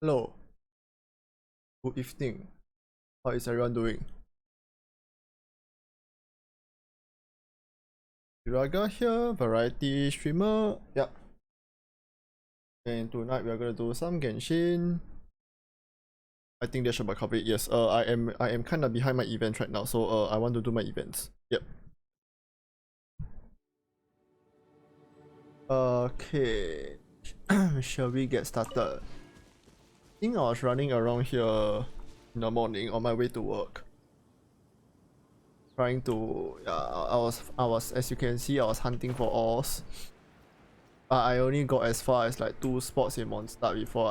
Hello. Good evening. How is everyone doing? Shiraga here, variety streamer. Yep. And tonight we are gonna do some Genshin. I think that should be covered. Yes. I am kind of behind my events right now, so I want to do my events. Yep. Okay. Shall we get started? I think I was running around here in the morning on my way to work. Trying to I was as you can see I was hunting for ores. But I only got as far as like 2 spots in Mondstadt before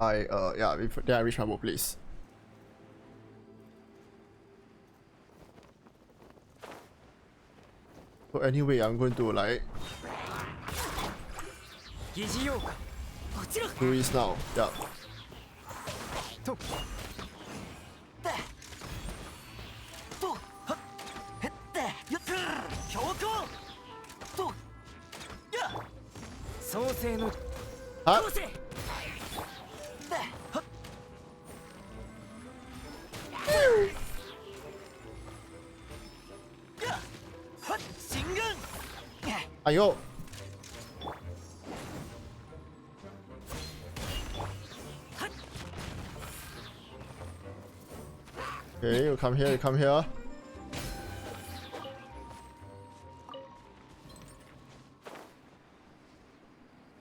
then I reached my workplace. So anyway, I'm going to like do this now. Yeah. Huh? Ayo. Okay, you come here, you come here.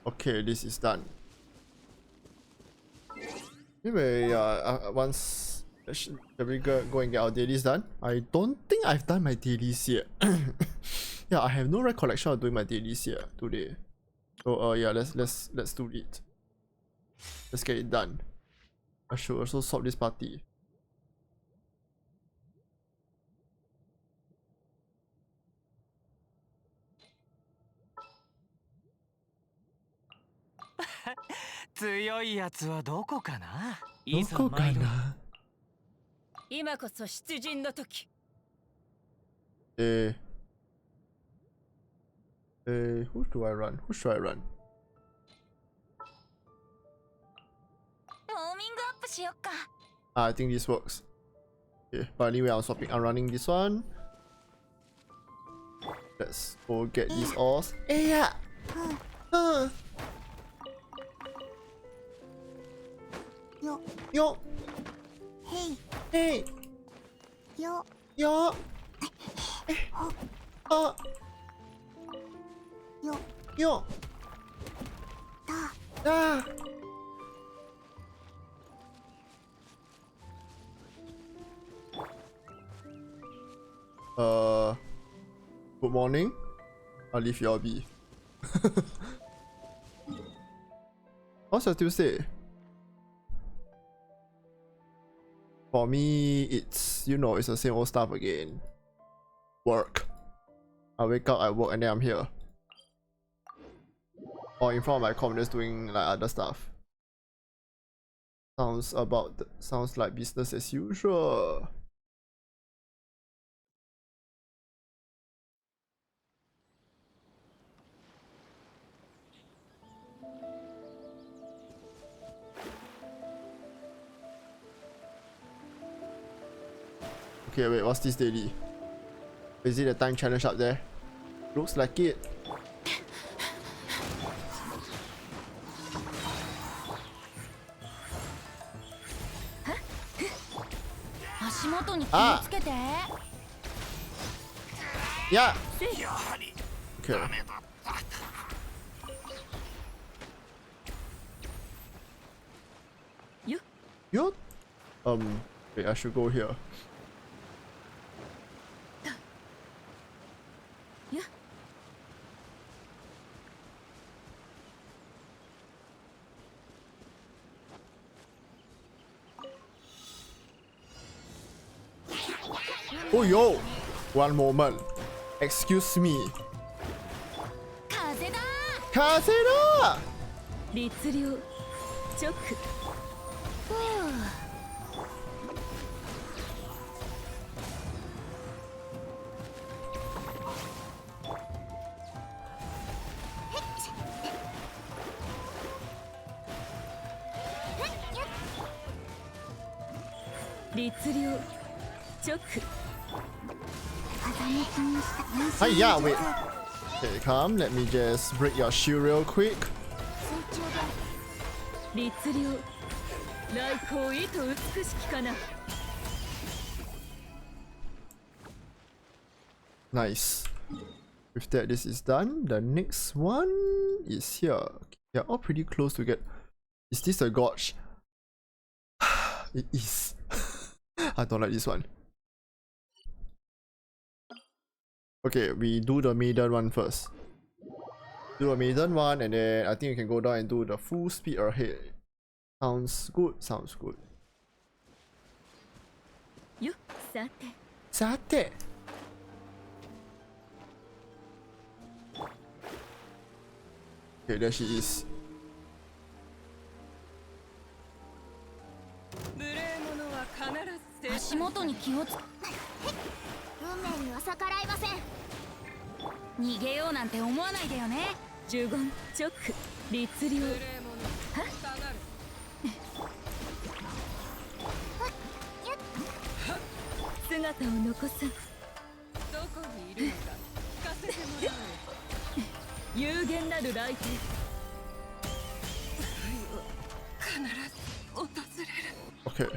Okay, this is done. Anyway, once shall we go and get our dailies done? I don't think I've done my dailies yet. Yeah, I have no recollection of doing my dailies yet today. So yeah, let's do it. Let's get it done. I should also swap this party. Who do I run? Who should I run? I think this works. Okay, but anyway, I'm running this one. Let's go get these ores. Yeah. Yo. Hey. Yo. Yo. Yo. Da. Good morning. I'll leave you all be. What's your Tuesday? For me, it's, you know, it's the same old stuff again. Work. I wake up, I work, and then I'm here. Or in front of my computer just doing like other stuff. Sounds like business as usual. Okay, wait, what's this daily? Is it a time challenge up there? Looks like it. Ah! Yeah! Okay. You? Wait, I should go here. Oh yo! One moment. Excuse me. Kazeda! Hi, yeah, wait. Okay, come. Let me just break your shield real quick. Nice. With that, this is done. The next one is here. They're all pretty close to get. Is this a gorge? It is. I don't like this one. Okay, we do the maiden one first. Do a maiden one, and then I think you can go down and do the full speed ahead. Sounds good. Sounds good. Sate. Okay, there she is. Okay.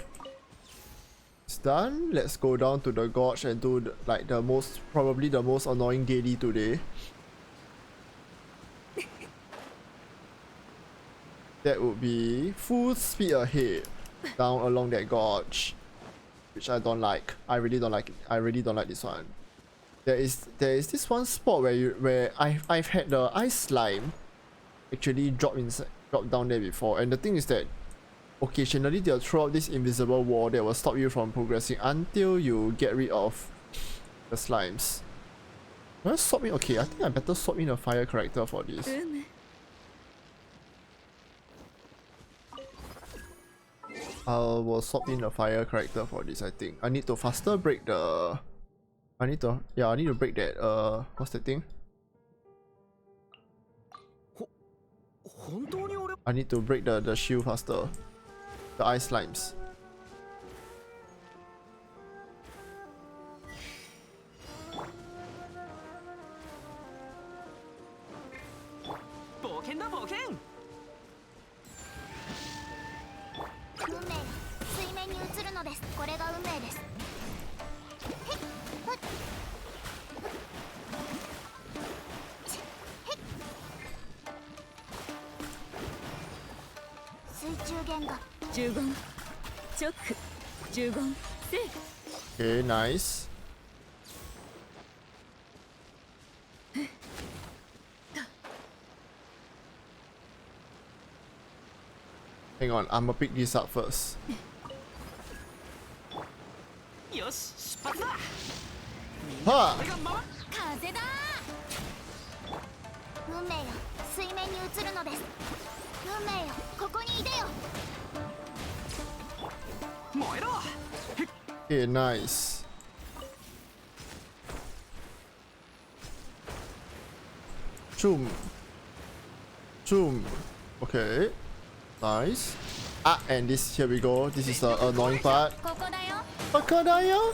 It's done. Let's go down to the gorge and do probably the most annoying daily today. That would be full speed ahead down along that gorge, which I don't like. I really don't like it. I really don't like this one. There is this one spot where I've had the ice slime actually drop down there before, and the thing is that occasionally they'll throw out this invisible wall that will stop you from progressing until you get rid of the slimes. Well, swap in. Okay, I think I better swap in a fire character for this. I will swap in a fire character for this. I think I need to faster break the. I need to break that. What's the thing? I need to break the shield faster. The ice slimes. Okay, nice. Hang on, I'm gonna pick this up first. Ha! Okay, nice. Zoom. Zoom. Okay. Nice. Ah, and this, here we go. This is the annoying part. Bakadaya?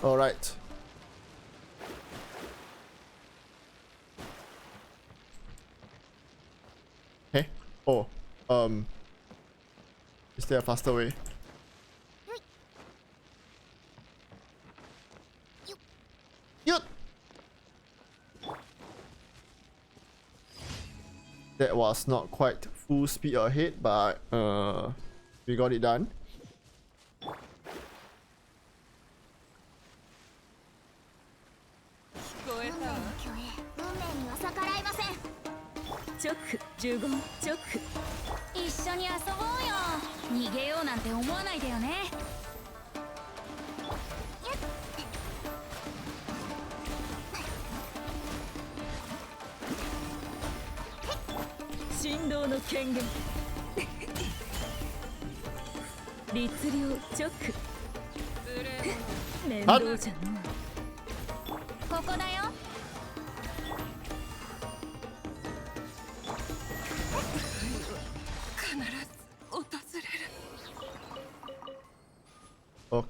Alright. Hey. Oh. Is there a faster way? Yut. That was not quite full speed ahead, but we got it done.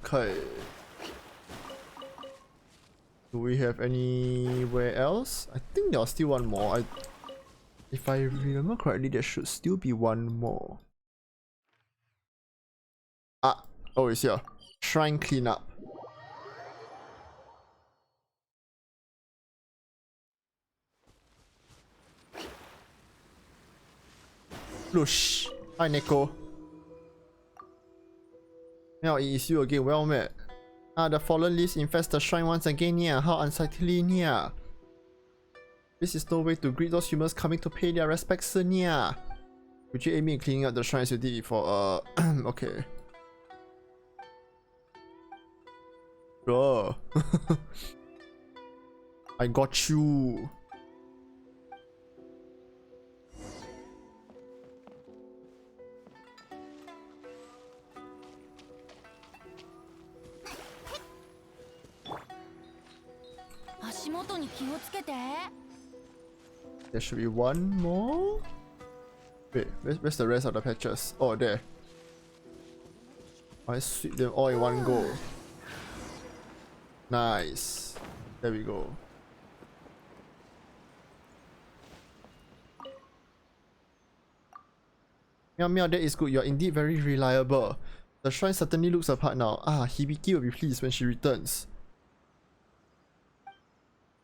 Okay. Do we have anywhere else? I think there's still one more. If I remember correctly, there should still be one more. Ah, oh, it's here. Shrine cleanup. Lush. Hi, Neko. Now it is you again. Well met. Ah, the fallen leaves infest the shrine once again. Yeah, how unsightly. Yeah. This is no way to greet those humans coming to pay their respects. Yeah. Would you aid me in cleaning up the shrines you did before? Okay. Bro. I got you. There should be one more. Wait, where's the rest of the patches? Oh, there. I sweep them all in one go. Nice. There we go. Meow meow, that is good. You're indeed very reliable. The shrine certainly looks apart now. Ah, Hibiki will be pleased when she returns.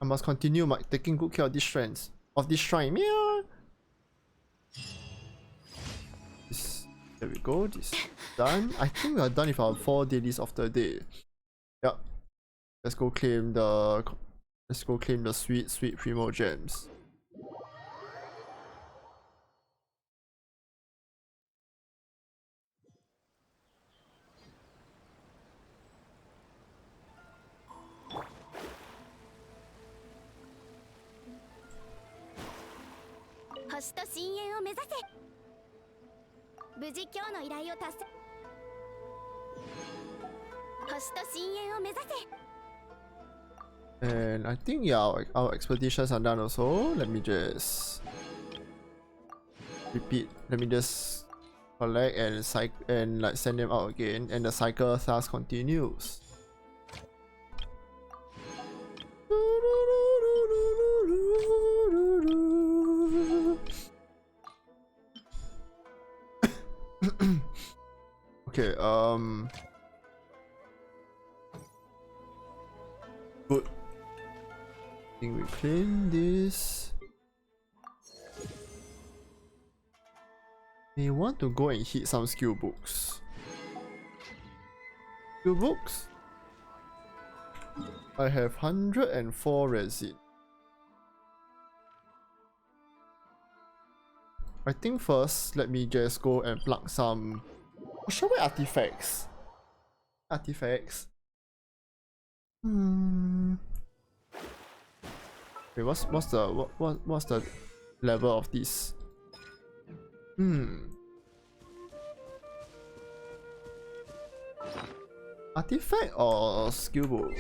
I must continue taking good care of these shrines. Of this shrine. Meow. There we go. This is done. I think we are done with our 4 dailies of the day. Yep. Let's go claim the sweet primo gems. And I think yeah, our expeditions are done also. Let me just repeat. Let me just collect and like send them out again, and the cycle thus continues. Okay, good. I think we clean this. We want to go and hit some skill books. Skill books? I have 104 resin. I think first, let me just go and plug some... Oh, show me artifacts. Artifacts. Wait, what's the level of this? Artifact or skill book?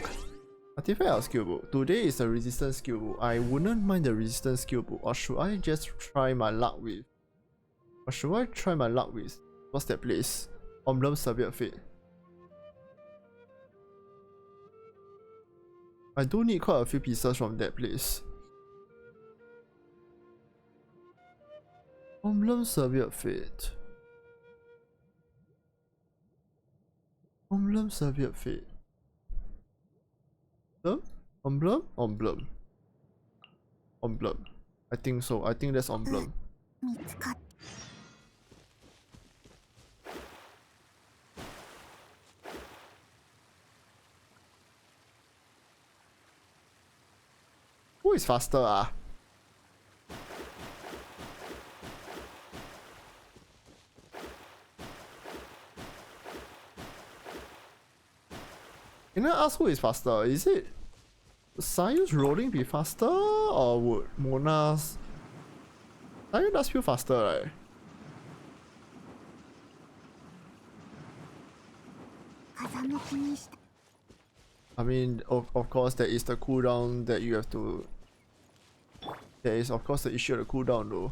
Artifact or skill book? Today is the resistance skill book. I wouldn't mind the resistance skill book. Or should I just try my luck with? What's that place? Emblem Severe Fate. I do need quite a few pieces from that place. Emblem Severe Fate. Emblem Severe Fate. Emblem? I think so. I think that's emblem. Who is faster ah? Can I ask who is faster? Is it Sayu's rolling be faster, or would Mona's... Sayu does feel faster, right? I mean, of course there is the cooldown that you have to... There is of course the issue of the cooldown though.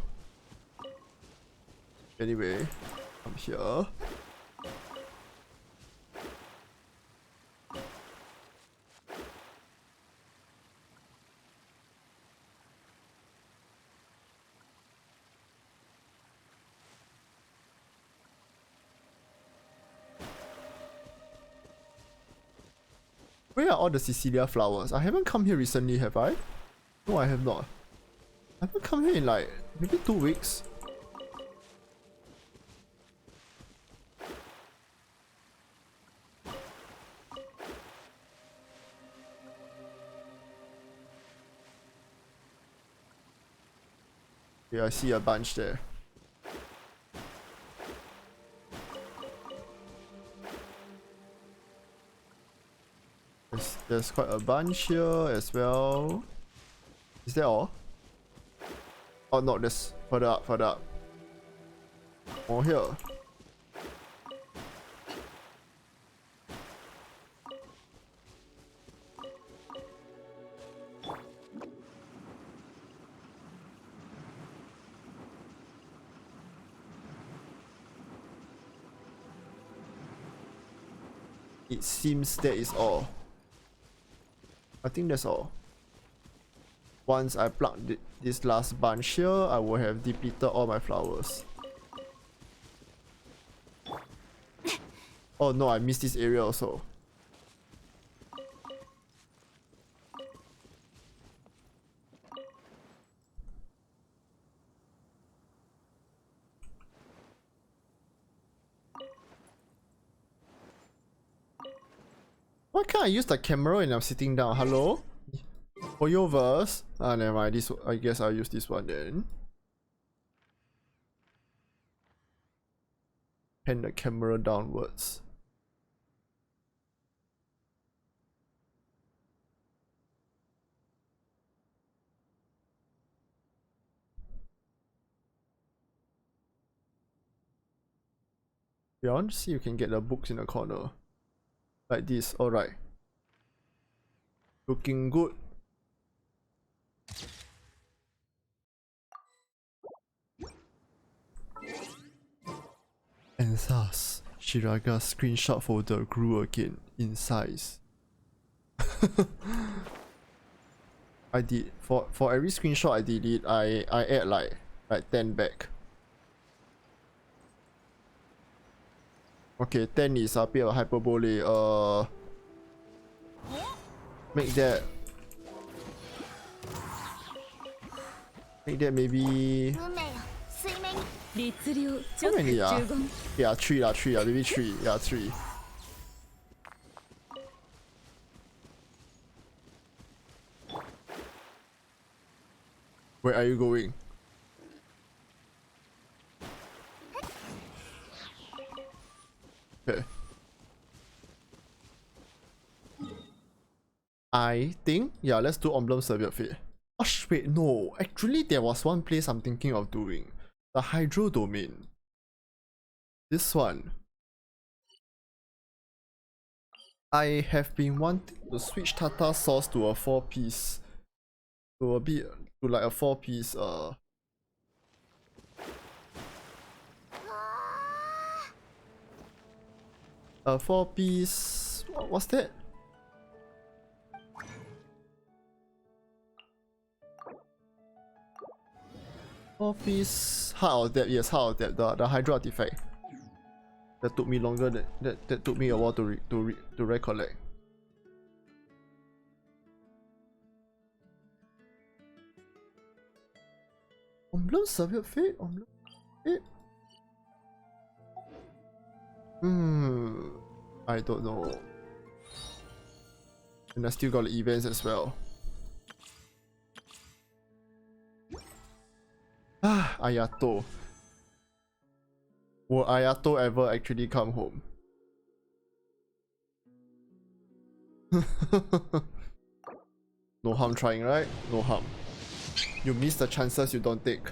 Anyway, I'm here. Where are all the Cecilia flowers? I haven't come here recently, have I? No, I have not. I haven't come here in like maybe 2 weeks. Yeah, I see a bunch there. There's quite a bunch here as well. Is that all? Oh no, there's further up, further up. More here. It seems that is all. I think that's all. Once I plug this last bunch here, I will have depleted all my flowers. Oh no, I missed this area also. Why can't I use the camera when I'm sitting down? Hello? For your verse? Ah, never mind. This, I guess I'll use this one then. Pan the camera downwards. Yeah, I want to see if you can get the books in the corner. Like this, alright. Looking good. And thus, Shiraga's screenshot folder grew again in size. I did for every screenshot I delete, I add like 10 back. Okay, 10 is a bit of hyperbole. Make that maybe. How many are? Yeah, 3 lah, maybe 3. Yeah, 3. Where are you going? Okay. I think, yeah, let's do Emblem Serviette Fate. Oh, wait, no. Actually, there was one place I'm thinking of doing. The Hydro Domain. This one. I have been wanting to switch Tartar sauce to a 4-piece. To like a 4-piece, a 4-piece... What's that? Four-piece Heart of Depth, yes, Heart of Depth, the Hydro artifact. That took me longer that took me a while to recollect. Emblem Serviette Fate? Emblem Fate? I don't know. And I still got the events as well. Ah, Ayato. Will Ayato ever actually come home? No harm trying, right? No harm. You miss the chances you don't take.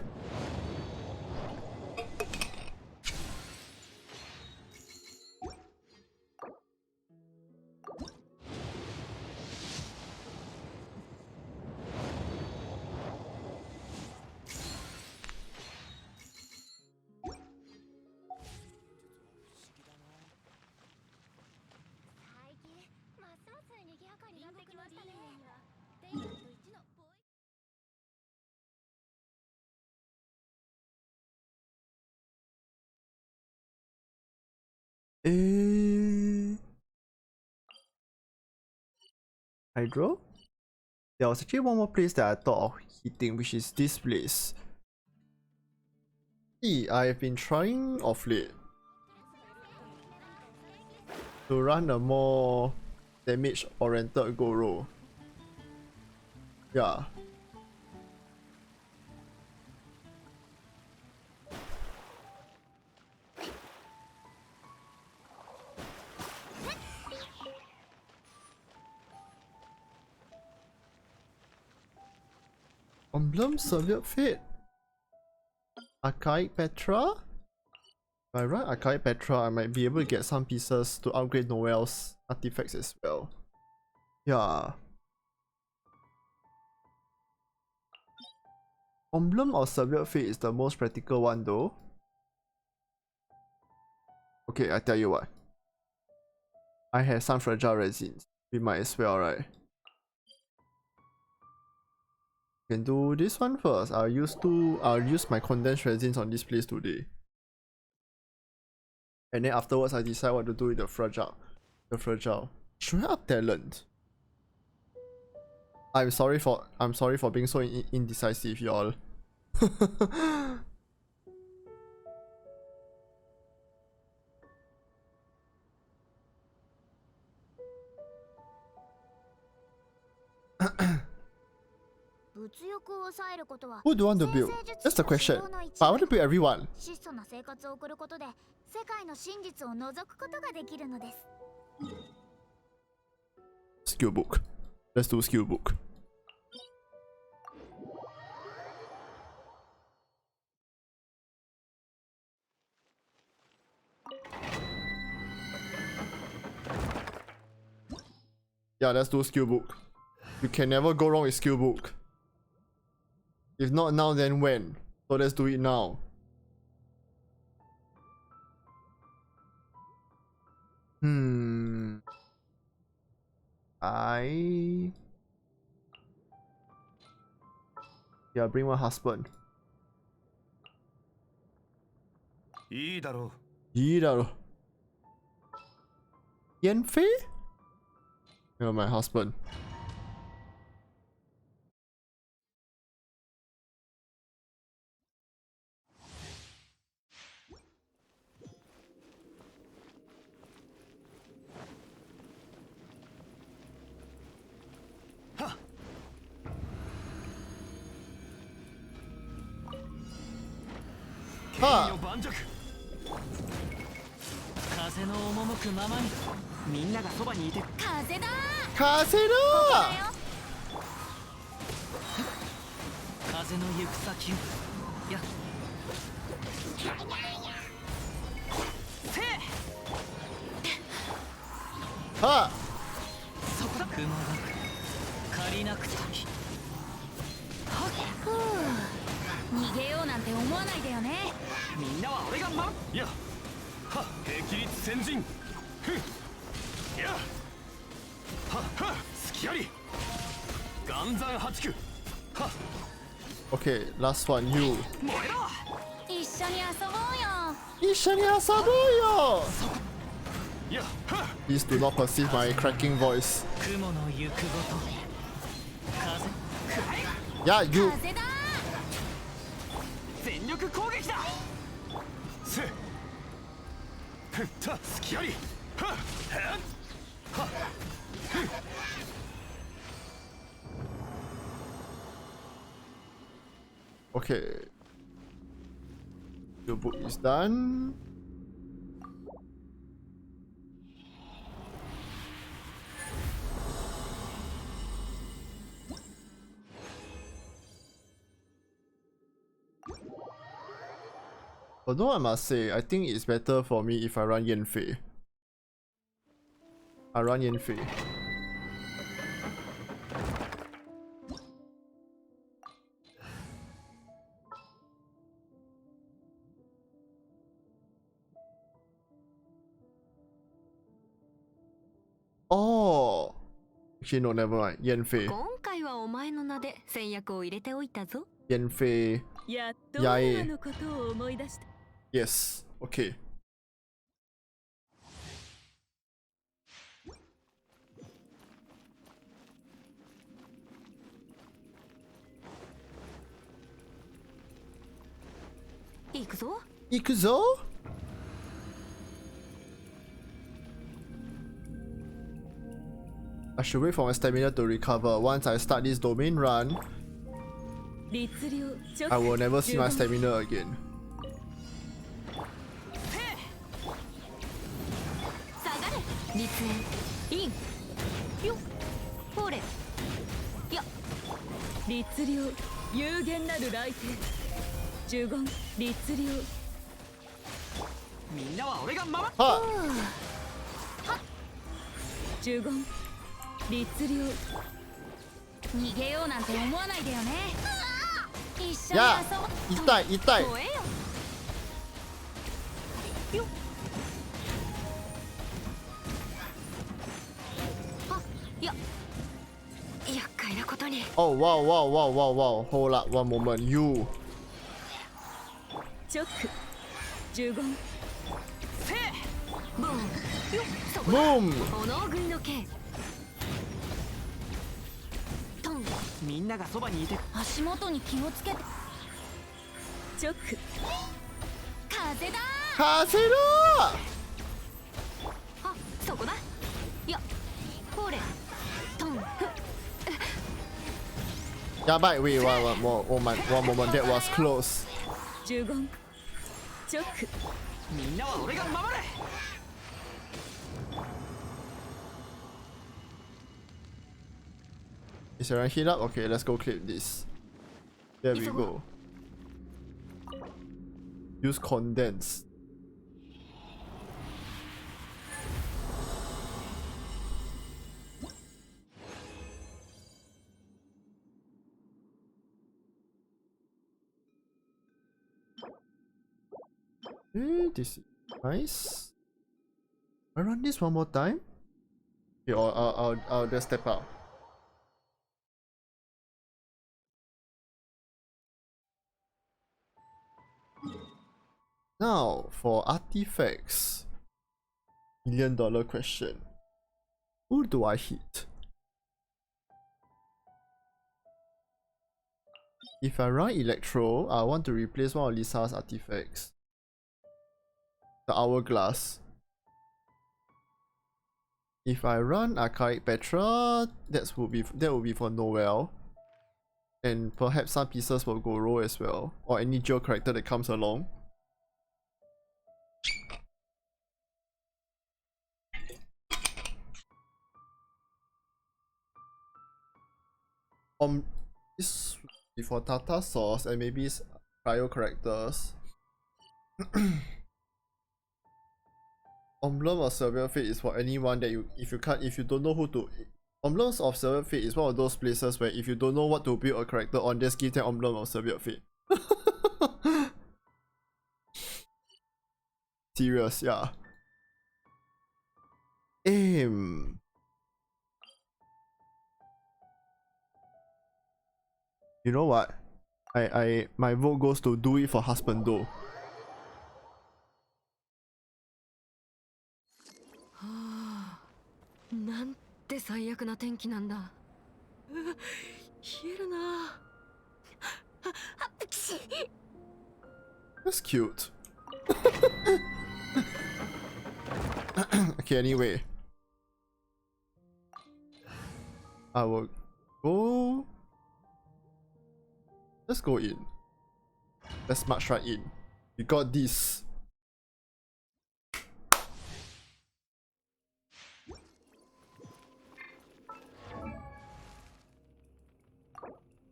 Hydro? There was actually one more place that I thought of hitting, which is this place. See, I've been trying of late to run a more damage-oriented Goro. Yeah. Emblem, Severed Fate, Archaic Petra. If I run Archaic Petra, I might be able to get some pieces to upgrade Noel's artifacts as well. Yeah. Emblem or Severed Fate is the most practical one though. Okay, I tell you what. I have some fragile resins. We might as well, right? Can do this one first. I'll use my condensed resins on this place today. And then afterwards I decide what to do with the fragile. Should I up talent? I'm sorry for being so indecisive, y'all. Who do you want to build? That's the question. But I want to build everyone. Skill book. Let's do skill book. Yeah, let's do skill book. You can never go wrong with skill book. If not now, then when? So let's do it now. Yeah, bring my husband. いいだろう。いいだろ。Yanfei? You're my husband. Ha! 風の赴くままにみんながそばにいて風だ風だ風の行く先をやせはそこだ雲が借りなく時はっ逃げようなんて思わないでよねみんなは俺が守るいやは霹靂先陣ふんやはは隙あり岩山八九は Okay, last one, you. 燃えろ一緒に遊ぼうよ一緒に遊ぼうよ Please do not perceive my cracking voice. 雲の行くごと風 Yeah, you. 風だ全力攻撃だせふった隙ありはっはっはっ Okay. Your book is done. Although I must say, I think it's better for me if I run Yanfei. I run Yanfei. Oh! Actually, no, never mind. Yanfei. 今回はお前の名で戦略を入れておいたぞ。 Yanfei. やっと今のことを思い出した。 Yes. Okay. 行くぞ。Ikuzo? I should wait for my stamina to recover. Once I start this domain run, 律令直 I will never see my stamina again. 下がれ。律令インよっほれよっ律令有限なる来帝呪言律令みんなは俺が守る。 Ha! 呪言律令逃げようなんて思わないでよね。一緒に遊 Yeah! ぼう。痛い痛い吠えよよっはっや厄介なことに Oh wow wow wow wow wow. Hold up one moment. You. チョック呪言ブーンよっそこ Boom! 炎食いの剣トンみんながそばにいて。足元に気をつけて。チョック風だ。 Kasero! あそこだやほれトンふっ Yeah, but wait, one moment. That was close. 呪言チョックみんなは俺が守れ。 Is there a heat up? Okay, let's go clip this. There we go. Use condense. This is nice. I run this one more time. Okay, I'll just step out. Now for artifacts. $1 million question. Who do I hit? If I run Electro, I want to replace one of Lisa's artifacts. The Hourglass. If I run Archaic Petra, that will be for Noel. And perhaps some pieces for Goro as well. Or any Geo character that comes along. This will be for Tata Sauce and maybe Cryo characters. Emblem of Severe Fate is for anyone that if you don't know who to. Emblems of Severe Fate is one of those places where if you don't know what to build a character on, just give them Emblem of Severe Fate. Serious, yeah. Aim. You know what? My vote goes to do it for Husbando. なんて最悪な天気なんだ。冷えるな。That's cute. Okay, anyway. I will go. Let's go in. Let's march right in. We got this.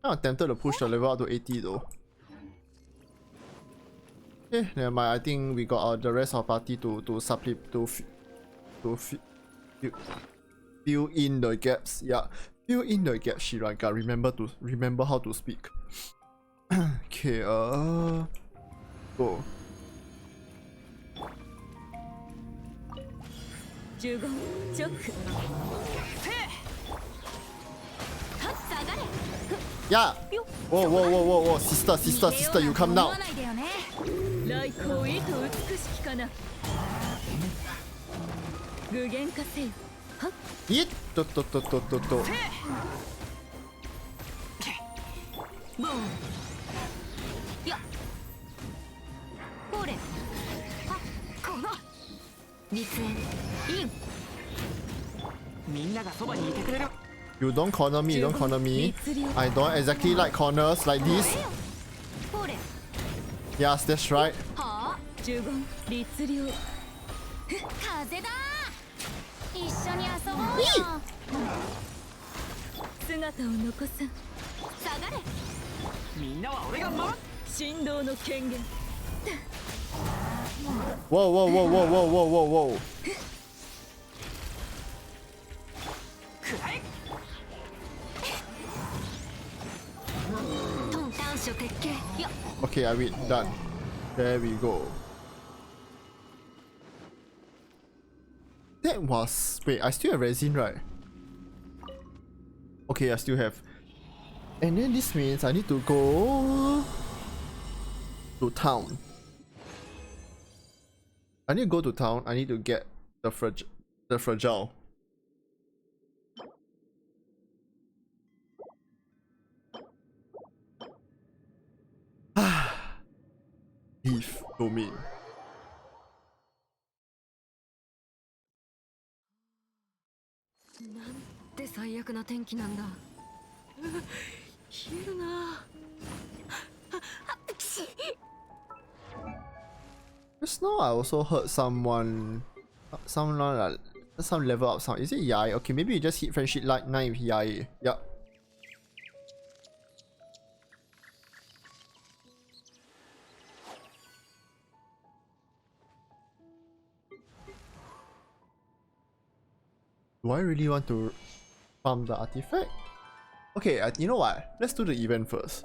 I'm tempted to push the level up to 80 though. Okay, never mind. I think we got the rest of our party to fill in the gaps. Yeah, fill in the gaps, Shiraga. Remember how to speak. Okay, go. 呪言チョック Yeah. Whoa, sister, you come now. 来光意図美しきかな具現化せよはっ Yeet. ボーンや立縁イン You don't corner me, you don't corner me. I don't exactly like corners like this. フォーレ Yes, that's right. はあ呪言律令風だ一緒に遊ぼうよ姿を残さん下がれみんなは俺が守る神道の権限 Whoa, whoa, whoa, whoa, whoa, whoa, whoa, whoa. くらえトン短所鉄拳よ Okay, I read. Done. There we go. That was... Wait, I still have resin, right? Okay, I still have. And then this means I need to go to town. I need to go to town. I need to get the fragile. Leaf domain. なんて最悪な天気なんだ冷えるな Just now I also heard someone some level up sound. Is it Yai? Okay, maybe you just hit friendship like 9 with Yai. Yup. Do I really want to farm the artifact? Okay, you know what? Let's do the event first.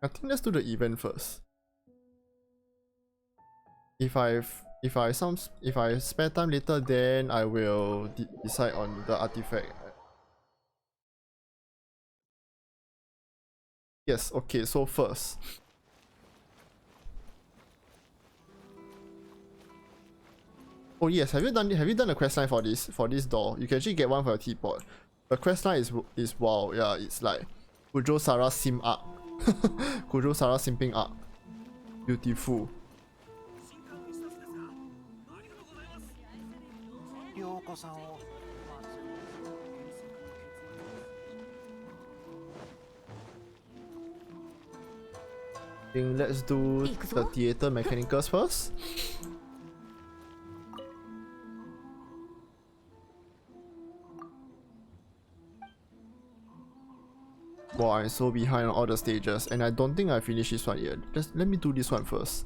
I think let's do the event first. If I spare time later, then I will decide on the artifact. Yes, okay, so first. Oh yes, have you done the questline for this door? You can actually get one for your teapot. The questline is wow, yeah, it's like Kujo Sara Sim Arc. Kujo Sara Simping Arc. Beautiful. I think let's do the theater mechanicus first. Wow, I'm so behind on all the stages, and I don't think I finished this one yet. Just let me do this one first.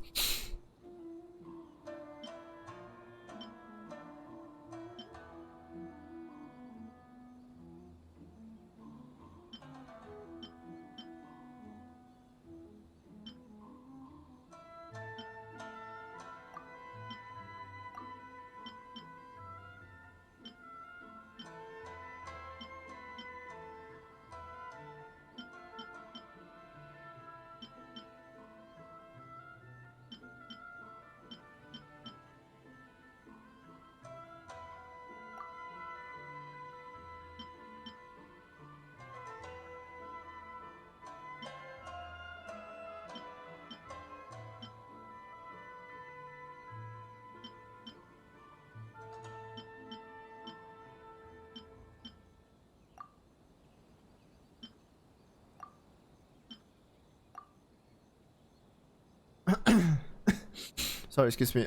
Sorry, excuse me.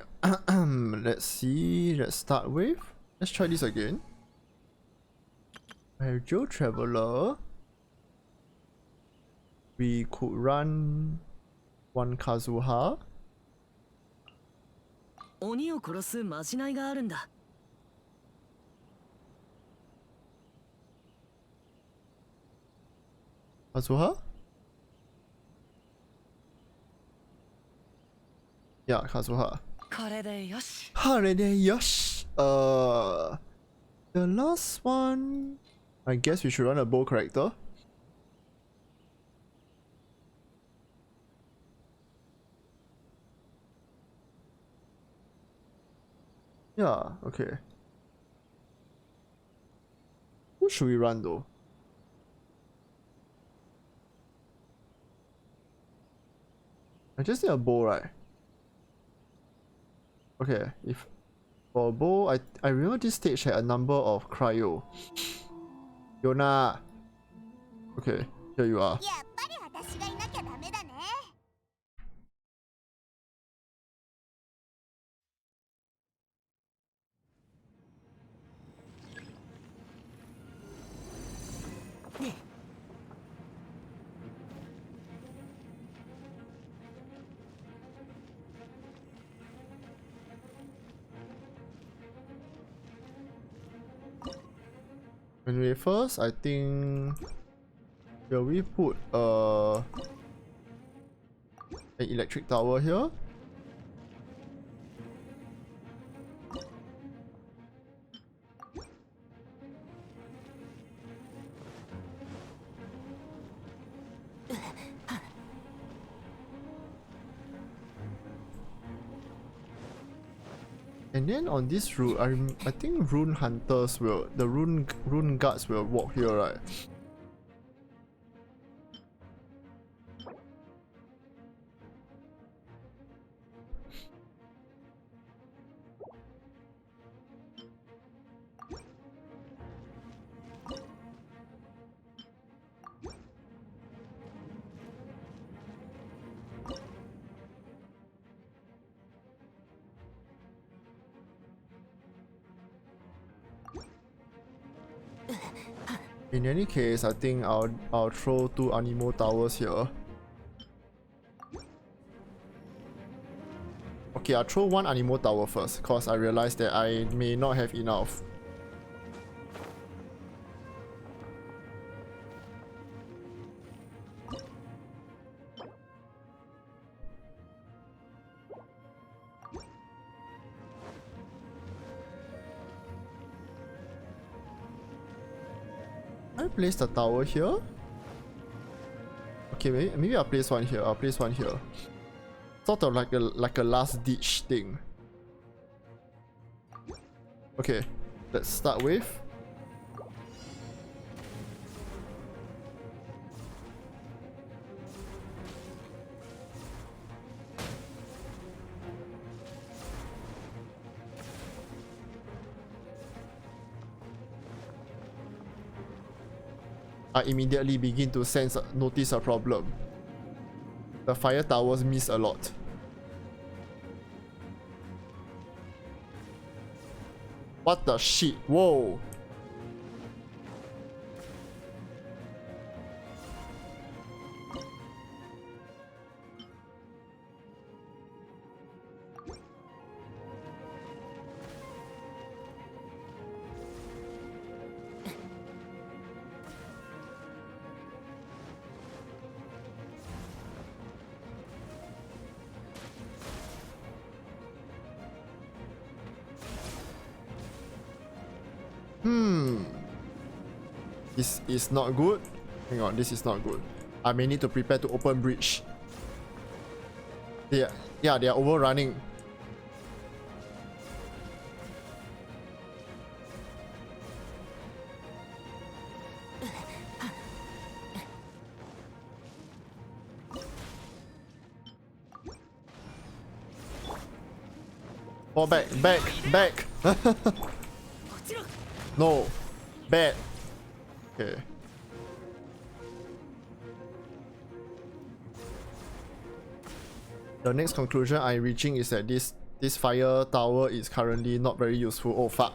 Let's see. Let's start with. Let's try this again. I have Joe Traveler. We could run one Kazuha. 鬼を殺すまじないがあるんだ。Kazuha? Yeah, Kazuha. これでよし。Holiday Yosh. The last one. I guess we should run a bow character. Yeah, okay. Who should we run though? I just need a bow, right? Okay, if For bow, I remember this stage had a number of cryo. Yona. Okay, here you are. やっぱり私がいなきゃダメだね。Anyway, first I think shall we put an electric tower here? And then on this route, I think rune hunters will, the rune guards will walk here, right? In any case, I think I'll throw 2 Animo towers here. Okay, I'll throw 1 Animo tower first, cause I realized that I may not have enough. I place the tower here. Okay, maybe I'll place one here. I'll place one here. Sort of like a last ditch thing. Okay, let's start with. I immediately begin to notice a problem. The fire towers miss a lot. What the shit? Whoa! This is not good. Hang on, this is not good. I may need to prepare to open breach. Yeah, they are overrunning. Oh, back. No, bad. Okay. The next conclusion I'm reaching is that this fire tower is currently not very useful. Oh fuck.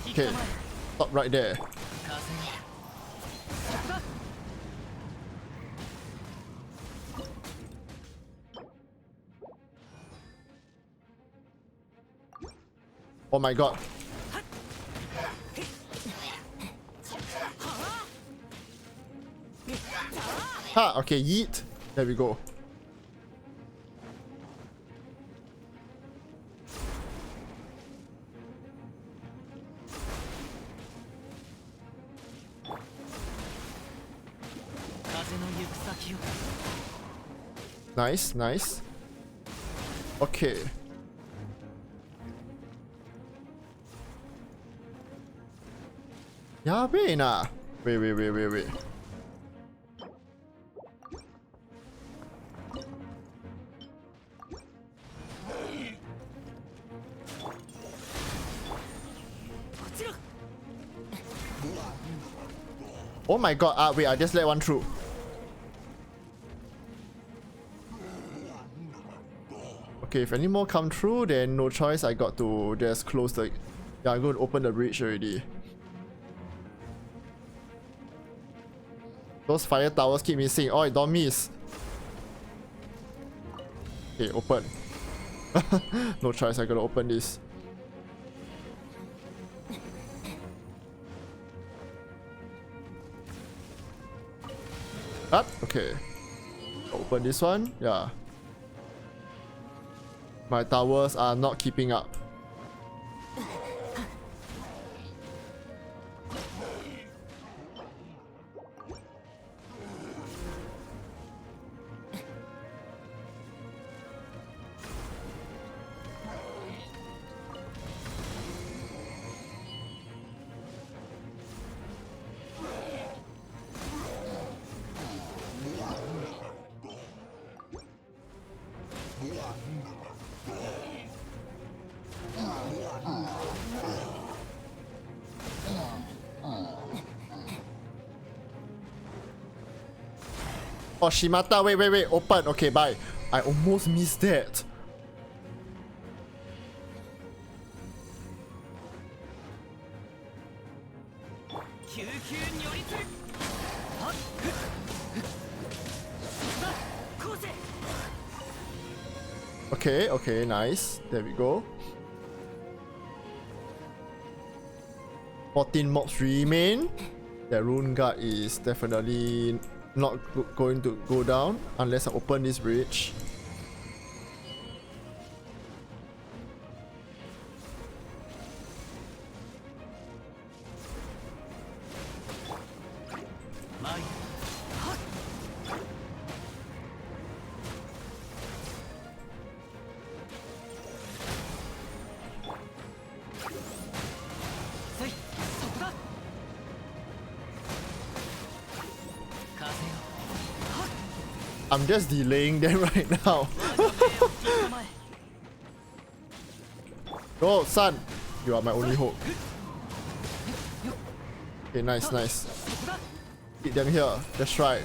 Okay, stop right there. Oh my god. Ha, okay, yeet. There we go. Nice. Okay. やべえな。Wait, wait, wait, wait, wait. Oh my god, wait, I just let one through. Okay, if any more come through, then no choice, I got to just close the... Yeah, I'm going to open the bridge already. Those fire towers keep missing. Oh, don't miss. Okay, open. No choice, I gotta open this. Up, okay. Open this one, yeah. My towers are not keeping up. Oh, Shimata, wait, wait, wait, open. Okay, bye. I almost missed that. Okay, okay, nice. There we go. 14 mobs remain. The rune guard is definitely not going to go down unless I open this bridge. I'm just delaying them right now. Oh, son! You are my only hope. Okay, nice, nice. Hit them here. That's right.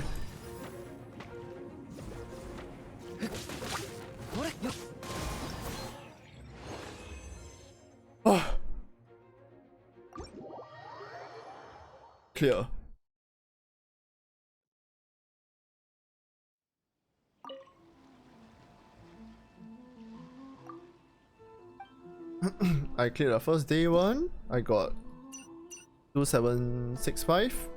Oh. Clear. I cleared the first day one. I got 2765.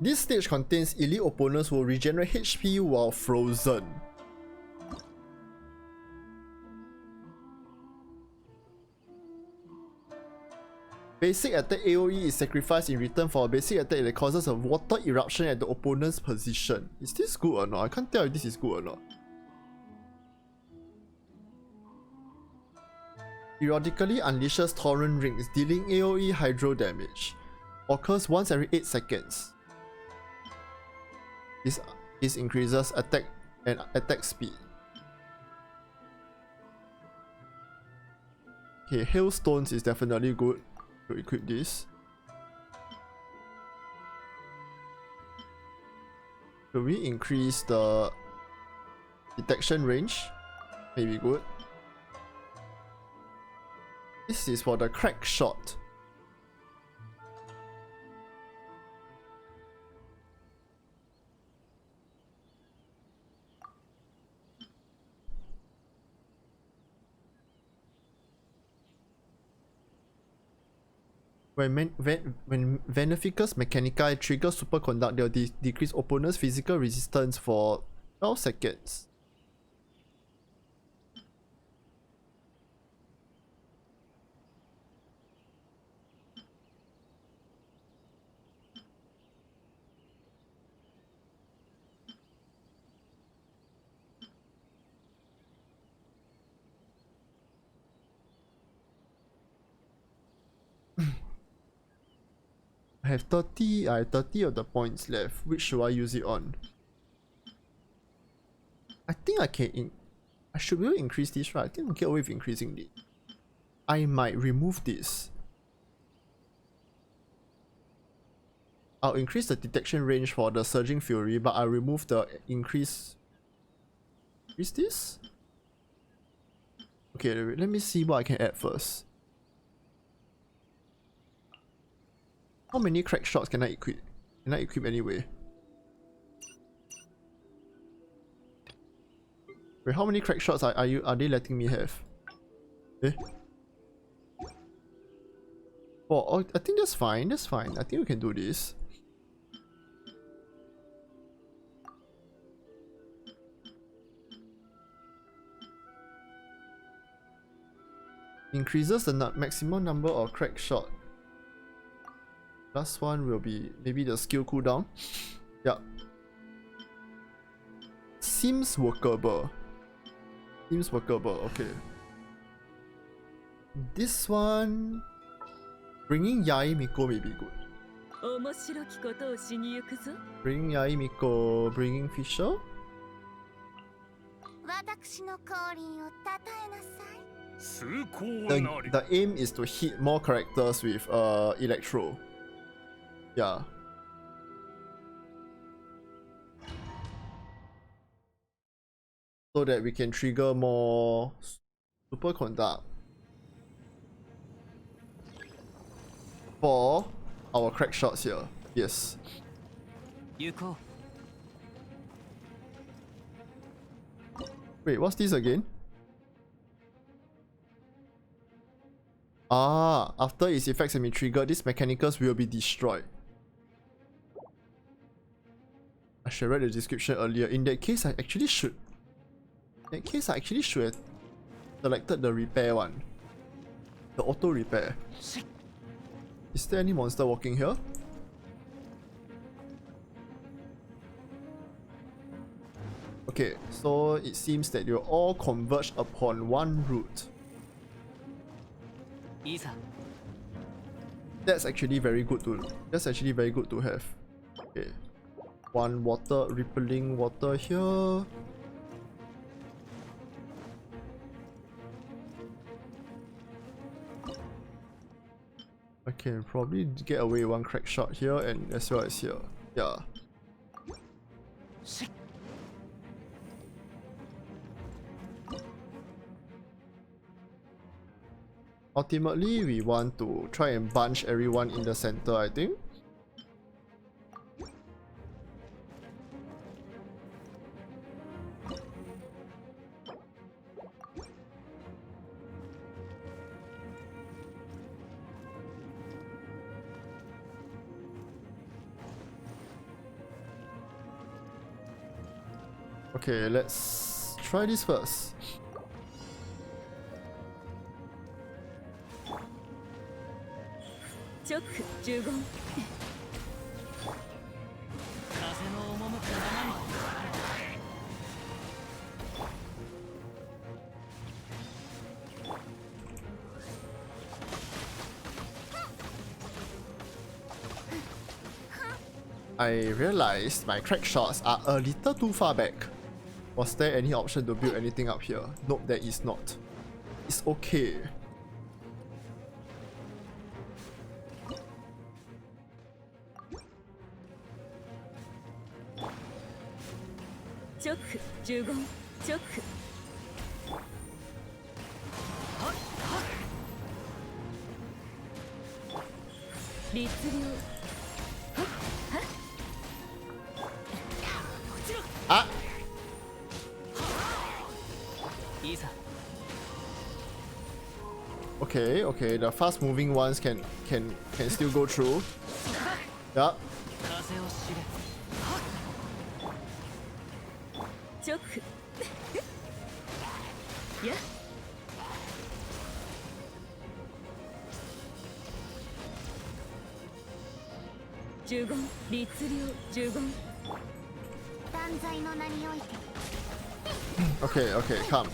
This stage contains elite opponents who will regenerate HP while frozen. Basic attack AoE is sacrificed in return for a basic attack that causes a water eruption at the opponent's position. Is this good or not? I can't tell if this is good or not. Periodically unleashes torrent rings, dealing AoE hydro damage. Occurs once every 8 seconds. This increases attack and attack speed. Okay, hailstones is definitely good to equip this. Should we increase the detection range? Maybe good. This is for the crack shot. When Veneficus Mechanica triggers Superconduct, they'll decrease opponent's physical resistance for 12 seconds. I have 30 of the points left. Which should I use it on? I think I can I should be able to increase this, right? I think I'll get away with increasing it. I might remove this. I'll increase the detection range for the Surging Fury, but I'll remove the increase. Is this? Okay, let me see what I can add first. How many crack shots can I equip? Can I equip anyway? Wait, how many crack shots are they letting me have? Eh? Oh, I think that's fine. That's fine. I think we can do this. Increases the maximum number of crack shot. Last one will be maybe the skill cooldown. Yeah. Seems workable. Seems workable, okay. This one... Bringing Yai Miko may be good. Bringing Yai Miko, bringing Fisher. The aim is to hit more characters with Electro. Yeah. So that we can trigger more super conduct for our crack shots here. Yes. Wait, what's this again? Ah, after its effects have been triggered, this mechanicus will be destroyed. I should read the description earlier. In that case, I actually should. In that case, I actually should have selected the repair one. The auto repair. Is there any monster walking here? Okay, so it seems that you all converge upon one route. That's actually very good to have. Okay. One water, rippling water here. I can probably get away one crack shot here and as well as here. Yeah. Ultimately, we want to try and bunch everyone in the center, I think. Okay, let's try this first. I realized my crack shots are a little too far back. Was there any option to build anything up here? Nope, there is not. It's okay. Ah! Okay, okay, the fast moving ones can still go through. Yeah. Okay, okay, come.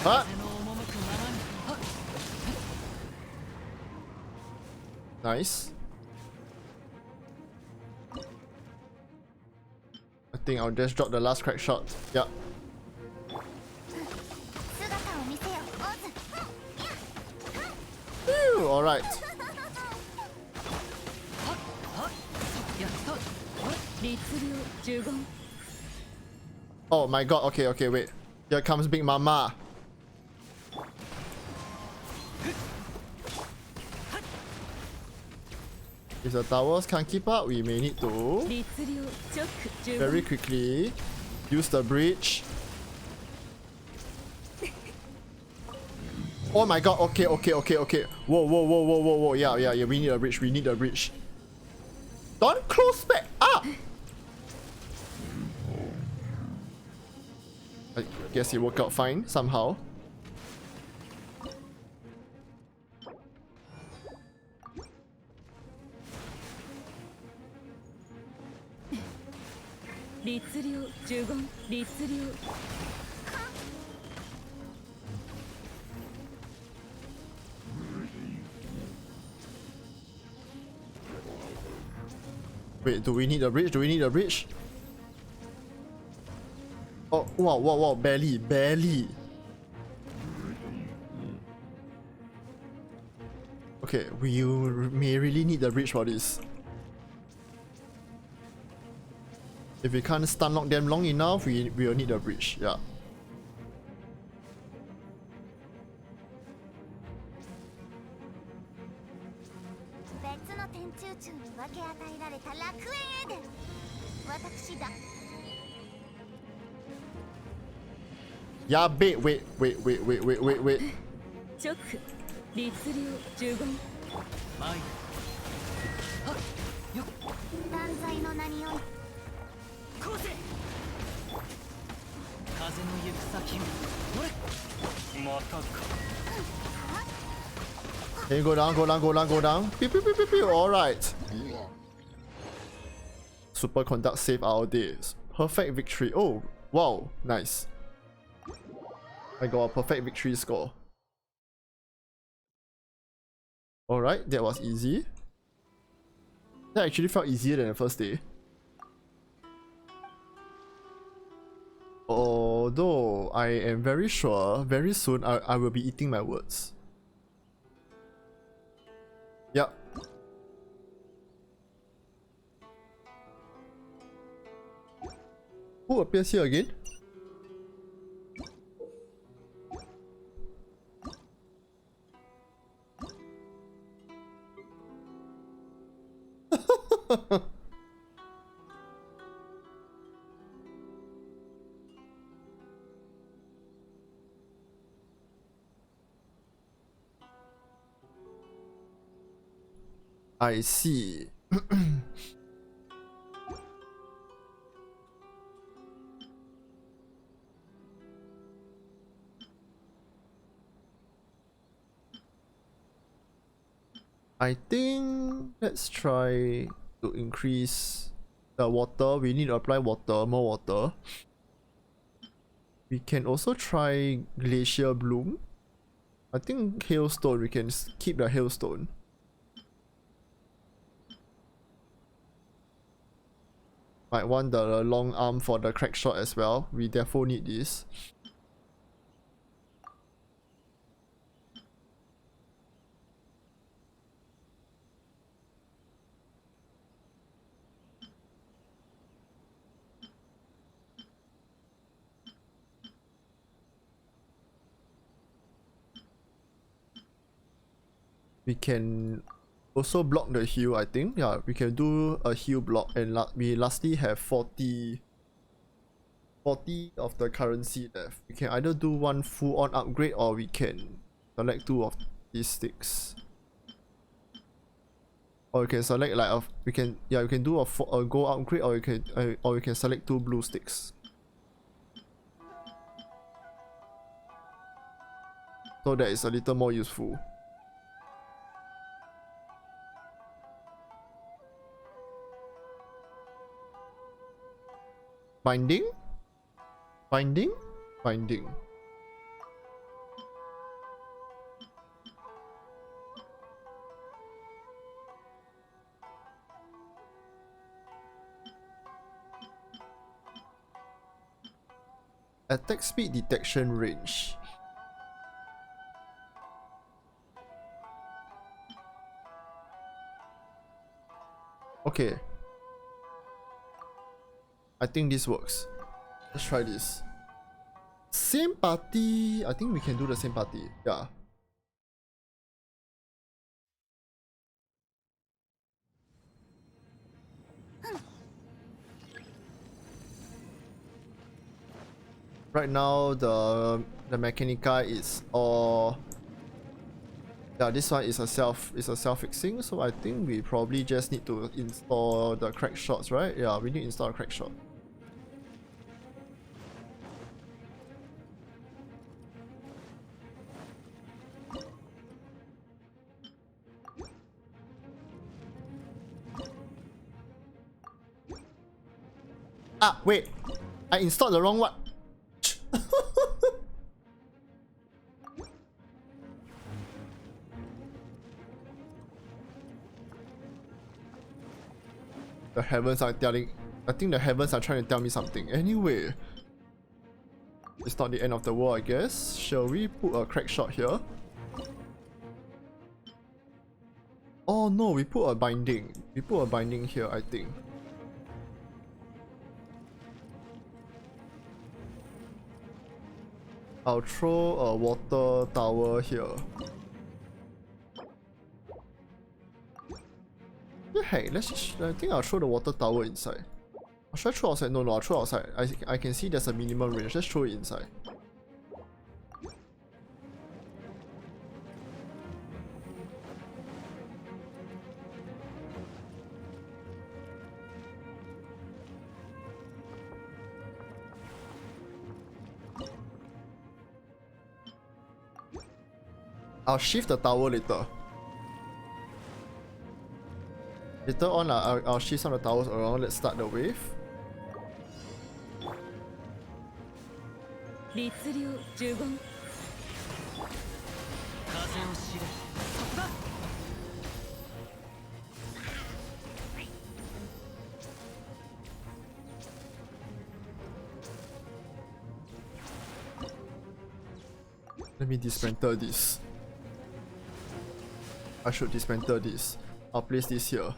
What? Nice. I think I'll just drop the last crack shot. Yeah. Alright. Oh my god, okay, okay, wait. Here comes Big Mama. If the towers can't keep up, we may need to very quickly use the bridge. Oh my god, okay, okay, okay, okay. Whoa, whoa, whoa, whoa, whoa, whoa. Yeah, yeah, yeah, we need a bridge, we need a bridge. Don't close back up! I guess it worked out fine, somehow. Wait, do we need a bridge? Do we need a bridge? Oh, wow, wow, wow, barely, barely. Okay, we may really need the bridge for this. If we can't stun lock them long enough, we will need a bridge, yeah. Yeah, wait, wait, wait, wait, wait, wait, wait, wait. Can you go down, go down, go down, go down? Pew, pew, pew, pew, pew. Alright. Superconduct save our days. Perfect victory. Oh, wow, nice. I got a perfect victory score. Alright, that was easy. That actually felt easier than the first day. Although I am very sure very soon I will be eating my words. Yep. Who appears here again? I see. I think let's try to increase the water. We need to apply water, more water. We can also try glacier bloom. I think hailstone, we can keep the hailstone. Might want the long arm for the crack shot as well. We definitely need this. We can also block the heal, I think. Yeah, we can do a heal block, and we lastly have 40 of the currency left. We can either do one full on upgrade, or we can select 2 of these sticks. Or we can select like we can do a gold upgrade, or we can select 2 blue sticks. So that is a little more useful. Binding? Binding? Binding. Attack speed, detection range. Okay. I think this works. Let's try this. Same party. I think we can do the same party. Yeah. Right now the mechanica is all, yeah, this one is a self-fixing, so I think we probably just need to install the crack shots, right? Yeah, we need to install a crack shot. Ah, wait! I installed the wrong one! The heavens are telling... I think the heavens are trying to tell me something. Anyway, it's not the end of the world, I guess. Shall we put a crack shot here? Oh no, we put a binding. We put a binding here, I think. I'll throw a water tower here. Hey, let's just, I think I'll throw the water tower inside. Or should I throw outside? No, I'll throw outside. I can see there's a minimum range. Let's throw it inside. I'll shift the tower later. Later on, I'll shift some of the towers around. Let's start the wave. Let me dismantle this. I should dismantle this. I'll place this here.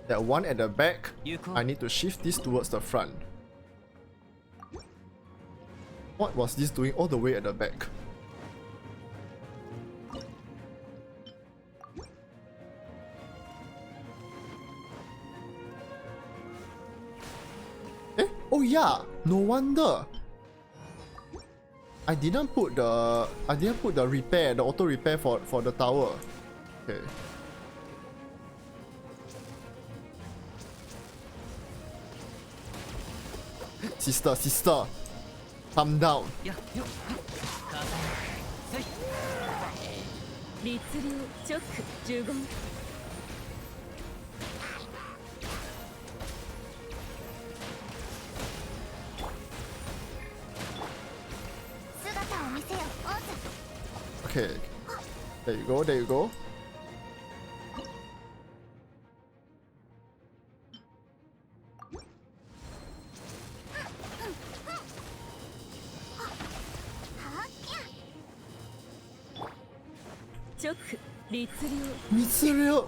That one at the back, I need to shift this towards the front. What was this doing all the way at the back? Eh? Oh yeah, no wonder. I didn't put the repair, the auto repair for the tower. Okay. Sister, calm down. Okay, there you go, there you go. Mitsuryo.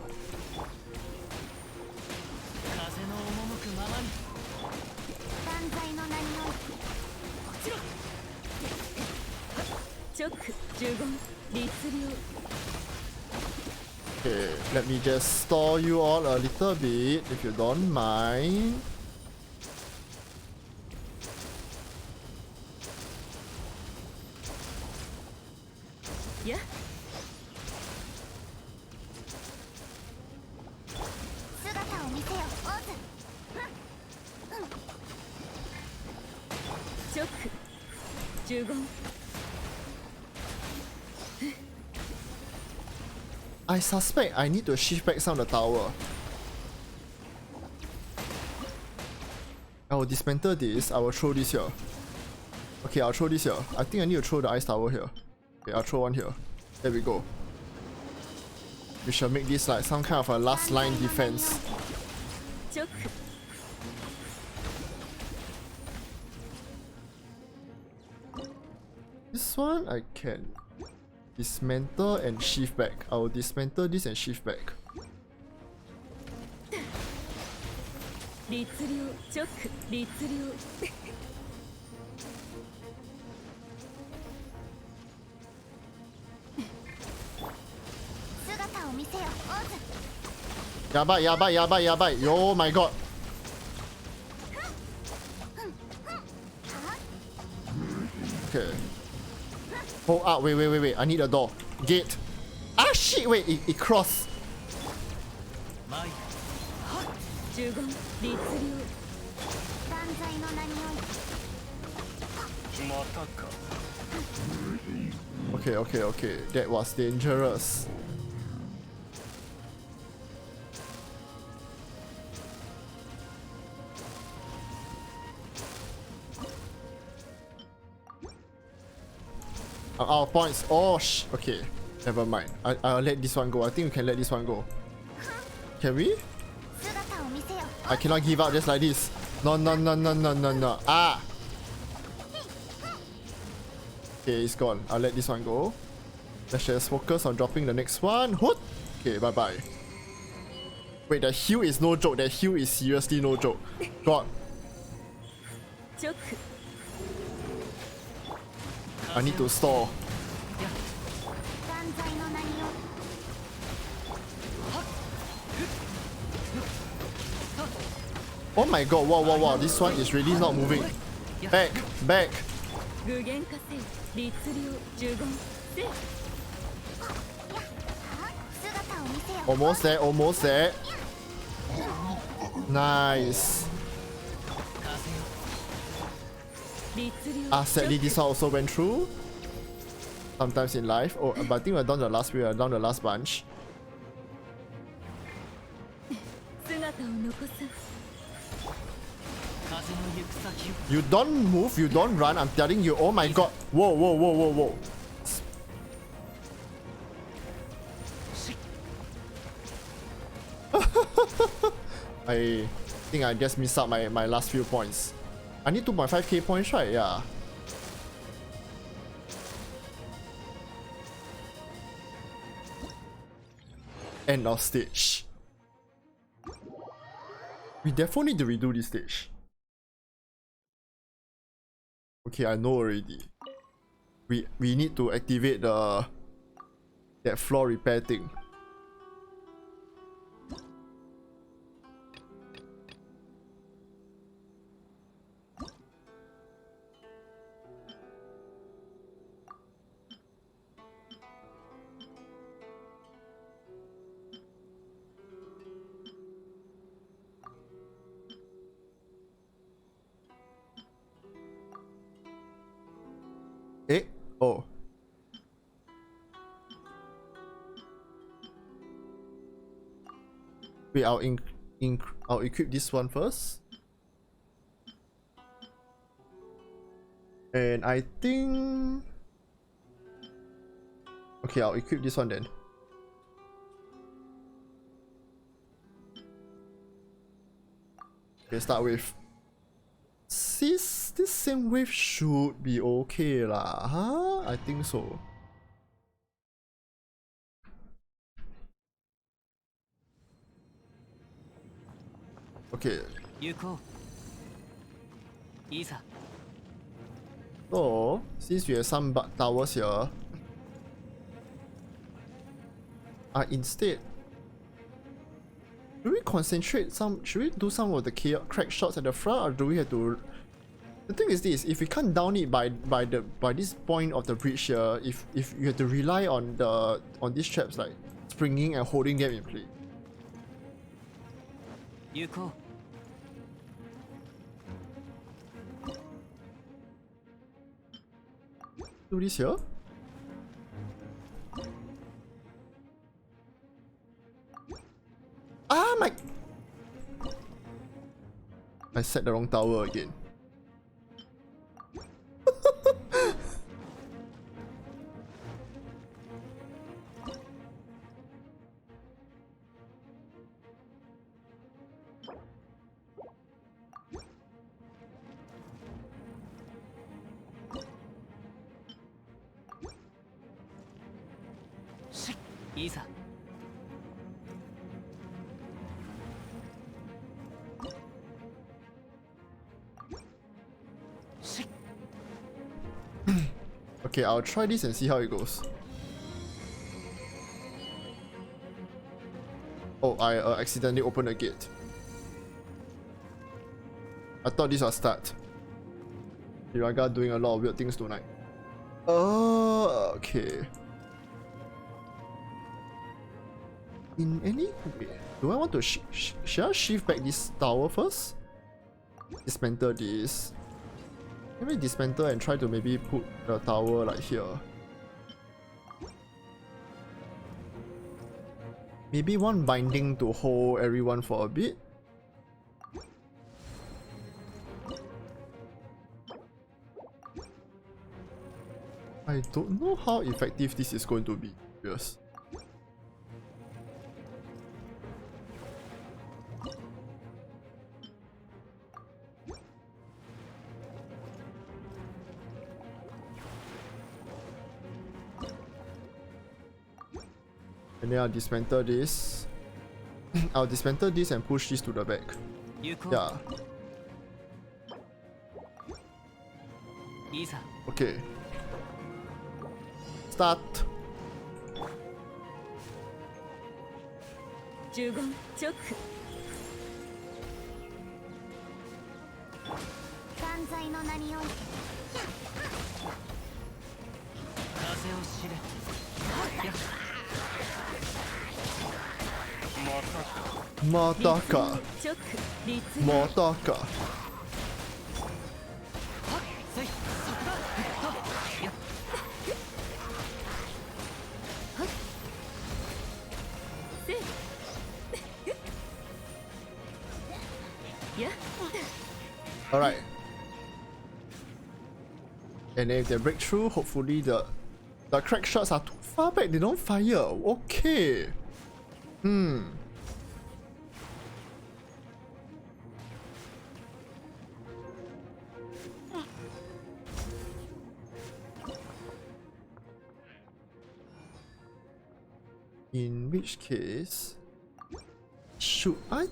Okay, let me just stall you all a little bit if you don't mind. Yeah. I suspect I need to shift back some of the tower. I will dismantle this. I will throw this here. Okay, I'll throw this here. I think I need to throw the ice tower here. Okay, I'll throw one here. There we go. We shall make this like some kind of a last line defense. 直 This one I can dismantle and shift back. I will dismantle this and shift back. 律令直律令 Yabai, yabai, yabai, yabai. Oh my god. Okay. Hold up, wait. I need a door. Gate. Ah shit, wait, it crossed. 十言律令 Okay. That was dangerous. I'm out of points. Oh okay. Never mind. I'll let this one go. I think we can let this one go. Can we? I cannot give up just like this. No. Ah! Okay, it's gone. I'll let this one go. Let's just focus on dropping the next one. Hoot! Okay, bye-bye. Wait, the heal is no joke. That heal is seriously no joke. God. 直 I need to store. Oh my god, wow. This one is really not moving. Back. 具現化せ律令十言せ Almost there. Nice. 律令 Ah, sadly this one also went through. Sometimes in life. Oh, but I think we're down the last bunch. 姿を残す You don't move, you don't run, I'm telling you. Oh my god. Whoa. I think I just missed out my last few points. I need 2.5k points, right? Yeah. End of stage. We definitely need to redo this stage. Okay, I know already. We need to activate that floor repair thing. Eh? Oh. Wait, I'll equip this one first. And I think... Okay, I'll equip this one then. Okay, start with... This same wave should be okay lah, huh? I think so. Okay. So, since we have some towers here, instead, do we concentrate should we do some of the crack shots at the front, or do we have to... The thing is this, if we can't down it by this point of the bridge here, if you have to rely on these traps like springing and holding them in place. Do this here? Ah my... I set the wrong tower again. いざ Okay, I'll try this and see how it goes. Oh, I accidentally opened the gate. I thought this was start. Shiraga doing a lot of weird things tonight. Okay. In any way, do I want to should I shift back this tower first? Dismantle this. Maybe dismantle and try to maybe put the tower like here. Maybe one binding to hold everyone for a bit. I don't know how effective this is going to be. Yes. And then I'll dismantle this. I'll dismantle this and push this to the back. Yeah. Okay. Start. 呪言チョック断罪の名において風を知れ Mataka. チョック律 Mataka. や Alright. And if they break through, hopefully the crack shots are too far back, they don't fire. Okay. In which case, should I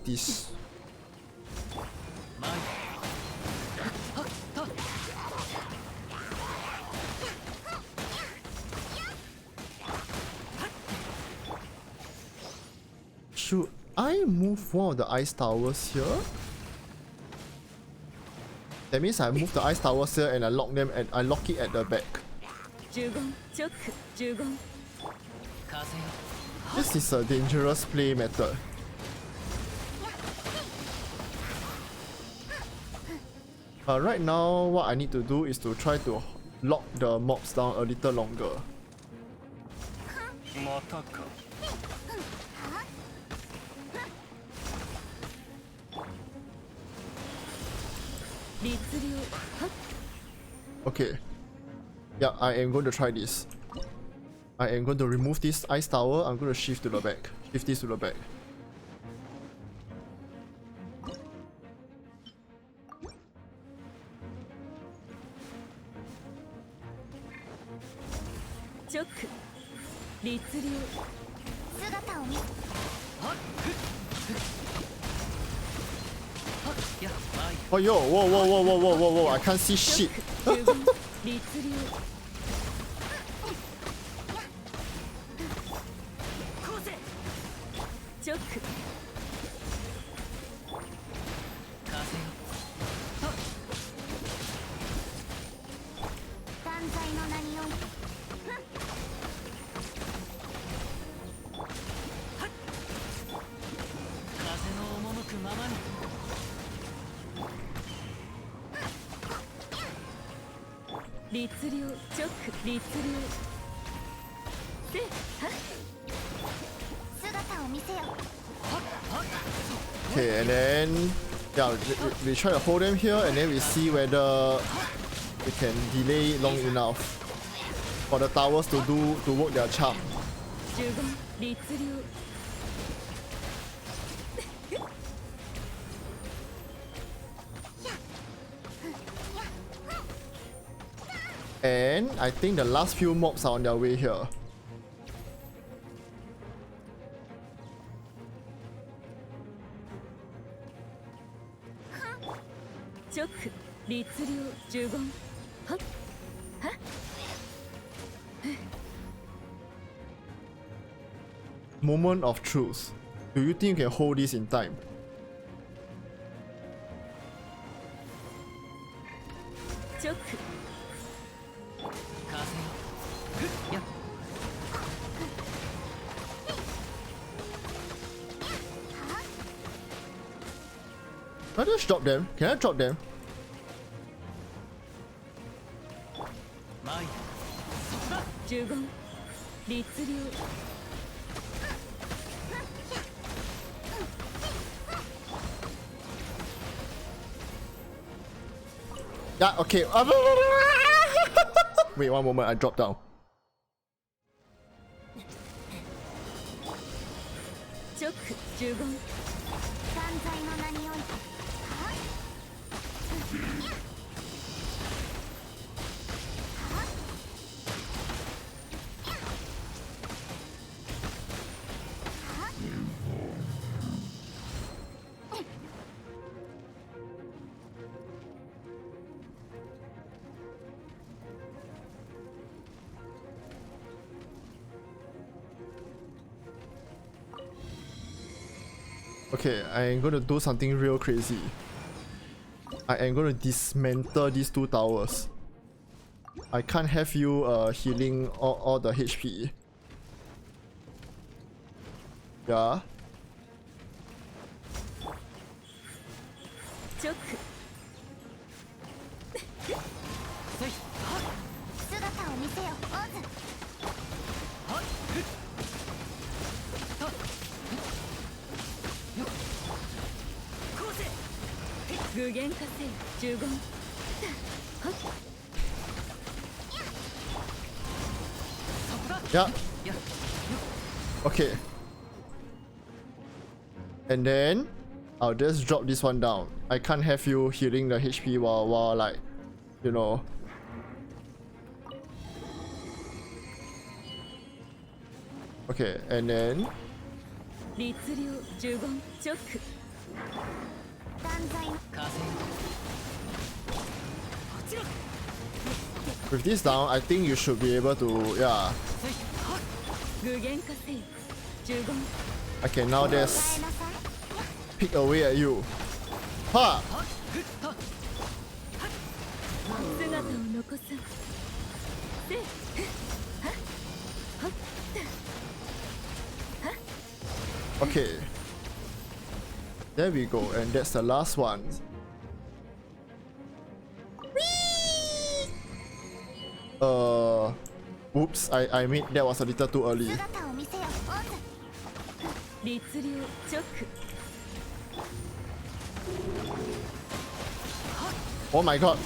Should I move one of the ice towers here? That means I move the ice towers here and I lock them and I lock it at the back. 呪言チョック呪言 This is a dangerous play method. Right now, what I need to do is to try to lock the mobs down a little longer. Okay. Yeah, I am going to try this. I am going to remove this ice tower. I'm going to shift to the back. Shift this to the back. Oh yo, whoa, whoa, whoa, whoa, whoa, whoa, whoa, I can't see shit. Okay, and then yeah, we try to hold them here and then we see whether we can delay long enough for the towers to work their charm. And I think the last few mobs are on their way here. 直律令呪言はっはっ Moment of truth. Do you think you can hold this in time? 直風よっ Can I just drop them? Can I drop them? 前呪言律令 Yeah, okay. Wait, one moment, I dropped down. 直呪言断罪の名においてはっ Okay, I am going to do something real crazy. I am going to dismantle these two towers. I can't have you healing all the HP. Yeah. 直姿を見せよオズ 具現化せよ呪言はっ Yeah. Okay. And then I'll just drop this one down. I can't have you healing the HP while like, you know. Okay, and then 律令呪言直断罪の with this down, I think you should be able to, yeah. 具現化せよ呪言 I can now 伝 just えなさい pick away at you. Ha! 姿を残させ Okay. There we go, and that's the last one. Oops, I made that was a little too early. 姿を見せよオズ 律令直 Oh my god.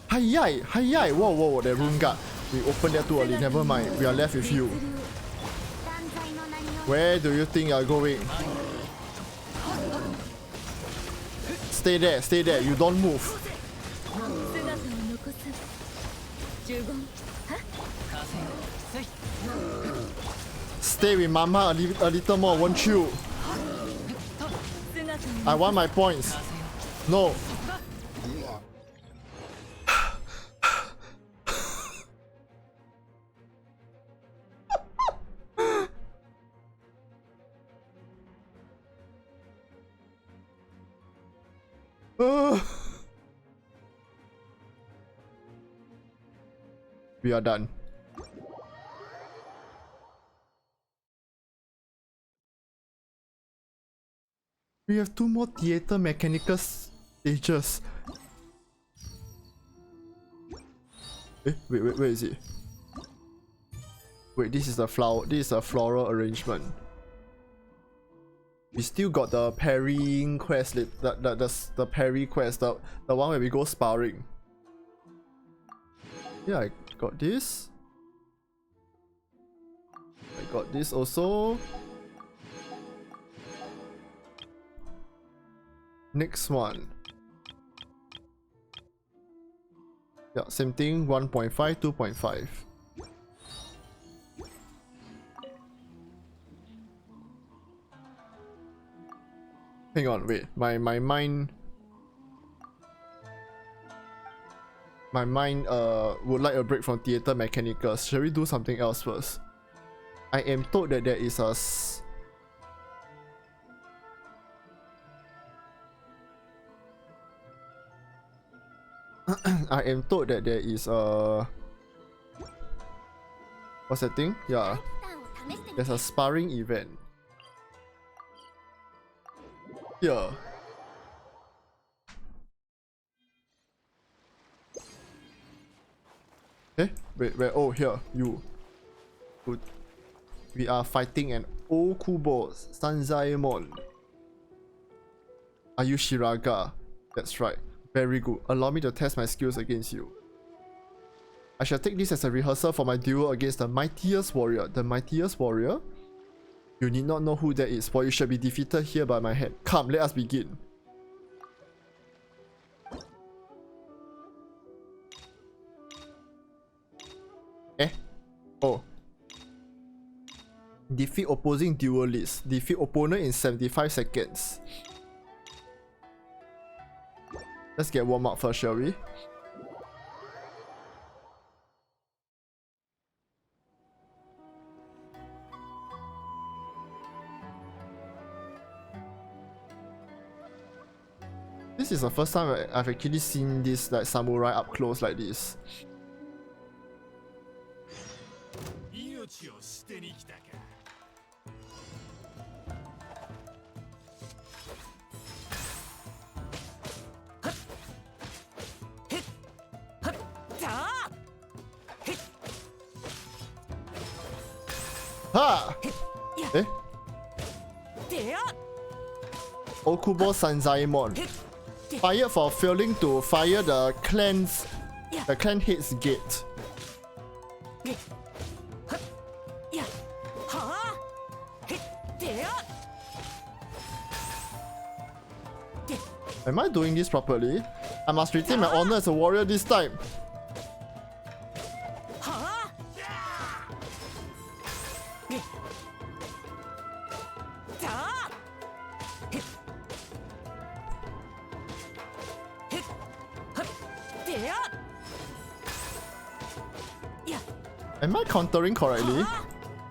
Hi-yai, hi-yai. Whoa, that rune guard. We opened that too early, never mind. We are left with you. 断罪の名において Where do you think you're going? Stay there, you don't move. 姿を残さ呪言は Stay with mama a little more, won't you? 姿を I want my points. No. We are done. We have two more theater mechanicus stages. Wait, where is it? Wait, this is the flower. This is a floral arrangement. We still got the parrying quest, the parry quest, the one where we go sparring. Yeah, I got this. I got this also. Next one. Yeah, same thing, 1.5, 2.5. Hang on, wait. My mind would like a break from theater mechanicus. Shall we do something else first? I am told that there is a I am told that there is a what's that thing? Yeah. タンを試してみ There's a sparring event. Here. Eh? Wait, where? Oh, here. You. Good. We are fighting an Okubo Sanzaemon. Are you Shiraga? That's right. Very good. Allow me to test my skills against you. I shall take this as a rehearsal for my duel against the mightiest warrior. The mightiest warrior? You need not know who that is, for you shall be defeated here by my hand. Come, let us begin. Eh? Oh. Defeat opposing duelist. Defeat opponent in 75 seconds. Let's get warm up first, shall we? This is the first time I've actually seen this like samurai up close like this. Ha! Eh? Okubo Sanzaemon. Fired for failing to fire the clan head's gate. Am I doing this properly? I must retain my honor as a warrior this time. Am I countering correctly?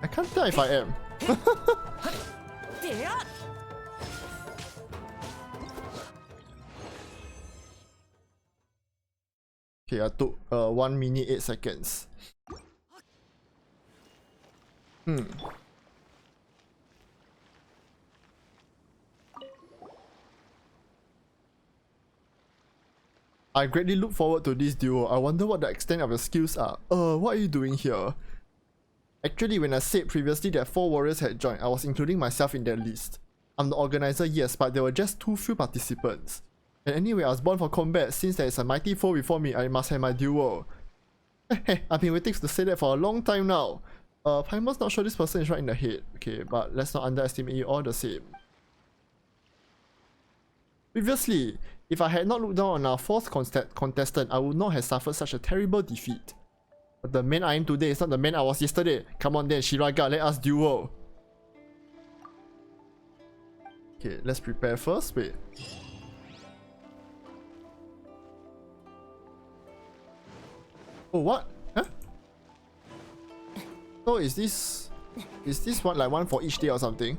I can't tell if I am. Okay, I took 1 minute 8 seconds. I greatly look forward to this duo. I wonder what the extent of your skills are. What are you doing here? Actually, when I said previously that 4 warriors had joined, I was including myself in that list. I'm the organizer, yes, but there were just too few participants. And anyway, I was born for combat. Since there is a mighty foe before me, I must have my duo. I've been waiting to say that for a long time now. Paimon's not sure this person is right in the head. Okay, but let's not underestimate you all the same. Previously, if I had not looked down on our 4th contestant, I would not have suffered such a terrible defeat. But the man I am today is not the man I was yesterday. Come on then, Shiraga, let us duel. Okay, let's prepare first. Wait. Oh, what? Huh? So is this one like one for each day or something?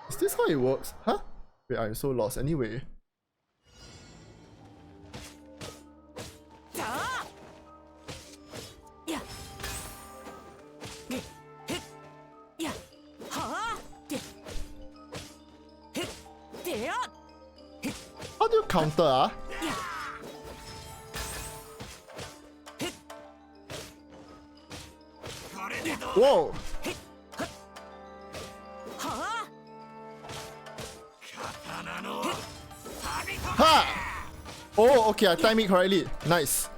Is this how it works? Huh? Wait, I'm so lost. Anyway. How do you counter, ah? Whoa! Ha! Oh, okay, I timed it correctly. Nice.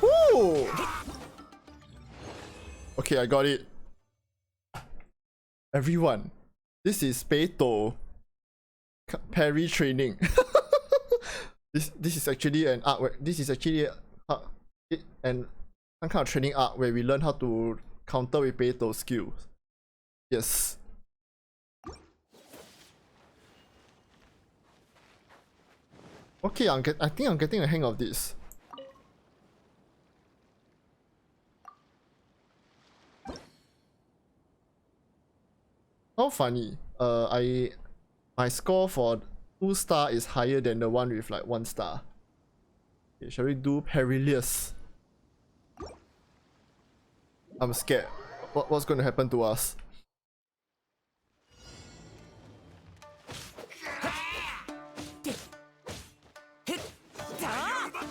Woo! Okay, I got it. Everyone, this is Beto parry training. This is actually an art where this is actually and some kind of training art where we learn how to counter with Beto skills. Yes. Okay, I think I'm getting a hang of this. How funny. My score for 2 star is higher than the one with like 1 star. Okay, shall we do Perilous? I'm scared. What's going to happen to us?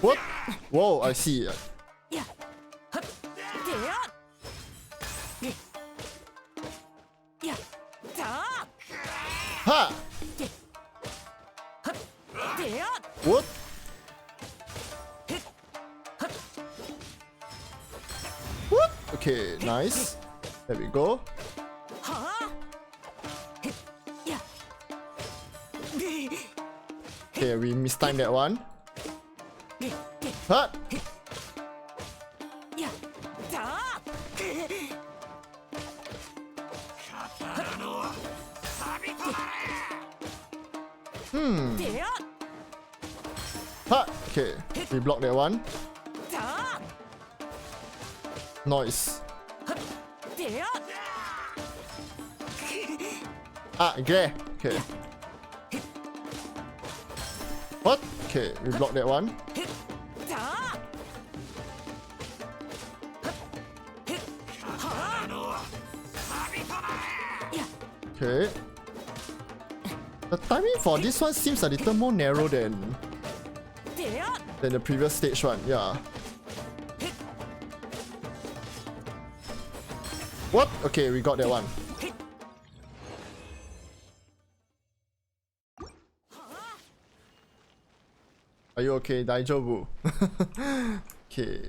What? Whoa, I see. Ha! What? What? Okay, nice. There we go. Okay, we mistimed that one. Huh? Ha! Okay, we blocked that one. Noise. Ah, okay. Okay. What? Okay, we blocked that one. Okay. The timing for this one seems a little more narrow than the previous stage one, yeah. What? Okay, we got that one. Are you okay? Daijobu. Okay.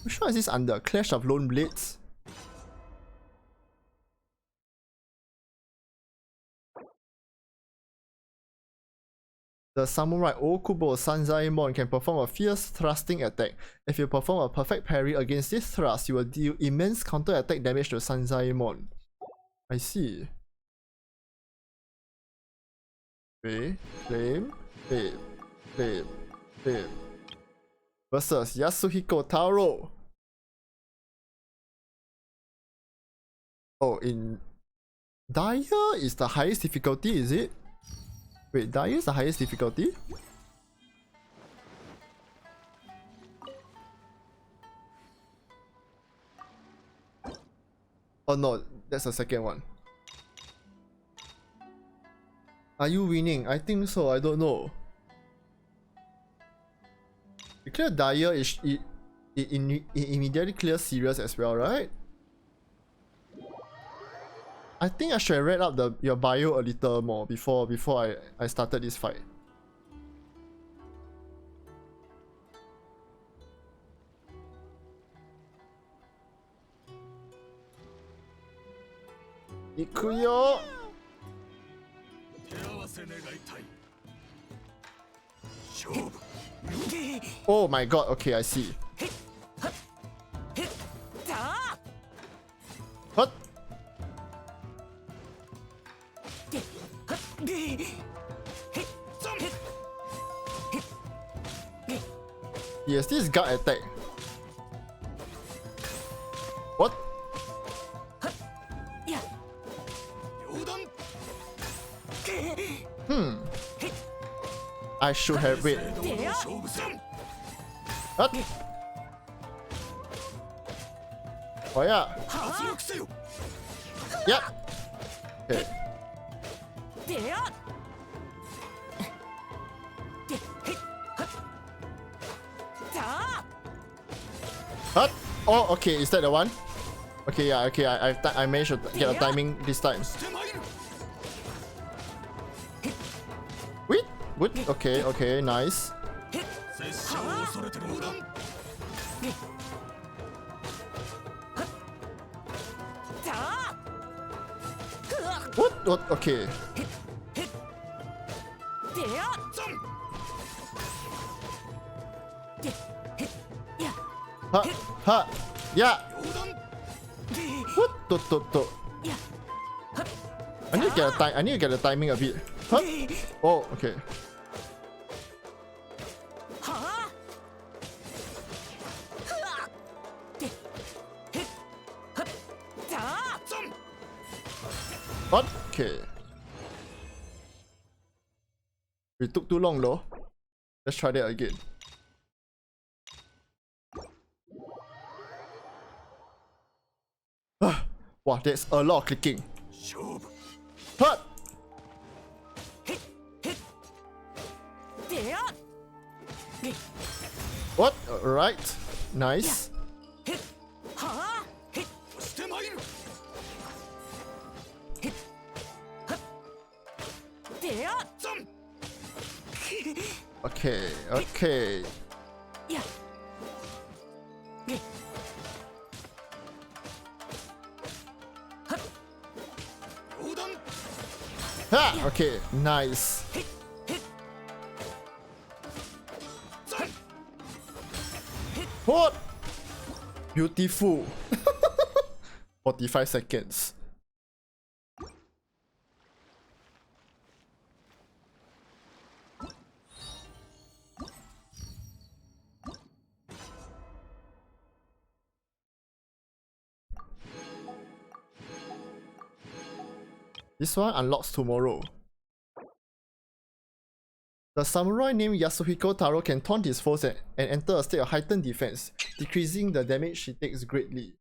Which one is this under? Clash of Lone Blades? The samurai Okubo Sanzaemon can perform a fierce thrusting attack. If you perform a perfect parry against this thrust, you will deal immense counter-attack damage to Sanzaemon. I see. Okay, flame, flame. Versus Yasuhiko Taro. Oh, in Dire is the highest difficulty, is it? Wait, Dire is the highest difficulty? Oh no, that's the second one. Are you winning? I think so, I don't know. You clear Dire, it immediately clears Serious as well, right? I think I should have read up your bio a little more before I started this fight. Ikuyo! Oh my god, okay, I see. What? Yes, this is guard attack. What? I should have wait. What? Oh yeah. Yeah. Okay. What? Oh, okay. Is that the one? Okay, yeah. Okay, I managed to get a timing this time. Wait. What? Okay. Okay. Nice. What? What? Okay. Ha! Ha! Yeah! What? I need to get I need to get the timing a bit. Huh? Oh, okay. What? Okay. We took too long though. Let's try that again. Wow, there's a lot of clicking. Huh? What? Alright. Nice. Okay, okay. Ha! Okay, nice. What? Beautiful. 45 seconds. This one unlocks tomorrow. The samurai named Yasuhiko Taro can taunt his foes and enter a state of heightened defense, decreasing the damage he takes greatly.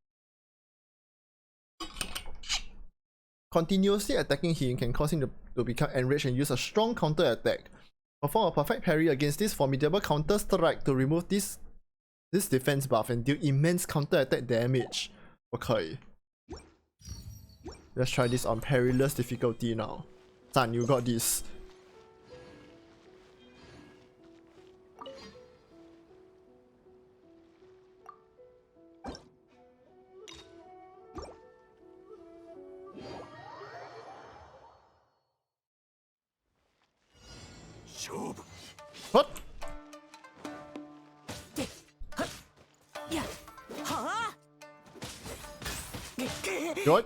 Continuously attacking him can cause him to become enraged and use a strong counter attack. Perform a perfect parry against this formidable counter strike to remove this defense buff and deal immense counter attack damage. Okay. Let's try this on perilous difficulty now. San, you got this. What? Good.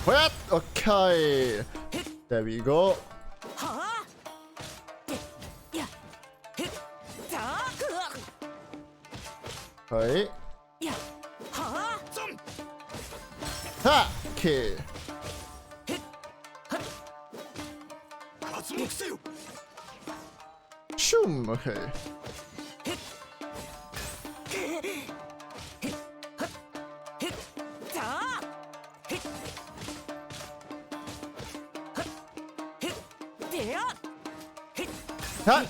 What? Okay. There we go. Okay. Ha! Okay. Shoom! Okay. Huh?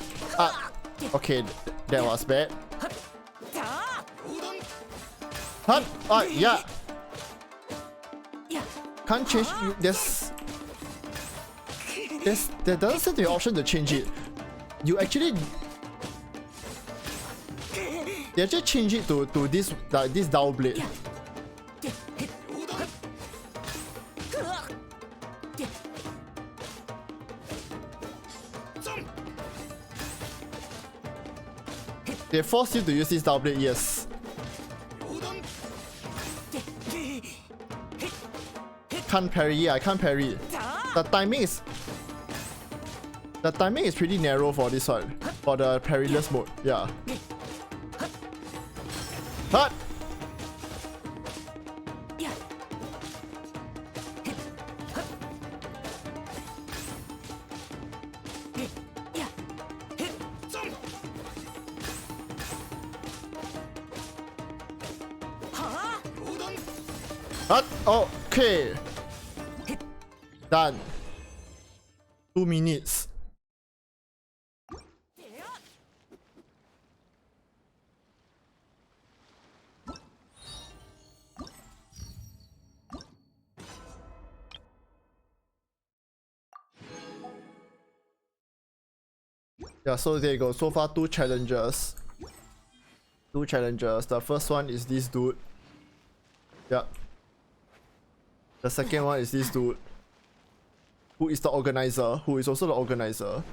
Okay, that was bad. Huh? Yeah. Can't change. There doesn't seem to be an option to change it. They actually change it to this dowel blade. They force you to use this dowel blade, yes. Can't parry, yeah, I can't parry. The timing is pretty narrow for this one, for the perilous mode, yeah. Hut! Hut! Okay. Done. 2 minutes. Yeah, so there you go. So far, 2 challenges. The first one is this dude. Yeah. The second one is this dude, who is the organizer, who is also the organizer.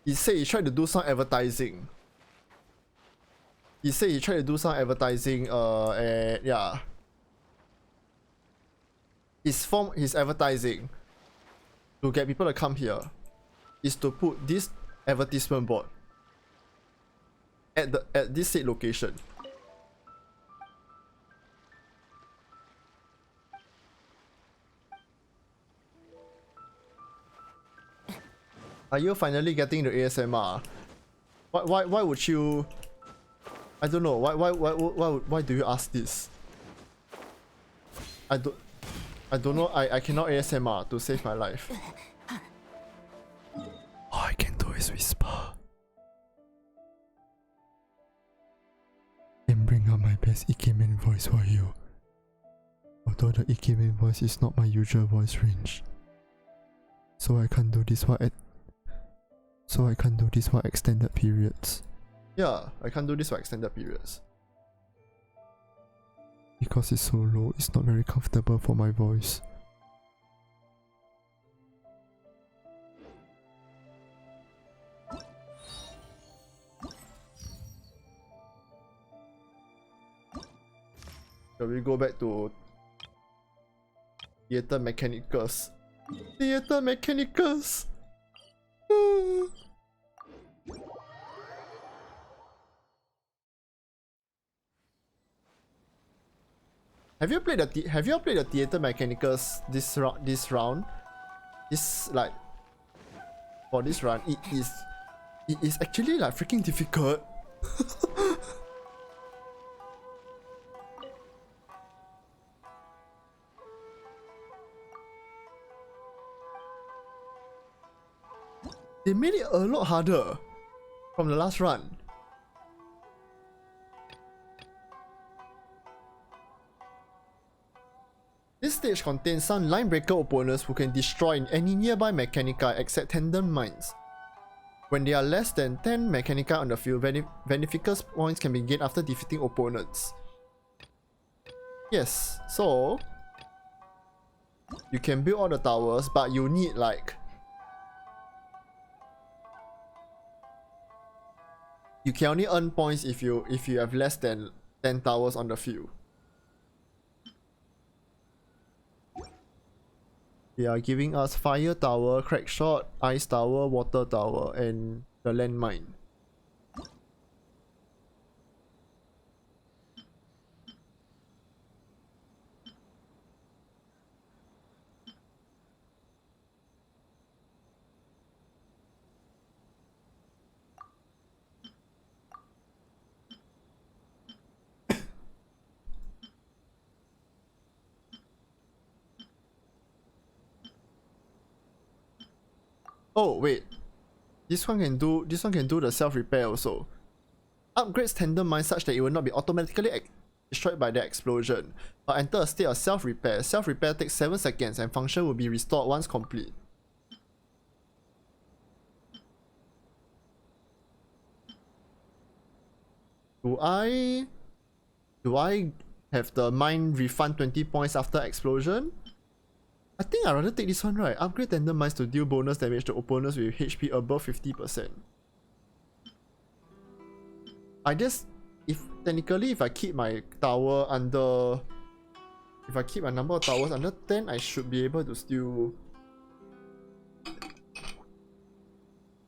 He said he tried to do some advertising. He said he tried to do some advertising, and yeah. His advertising to get people to come here is to put this advertisement board at this said location. Are you finally getting the ASMR? Why would you? I don't know. Why do you ask this? I don't know. I cannot ASMR to save my life. All I can do is whisper and bring out my best Ikemen voice for you. Although the Ikemen voice is not my usual voice range, so I can't do this for extended periods. Yeah, I can't do this for extended periods. Because it's so low, it's not very comfortable for my voice. Shall we go back to Theater Mechanicus? Theater Mechanicus! Have you played the Theater Mechanicus this round? This like for this run, it is actually like freaking difficult. They made it a lot harder from the last run. This stage contains some line breaker opponents who can destroy any nearby mechanica except tandem mines. When there are less than 10 mechanica on the field, beneficus points can be gained after defeating opponents. Yes, so you can build all the towers, but you need like you can only earn points if you have less than 10 towers on the field. They are giving us fire tower, crack shot, ice tower, water tower, and the landmine. Oh wait, this one can do the self repair also. Upgrades tandem mine such that it will not be automatically destroyed by the explosion, but enter a state of self repair. Self repair takes 7 seconds and function will be restored once complete. Do I have the mine refund 20 points after explosion? I think I'd rather take this one, right? Upgrade tandem mines to deal bonus damage to opponents with HP above 50%. I guess if I keep my tower under, if I keep my number of towers under 10, I should be able to still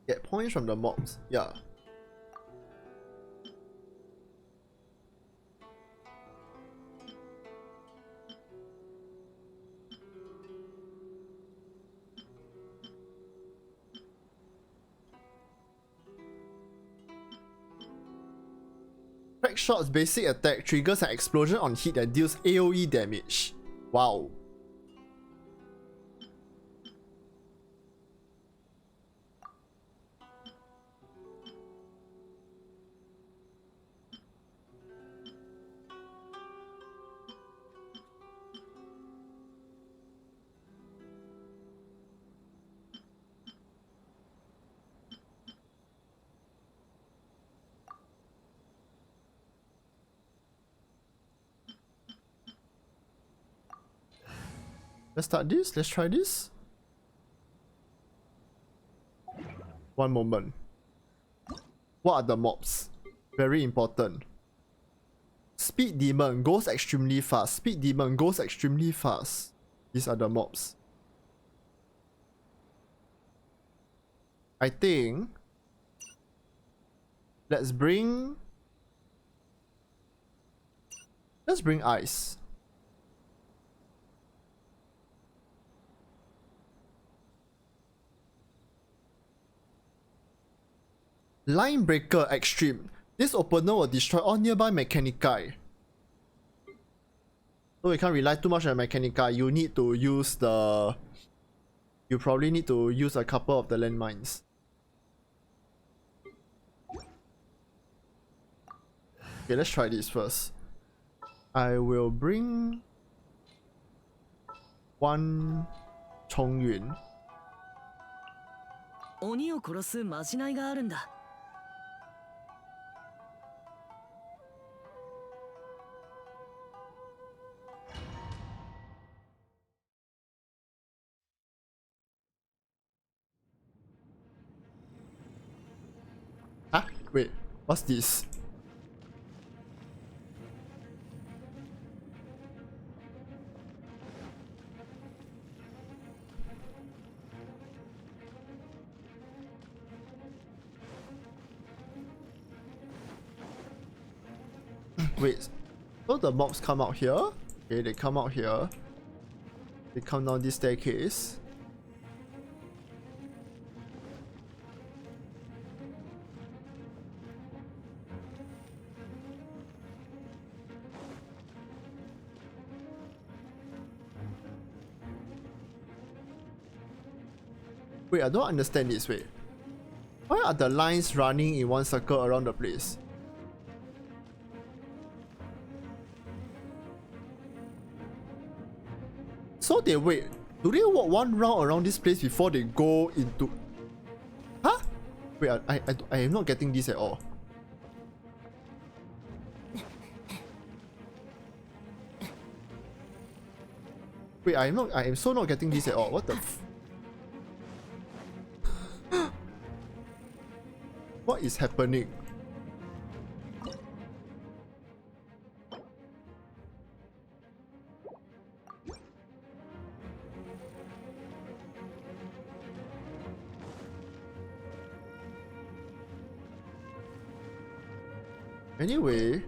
get points from the mobs. Yeah. Crack Shot's basic attack triggers an explosion on hit that deals AoE damage. Wow. Let's start this. Let's try this. One moment. What are the mobs? Very important. Speed demon goes extremely fast. Speed demon goes extremely fast. These are the mobs. I think let's bring ice. Line breaker extreme. This opener will destroy all nearby mechanicus. So you can't rely too much on mechanicus. You need to use the... You probably need to use a couple of the landmines. Okay, let's try this first. I will bring one Chongyun. 鬼を殺すまじないがあるんだ。 Huh? Wait, what's this? Wait, so the mobs come out here? Okay, they come out here. They come down this staircase. Wait, I don't understand this. Wait, why are the lines running in one circle around the place? So they wait. Do they walk one round around this place before they go into... Huh? Wait, I am not getting this at all. Wait, I am so not getting this at all. What the f... What is happening? Anyway,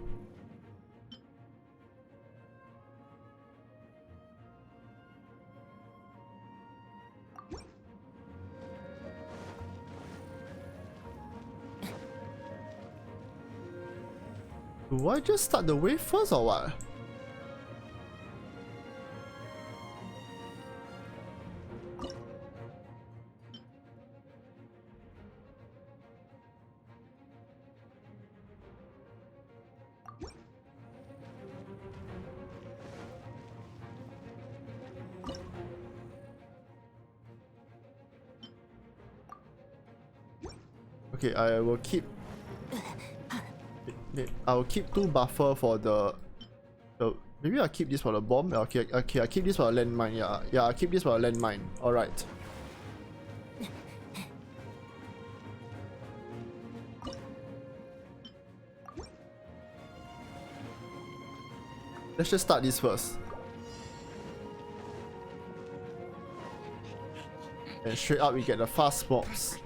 do I just start the wave first or what? Okay, I will keep... I will keep 2 buffer for the... maybe I'll keep this for the bomb. Okay, I'll keep this for the landmine. Yeah, I'll keep this for the landmine. Alright. Let's just start this first. And straight up we get the fast mobs.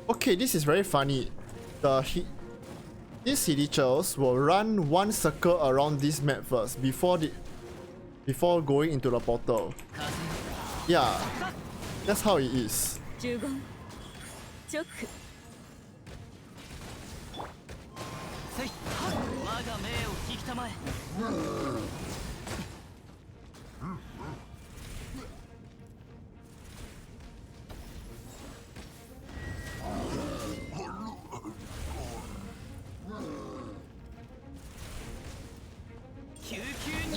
Okay, this is very funny. These Hilichurls will run one circle around this map first before going into the portal. Yeah. That's how it is. 呪言直せい我が命を引きたまえ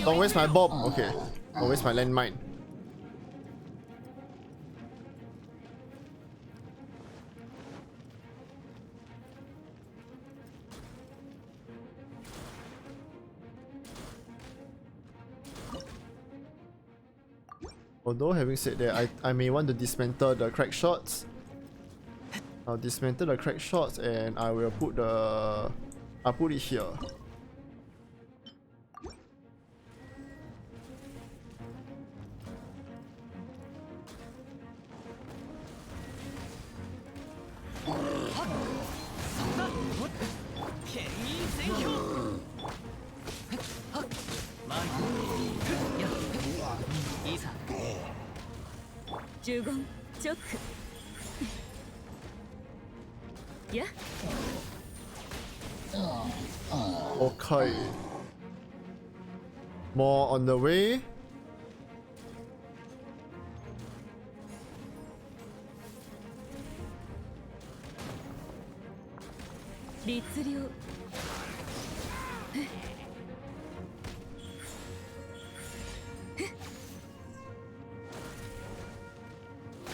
Don't waste my bomb. Okay. Don't waste my landmine. Although having said that, I may want to dismantle the crack shots. I'll dismantle the crack shots and I will put the... I'll put it here. Okay. More on the way.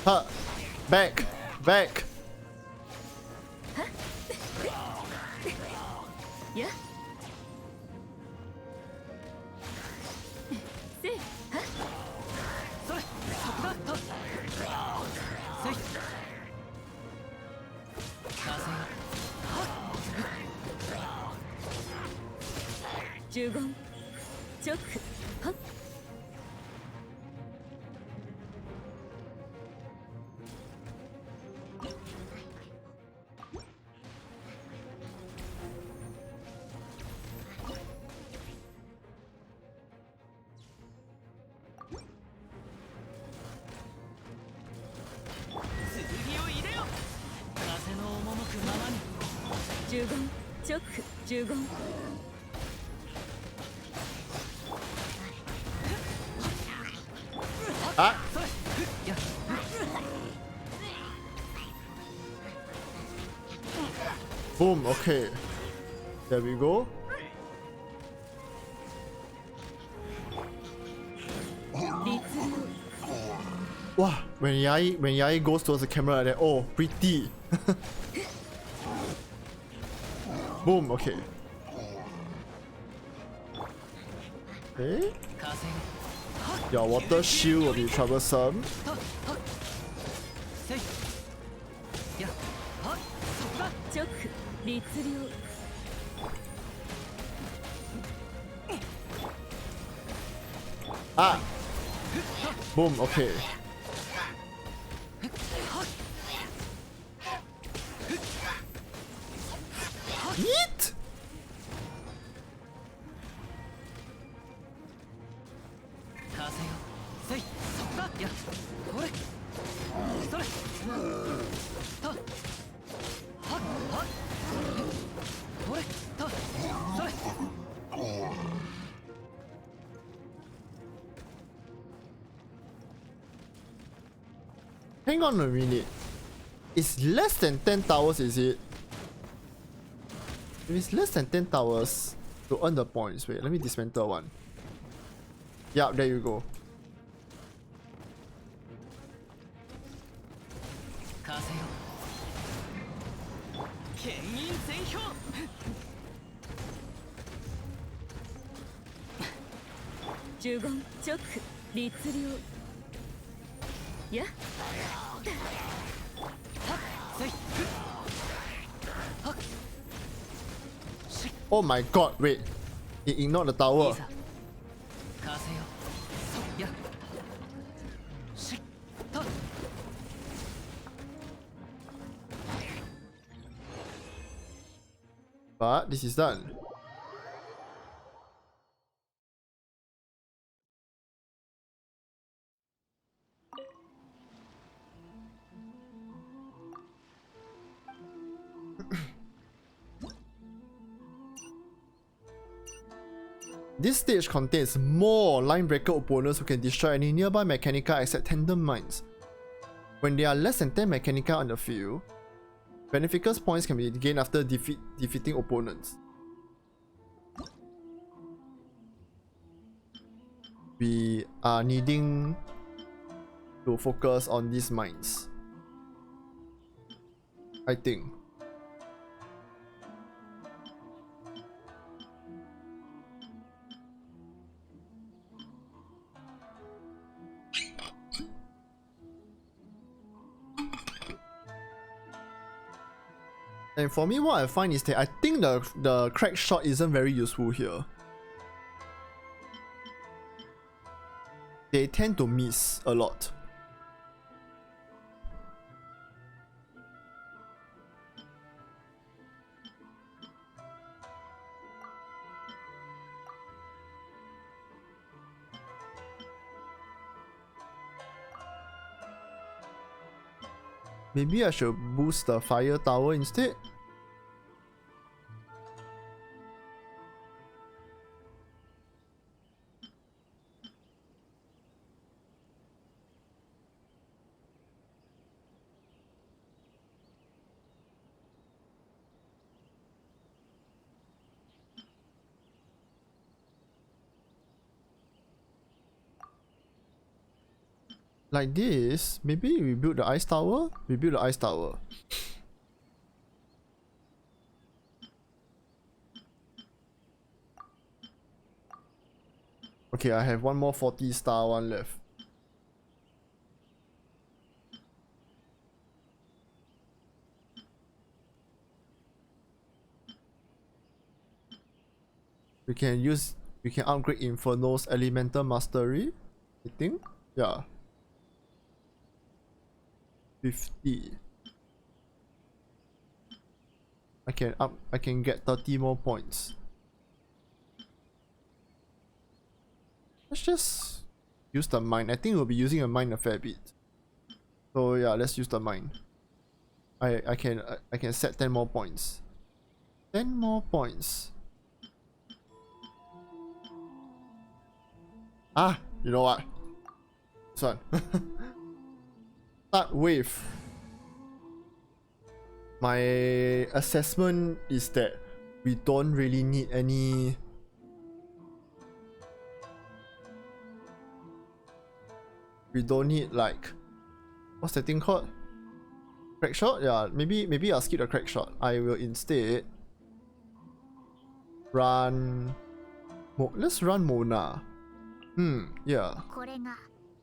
Ha! Back! Back! Yeah. See? Huh? それそこだとせい風が呪言直はっ 呪言 Ah! Boom, okay. There we go. Wow, when Yai goes towards the camera like that, oh, pretty. Boom, okay. Okay. Your water shield will be troublesome. Ah! Boom, okay. Yeet! Hang on a minute. It's less than 10 towers, is it? If it's less than 10 towers to earn the points. Wait, let me dismantle one. Yeah, there you go. Yeah. Oh my god, wait. He ignored the tower. But this is done. This stage contains more line breaker opponents who can destroy any nearby mechanica except tandem mines. When there are less than 10 mechanica on the field, mechanicus points can be gained after defeating opponents. We are needing to focus on these mines, I think. And for me, what I find is that I think the crack shot isn't very useful here. They tend to miss a lot. Maybe I should boost the fire tower instead. Like this, maybe we build the ice tower? We build the ice tower. Okay, I have one more 40-star one left. We can upgrade Inferno's Elemental Mastery, I think. Yeah. 50. I can get 30 more points. Let's just use the mine. I think we'll be using a mine a fair bit. So yeah, let's use the mine. I can set 10 more points. 10 more points. Ah, you know what? This one. Start with. My assessment is that we don't really need any. We don't need like, what's that thing called? Crack shot? Yeah, maybe I'll skip the crack shot. I will instead run. Let's run Mona. Yeah. これが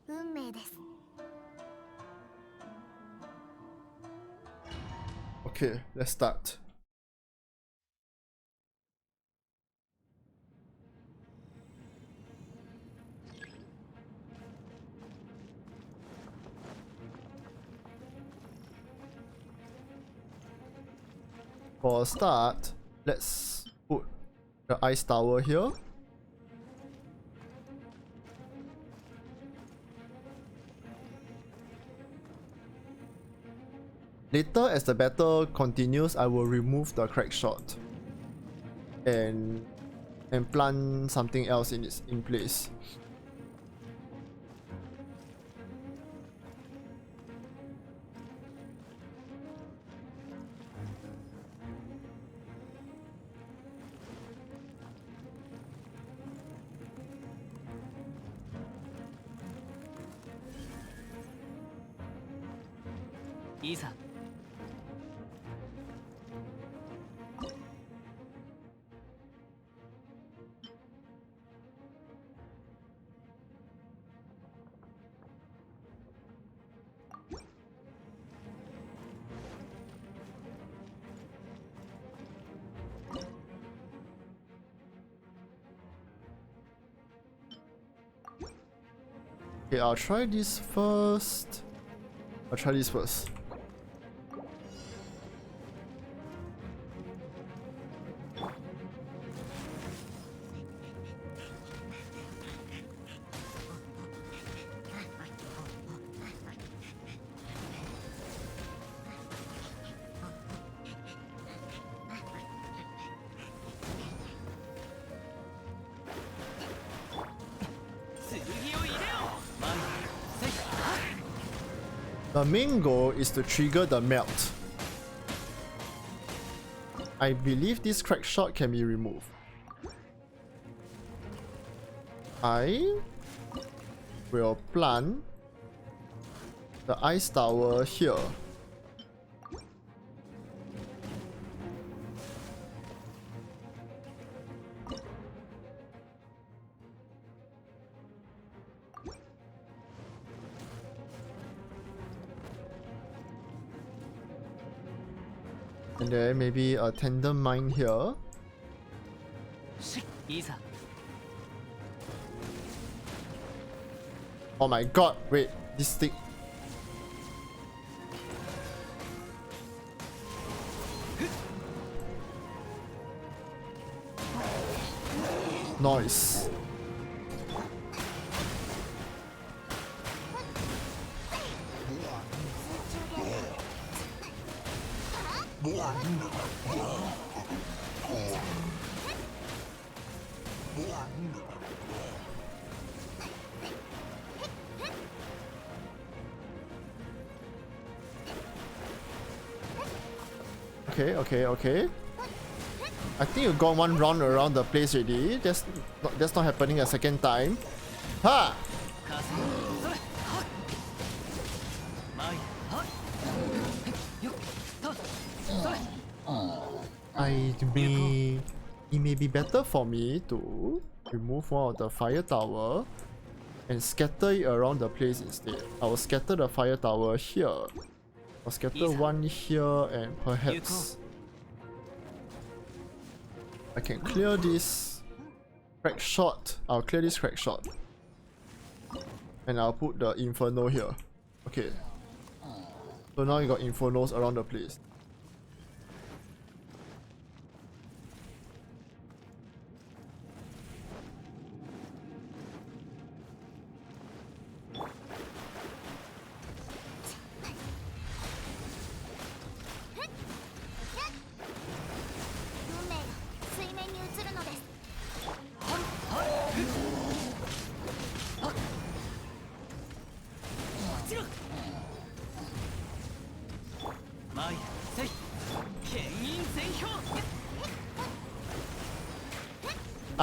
運命です。 Okay, let's start. For a start, let's put the ice tower here. Later, as the battle continues, I will remove the crack shot and plant something else in place. Isa. Okay, I'll try this first. I'll try this first. The main goal is to trigger the melt. I believe this crack shot can be removed. I will plant the ice tower here. And then maybe a tandem mine here. Oh my god, wait, this stick. Nice. Okay. I think you got one round around the place already. That's not happening a second time. Ha! It may be better for me to remove one of the fire tower and scatter it around the place instead. I will scatter the fire tower here. I'll scatter one here and perhaps I can clear this crack shot. I'll clear this crack shot. And I'll put the inferno here. Okay. So now you got infernos around the place.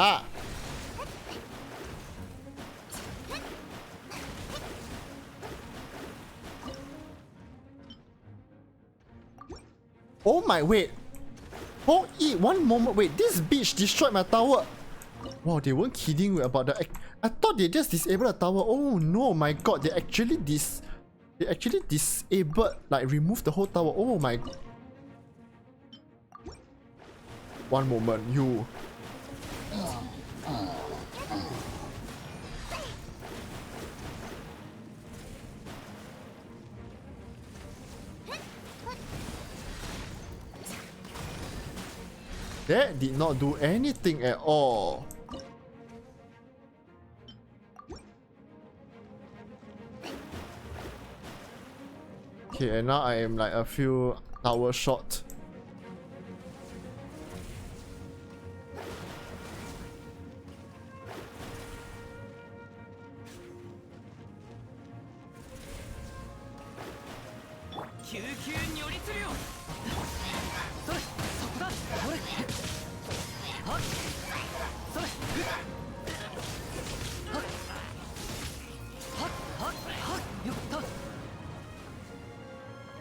Ah! Oh my, wait. Oh, one moment. Wait, this bitch destroyed my tower. Wow, they weren't kidding about the... I thought they just disabled the tower. Oh no, my god. They actually disabled, like removed the whole tower. Oh my... One moment, you... That did not do anything at all. Okay, and now I am like a few tower short.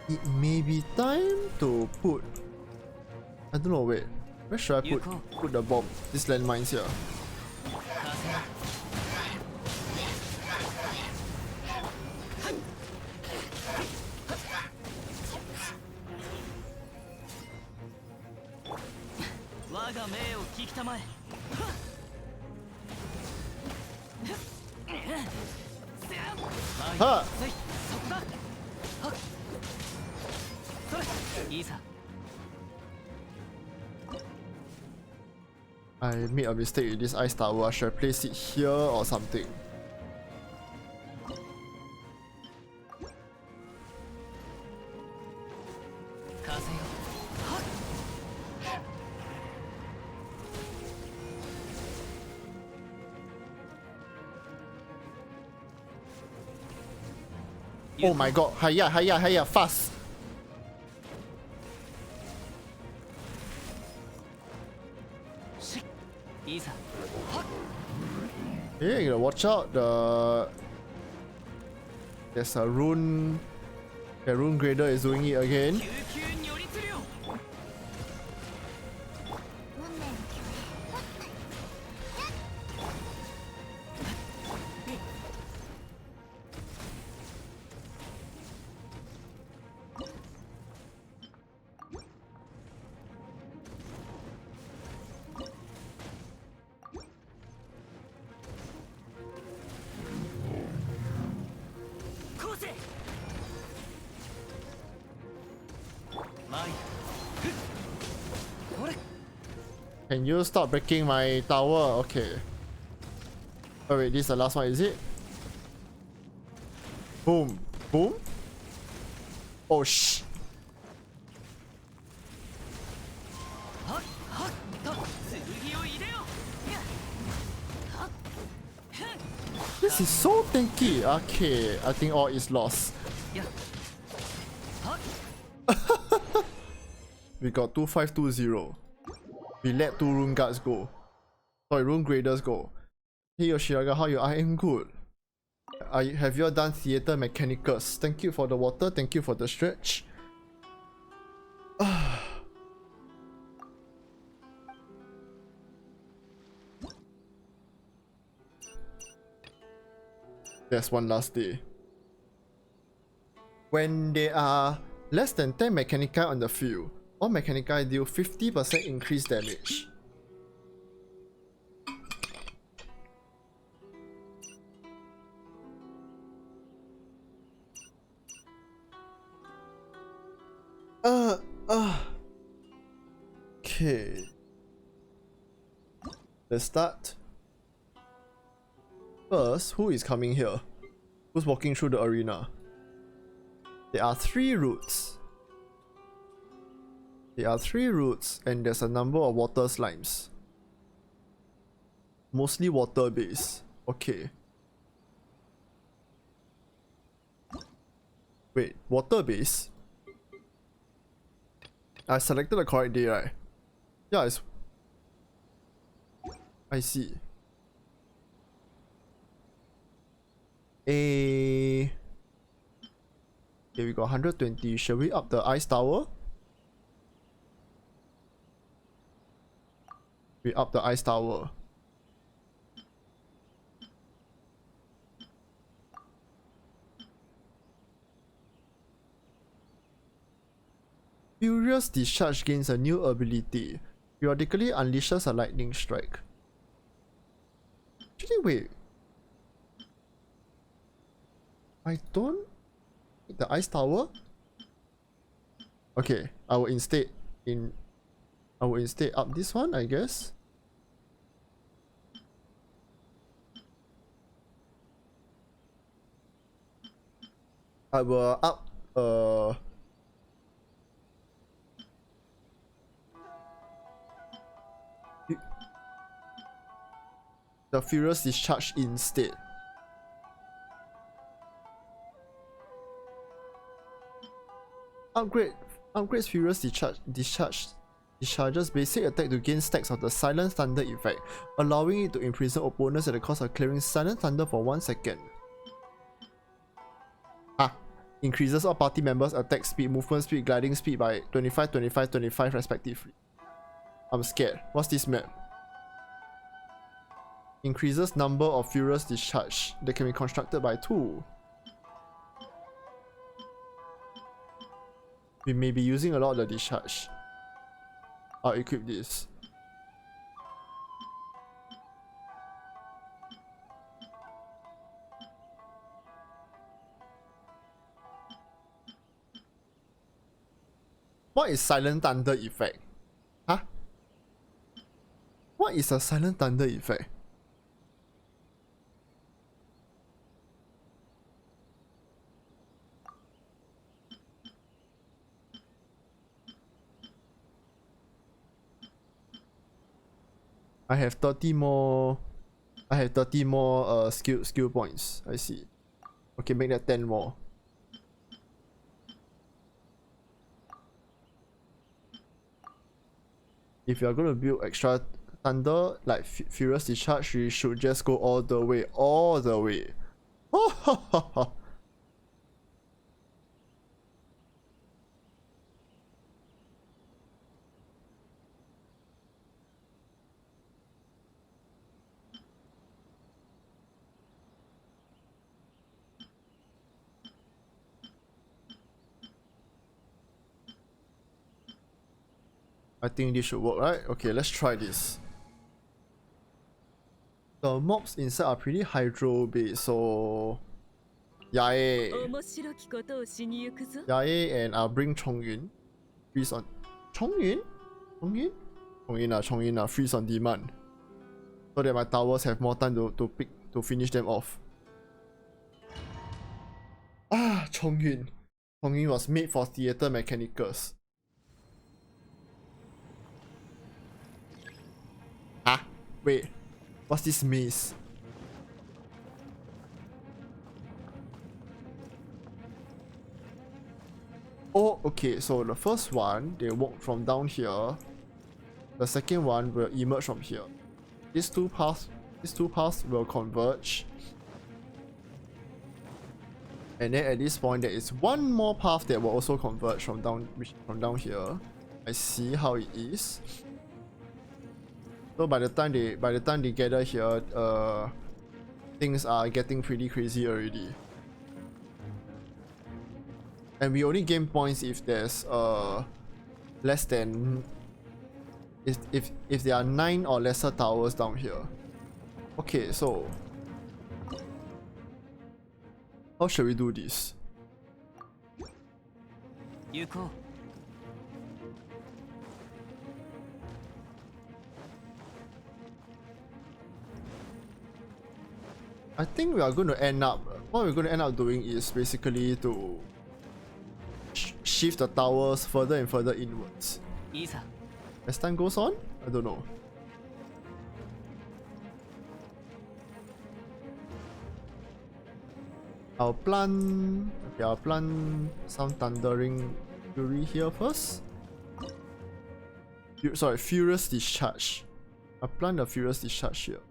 It may be time to put... I don't know, wait. Where should I put the bomb? This landmines here. Huh! I made a mistake with this ice tower. I should place it here or something. Oh my god, hiya, fast. Yeah, you gotta watch out. There's a rune. The rune grader is doing it again. 運命の共こうせ Can you stop breaking my tower? Okay. Oh wait, this is the last one, is it? Boom. Boom? Oh shh. This is so tanky. Okay, I think all is lost. We got 2520. We let 2 rune guards go. Sorry, rune graders go. Hey Shiraga, how you? I am good. Have you all done theater mechanicus? Thank you for the water, thank you for the stretch. There's one last day. When there are less than 10 mechanica on the field, all mechanica deal 50% increased damage. Okay. Let's start. First, who is coming here? Who's walking through the arena? There are 3 routes. There are 3 routes and there's a number of water slimes. Mostly water based. Okay. Wait, water based? I selected the correct day, right? Yeah, it's... I see. Okay, we got 120. Shall we up the ice tower? We up the ice tower. Furious Discharge gains a new ability. Periodically unleashes a lightning strike. Actually, wait. I don't need the ice tower. Okay, I will instead up this one, I guess. I will up the Furious Discharge instead. Upgrades Furious discharges basic attack to gain stacks of the Silent Thunder effect, allowing it to imprison opponents at the cost of clearing Silent Thunder for 1 second. Increases all party members' attack speed, movement speed, gliding speed by 25, 25, 25 respectively. I'm scared. What's this map? Increases number of Furious Discharge that can be constructed by 2. We may be using a lot of the discharge. I'll equip this. What is Silent Thunder effect? Huh? What is a Silent Thunder effect? I have 30 more. I have 30 more skill points. I see. Okay, make that 10 more. if you're gonna build extra thunder like Furious Discharge, you should just go all the way. All the way. I think this should work, right? Okay, let's try this. The mobs inside are pretty hydro based, so Yae. 面白きことをしに行くぞ。 Yae and I'll bring Chongyun. Freeze on Chongyun? Chongyun? Chongyun freeze on demand. So that my towers have more time to finish them off. Ah, Chongyun. Chongyun was made for theater mechanicus. Huh? Wait. What's this maze? Oh, okay, so the first one, they walk from down here. The second one will emerge from here. These two paths will converge. And then at this point, there is one more path that will also converge from down here. I see how it is. So by the time they gather here, things are getting pretty crazy already. And we only gain points if there's less than if there are 9 or lesser towers down here. Okay, so how should we do this? Yuko. I think we are going to end up. What we're going to end up doing is basically to shift the towers further and further inwards. Isa. As time goes on, I don't know. I'll plant some Thundering Fury here first. Sorry, Furious Discharge. I'll plant the Furious Discharge here.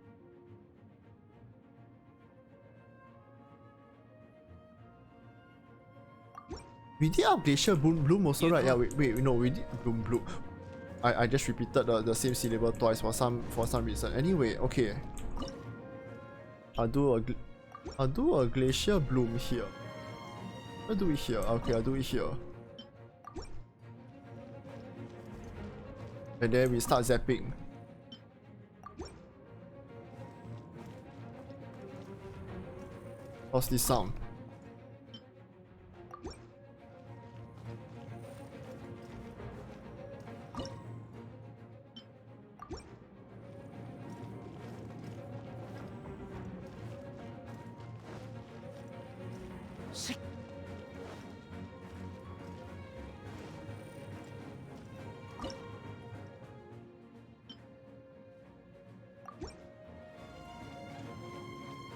We did up Glacier Bloom also, right? Yeah, wait, no, we did Bloom. I just repeated the same syllable twice for some reason. Anyway, okay. I'll do a Glacier Bloom here. I'll do it here. Okay, I'll do it here. And then we start zapping. What's this sound?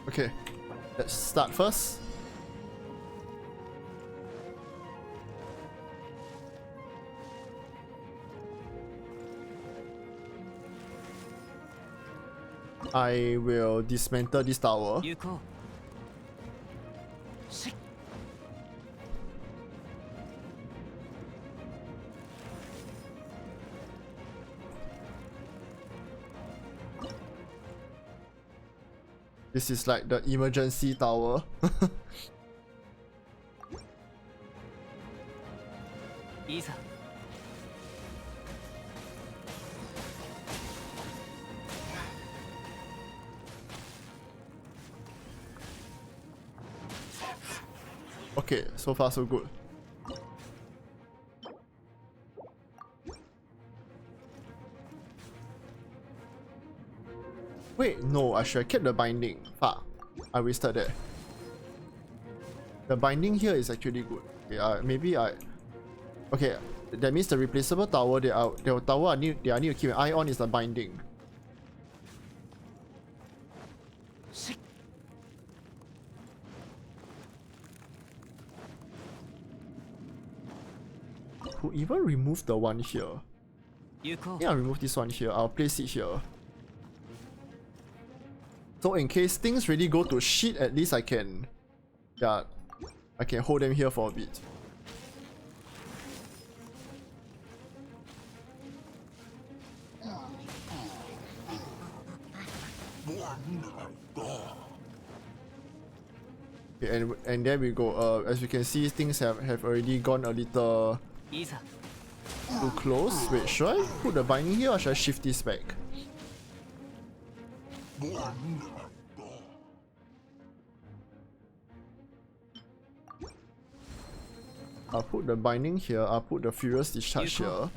Okay, let's start first. I will dismantle this tower. Yuko. This is like the emergency tower. Isa. Okay, so far so good. Wait, no, I should have kept the binding. Fuck, I wasted that. The binding here is actually good. Okay, maybe I... Okay, that means the replaceable tower, the tower I need to keep an eye on is the binding. Who even removed the one here? Yeah, I'll remove this one here. I'll place it here. So in case things really go to shit, at least I can... Yeah, I can hold them here for a bit. Okay, and there we go. As you can see, things have already gone a little too close. Wait, should I put the binding here or should I shift this back? I'll put the binding here. I'll put the Furious Discharge here.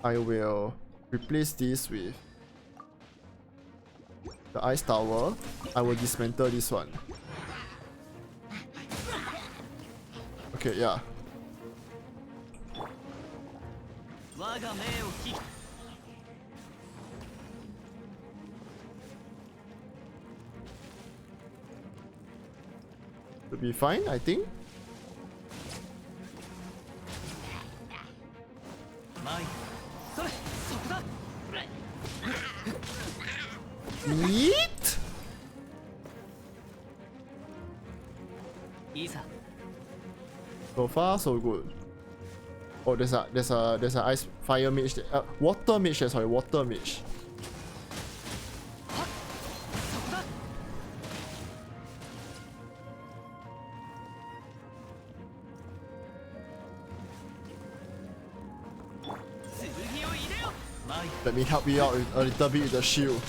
I will replace this with the Ice Tower. I will dismantle this one. Okay, yeah. Should be fine, I think. Yeet! So far, so good. Oh, there's a ice fire mage there. Water mage there, sorry, water mage. Let me help you out a little bit with the shield.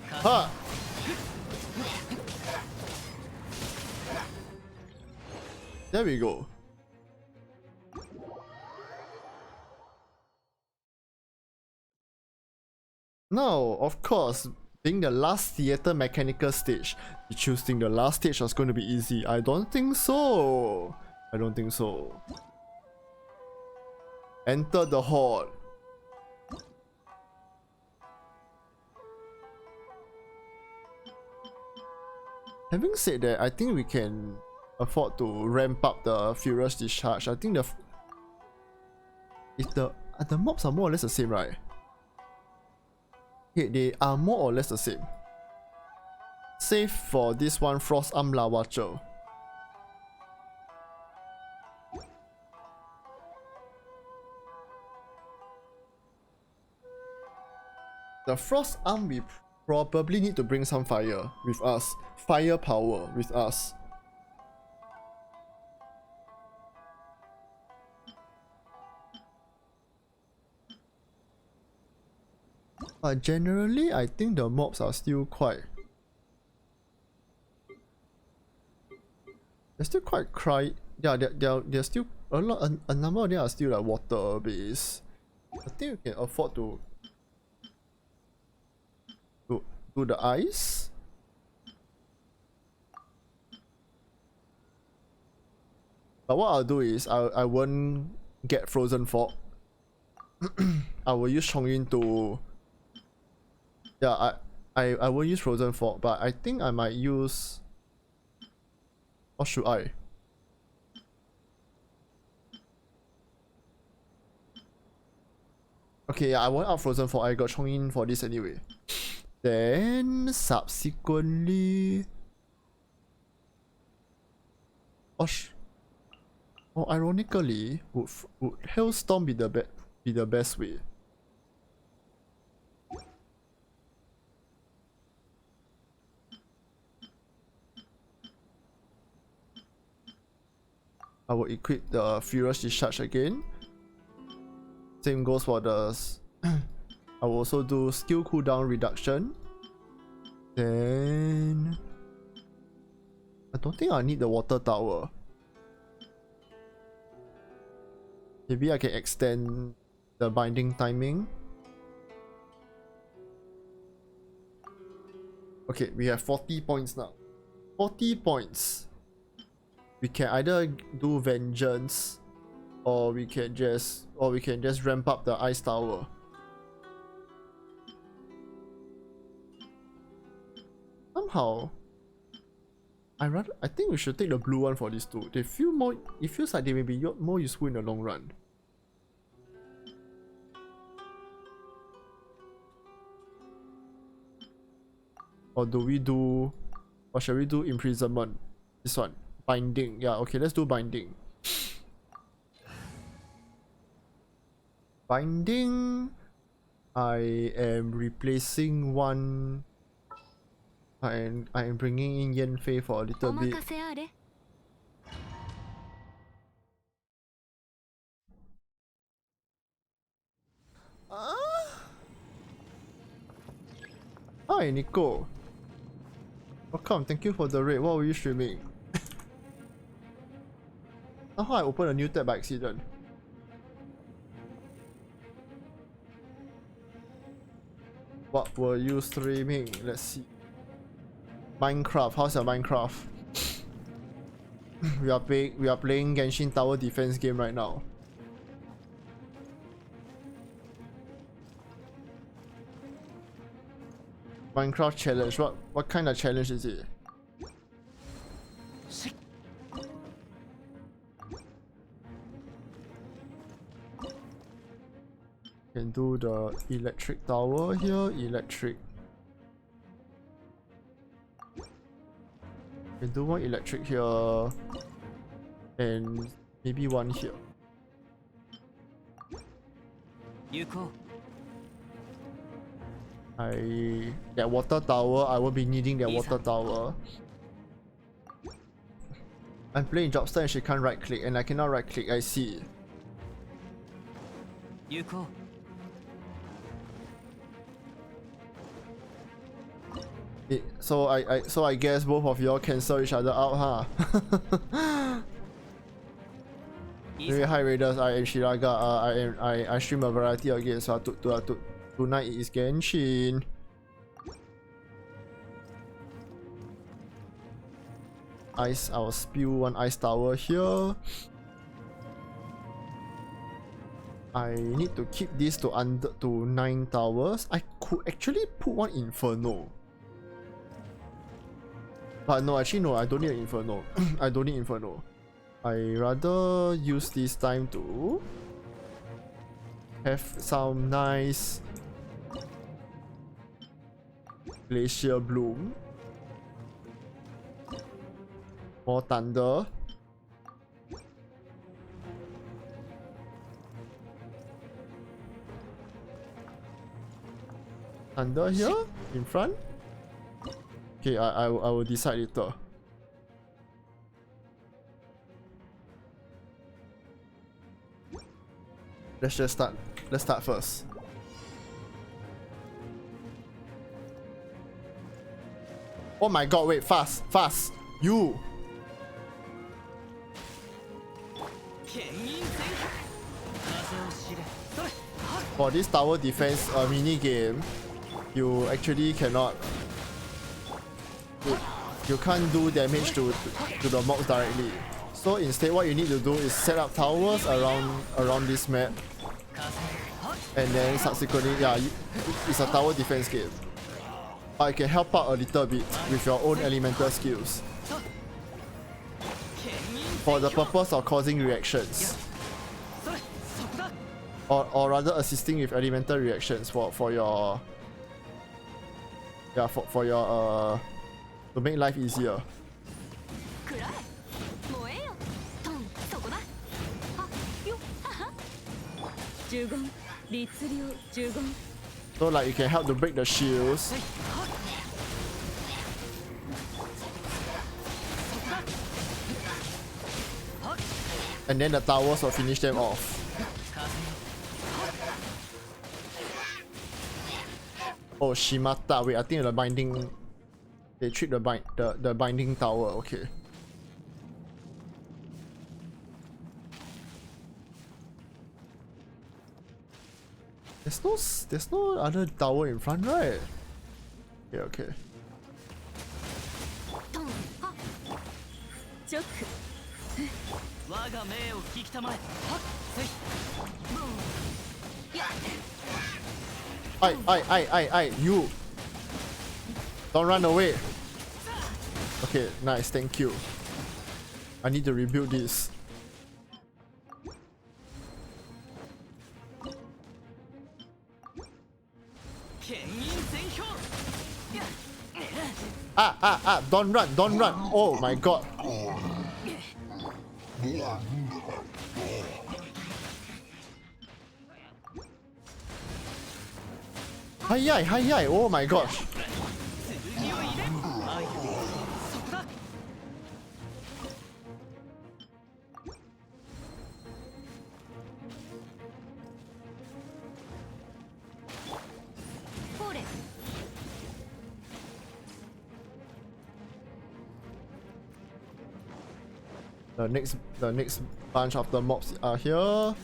Ha! There we go. Now, of course, being the last theater mechanicus stage, you choosing the last stage was going to be easy. I don't think so. I don't think so. Enter the horde. Having said that, I think we can afford to ramp up the Furious Discharge. I think the mobs are more or less the same, right? Okay, they are more or less the same. Save for this one, Frost Arm Lavacher. The Frost Arm, we probably need to bring some fire with us. Firepower with us. But generally, I think the mobs are still quite... They're still quite Yeah, they're still... A number of them are still like water based. I think we can afford to do the ice. But what I'll do is I won't get Frozen Fog. I will use Chongyin to... Yeah, I won't use Frozen Fog, but I think I might use... Or should I? Okay, yeah, I won't up Frozen Fog. I got Chongyin for this anyway. Then subsequently... Oh, ironically, would Hailstorm be the best way? I will equip the Furious Discharge again. Same goes for the... I will also do skill cooldown reduction. Then... I don't think I need the water tower. Maybe I can extend the binding timing. Okay, we have 40 points now. 40 points. We can either do vengeance or we can just ramp up the ice tower. somehow I think we should take the blue one for these two. They feel more. It feels like they may be more useful in the long run. Or do we do? Or shall we do imprisonment? This one, binding. Yeah, okay. Let's do binding. Binding. I am replacing one. I am bringing in Yan Fei for a little bit. Hi Nico. Welcome, thank you for the raid. What were you streaming? Somehow I opened a new tab by accident. What were you streaming? Let's see. Minecraft. How's your Minecraft? we are playing Genshin Tower Defense game right now. Minecraft challenge. What kind of challenge is it? Can do the electric tower here. Electric. Can do one electric here, and maybe one here. That water tower, I will be needing that water tower. I'm playing Jobster and she can't right click, and I cannot right click. I see. So I guess both of y'all cancel each other out, huh? Maybe hi Raiders, I am Shiraga. I stream a variety of games. So tonight is Genshin. Ice. I'll spew one ice tower here. I need to keep this to 9 towers. I could actually put one Inferno. But no, actually no, I don't need an Inferno. I don't need Inferno. I rather use this time to have some nice Glacier Bloom. More thunder. Thunder here in front. Okay, I will decide later. Let's just start. Let's start first. Oh my god, wait, fast. You. For this tower defense mini game, you actually cannot. You can't do damage to the mobs directly. So instead, what you need to do is set up towers around this map, and then subsequently, yeah, it's a tower defense game. But it can help out a little bit with your own elemental skills for the purpose of causing reactions, or rather assisting with elemental reactions for your to make life easier. So like you can help to break the shields. And then the towers will finish them off. Oh, Shimata. Wait, I think the binding. They trick the binding tower. Okay. There's no other tower in front, right? Yeah. Okay. You! Don't run away! Okay, nice, thank you. I need to rebuild this. Don't run, don't run. Oh my god. Hi-yi, hi-yi, oh my gosh. The next bunch of the mobs are here.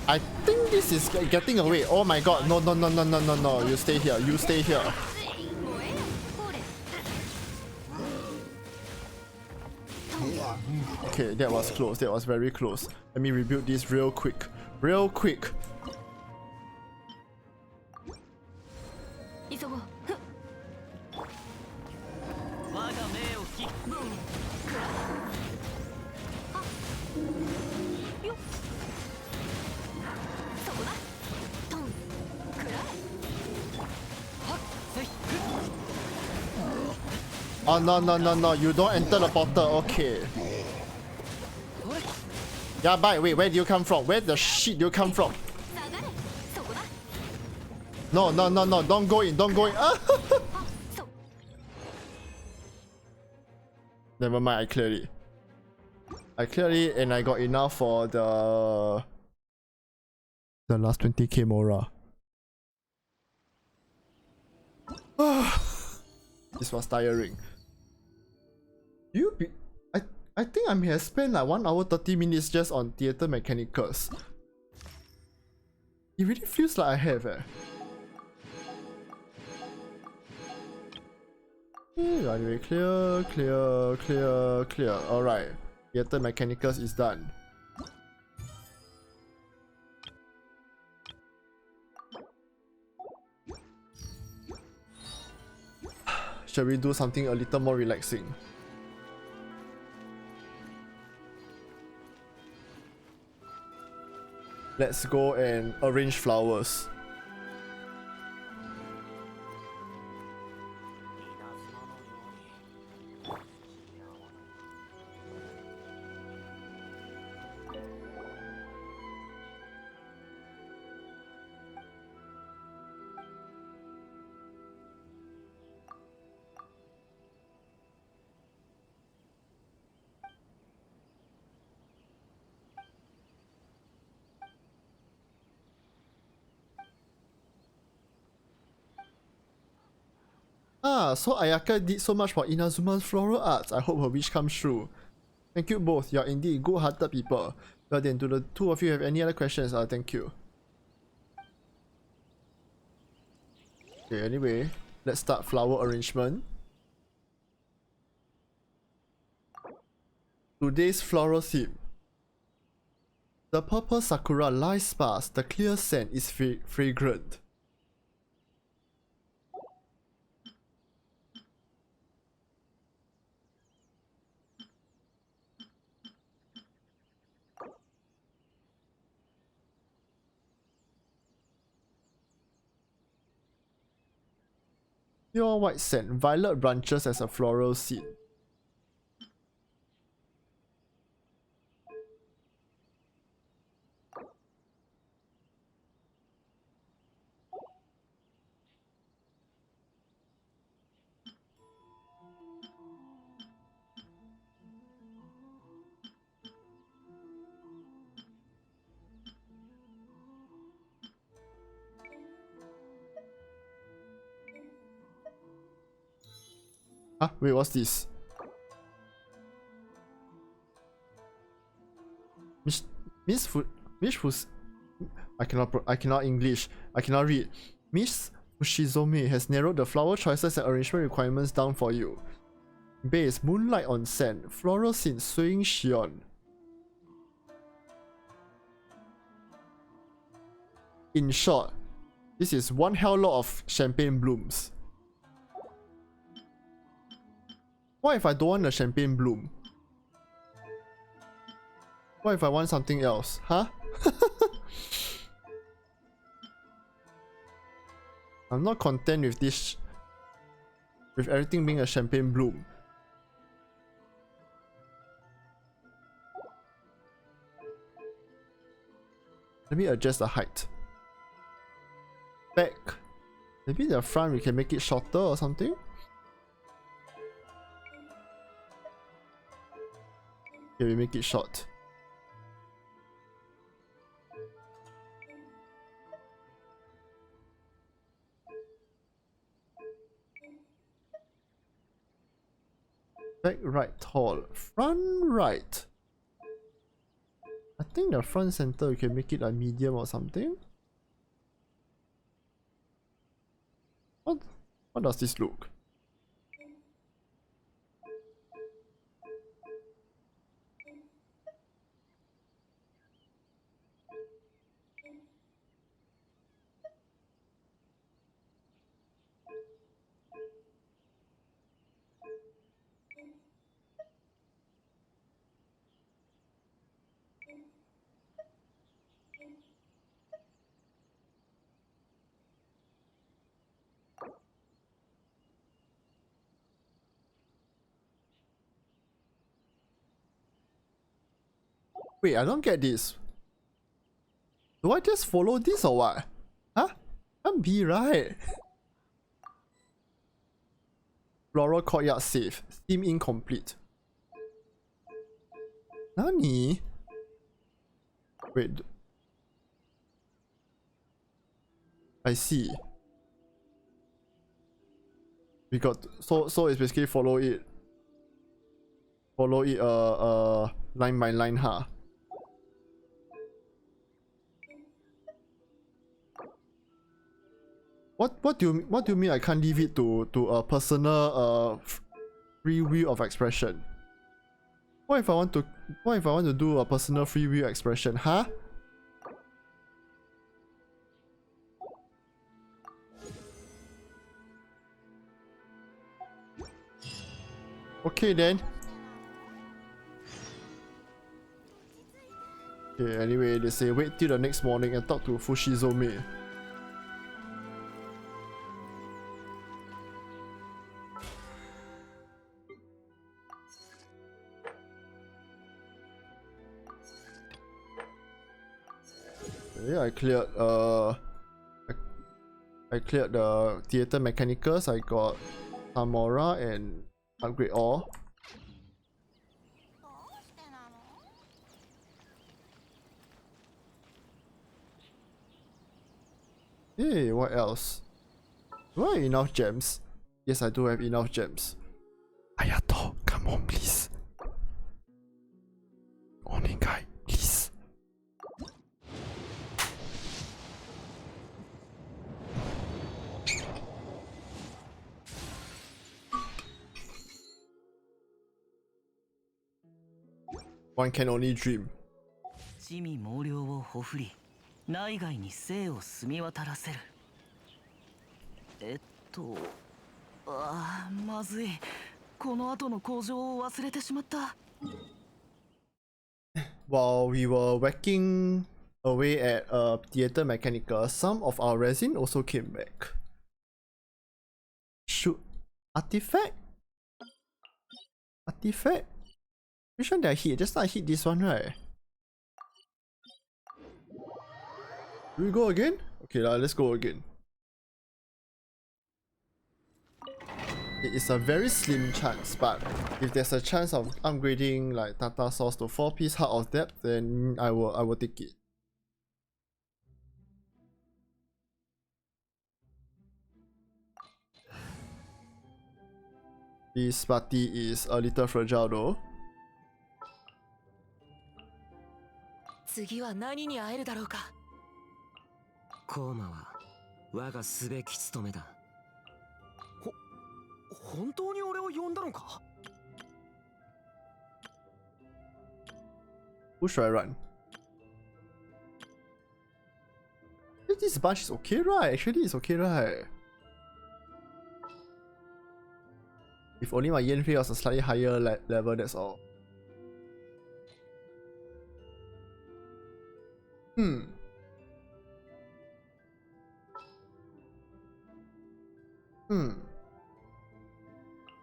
I think this is getting away. Oh my god, no, no, no, no, no, no, no. You stay here, you stay here. Okay, that was close, that was very close. Let me rebuild this real quick. Real quick. Oh no, no, no, no, you don't enter the portal, okay. Yeah, bye, wait, where do you come from? Where the shit do you come from? No, no, no, no, don't go in, don't go in. Never mind, I cleared it. I cleared it and I got enough for the last 20k Mora. This was tiring. I think I may have spent like 1 hour 30 minutes just on theater mechanicus. It really feels like I have Anyway, clear, clear, clear, clear. Alright. Theater mechanicus is done. Shall we do something a little more relaxing? Let's go and arrange flowers. So Ayaka did so much for Inazuma's floral arts. I hope her wish comes true. Thank you both. You are indeed good-hearted people. Well then, do the two of you have any other questions? Thank you. Okay, anyway, let's start flower arrangement. Today's floral theme. The purple sakura lies sparse. The clear scent is fragrant. Pure white scent, violet branches as a floral seed. Wait, what's this? I cannot English. I cannot read. Miss Fushizome has narrowed the flower choices and arrangement requirements down for you. Base, moonlight on scent, floral scent, swaying shion. In short, this is one hell lot of champagne blooms. What if I don't want a champagne bloom? What if I want something else? Huh? I'm not content with this. With everything being a champagne bloom. Let me adjust the height. Back. Maybe the front we can make it shorter or something? Okay, we make it short. Back right tall. Front right. I think the front center we can make it a medium or something. What does this look? Wait, I don't get this. Do I just follow this or what? Huh? I'm B, right? Floral courtyard safe. Theme incomplete. Nani? Wait. I see. We got so it's basically follow it line by line, huh? What do you mean I can't leave it to a personal free will of expression? What if I want to do a personal free will expression, huh? Okay then. Okay, anyway, they say wait till the next morning and talk to Fushizome. Yeah, I cleared the theater mechanicus. I got Samora and upgrade all. Hey, what else? Do I have enough gems? Yes, I do have enough gems. Ayato, come on, please. Onegai, please. One can only dream. 地味猛量をほふり内外に生を澄み渡らせる。まずい。この後の工場を忘れてしまった。While we were whacking away at theater mechanica, some of our resin also came back. Shoot, artifact? Artifact? Which one did I hit? Just now I hit this one, right? Do we go again? Okay, let's go again. It is a very slim chance, but if there's a chance of upgrading like Tata Sauce to 4-piece Heart of Depth, then I will take it. This party is a little fragile though. 次は何に会えるだろうか。コーマは我がすべき務めだ。本当に俺を呼んだのか？ Who should I run? this bunch is okay, right? Actually, it's okay, right? If only my yen fee was a slightly higher level, that's all.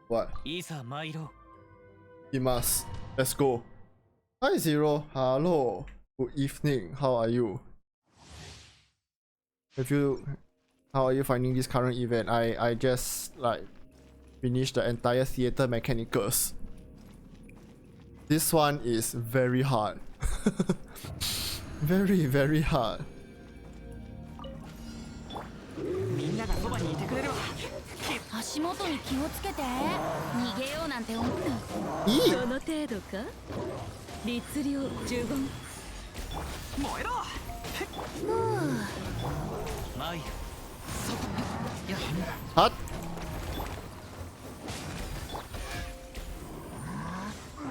What? いざ参ろう。 Imas. Let's go. Hi Zero. Hello. Good evening. How are you? How are you finding this current event? I just like finished the entire theater mechanicus. This one is very hard. Very, very hard. みんながそばにいてくれるわ。足元に気をつけて。逃げようなんて思う。いい。その程度か。律令呪言。燃えろ。参る。そこ。や。はっ。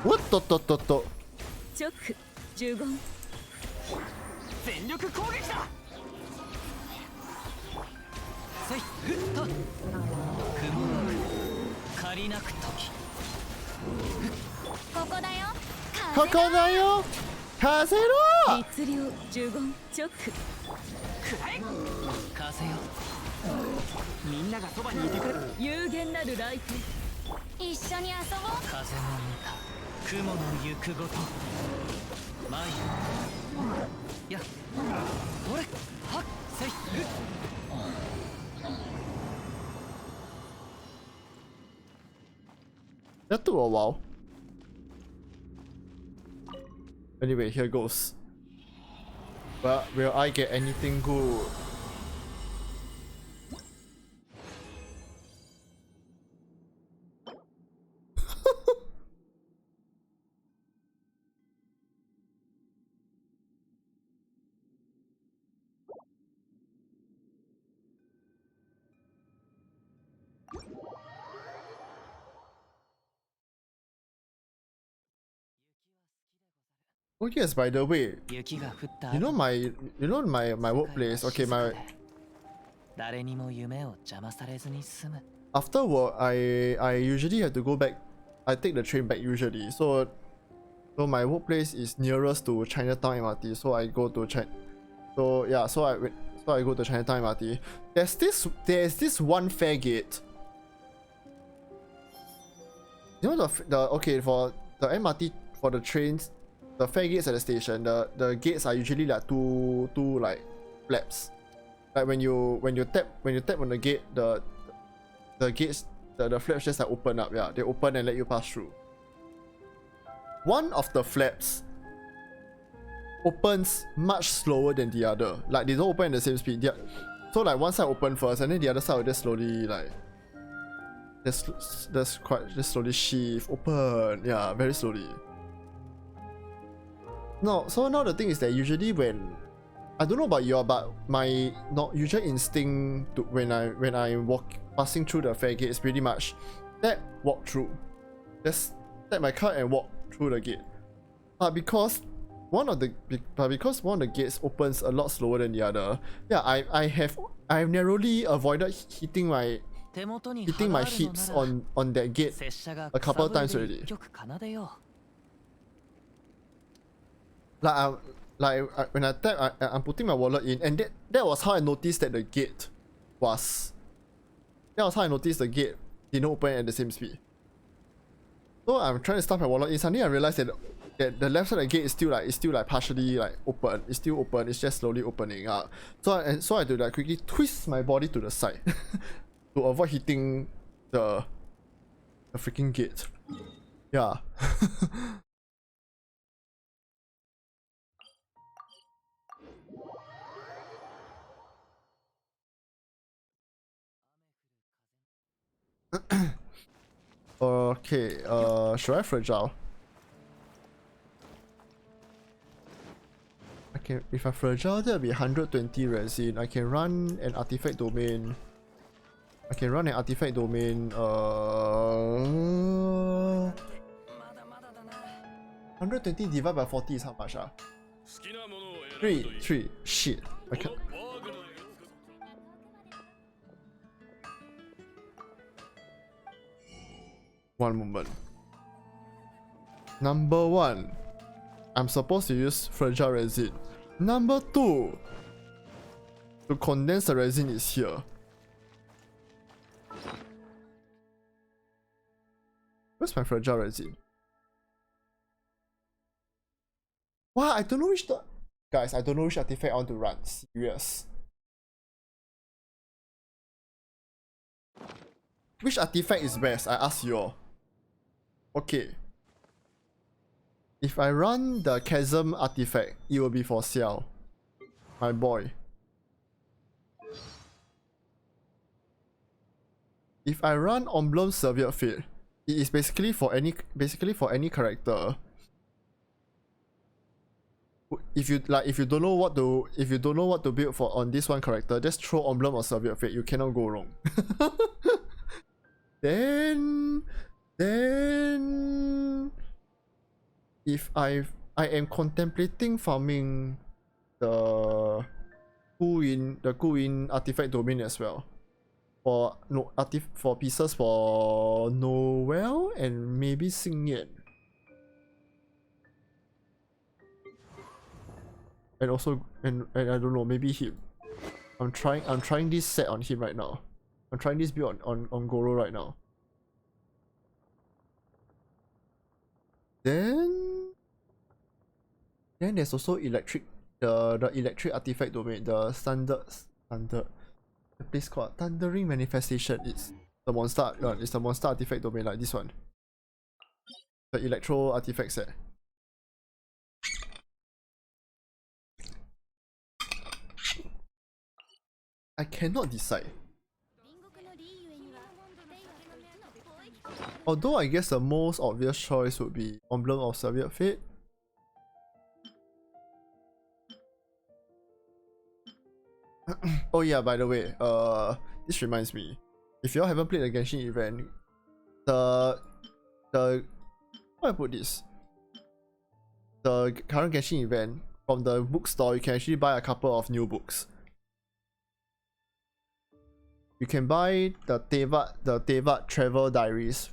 おっとっとっとっと。直呪言。全力攻撃だ。せい。ふっと。雲の借りなく時。ここだよ。ここだよ。風ろ。律令呪言直。くらえ。風よ。みんながそばにいてくれる。有限なる来店。一緒に遊ぼう。風の見た雲の行くごと参る。や。俺。はっ。せい。ふっ。 That took a while. Anyway, here goes. But will I get anything good? Oh yes, by the way, 雪が降った you know my workplace. Okay, my 誰にも夢を邪魔されずに済む。 after work, I usually have to go back. I take the train back usually. So my workplace is nearest to Chinatown MRT. So I go to China. So yeah, so I go to Chinatown MRT. There's this one fare gate. You know the okay, for the MRT, for the trains, the fare gates at the station, the gates are usually like two like flaps. Like when you tap on the gate, the gates, the flaps just like open up. Yeah, they open and let you pass through. One of the flaps opens much slower than the other. Like they don't open at the same speed. So like one side open first, and then the other side will just slowly like just slowly shift open. Yeah, very slowly. No, so now the thing is that usually when I don't know about you, but my not usual instinct to when I passing through the fare gate is pretty much that walk through. Just step my car and walk through the gate. But because one of the gates opens a lot slower than the other, yeah, I have narrowly avoided hitting my hips on that gate a couple of times already. When I tap, I'm putting my wallet in, and that was how I noticed that the gate was. That was how I noticed the gate didn't open at the same speed. So I'm trying to stuff my wallet in. Suddenly I realized that the left side of the gate is still like partially like open. It's still open. It's just slowly opening up. So I had to like quickly twist my body to the side to avoid hitting the freaking gate. Yeah. Okay, should I fragile? Okay, if I fragile, that'll be 120 resin. I can run an artifact domain. 120 divided by 40 is how much? 3. Shit. I can't. One moment. Number 1, I'm supposed to use fragile resin. Number 2, to condense the resin is here. Where's my fragile resin? Wow, I don't know which guys, I don't know which artifact I want to run. Serious. Which artifact is best? I ask you all. Okay. If I run the chasm artifact, it will be for Xiao. My boy. If I run Emblem Severed Fate, it is basically for any character. If you don't know what to build for on this one character, just throw Emblem or Severed Fate. You cannot go wrong. Then if I am contemplating farming the Guin artifact domain as well. For pieces for Noel and maybe Xingyan. And also and I don't know, maybe him. I'm trying this set on him right now. I'm trying this build on Goro right now. Then there's also electric the electric artifact domain, the standard the place called Thundering Manifestation. It's the monster artifact domain like this one. The electro artifact set. I cannot decide. Although I guess the most obvious choice would be Emblem of Severed Fate. Oh yeah, by the way, this reminds me. If y'all haven't played the Genshin event, how do I put this? The current Genshin event, from the bookstore, you can actually buy a couple of new books. You can buy the Tevat Travel Diaries,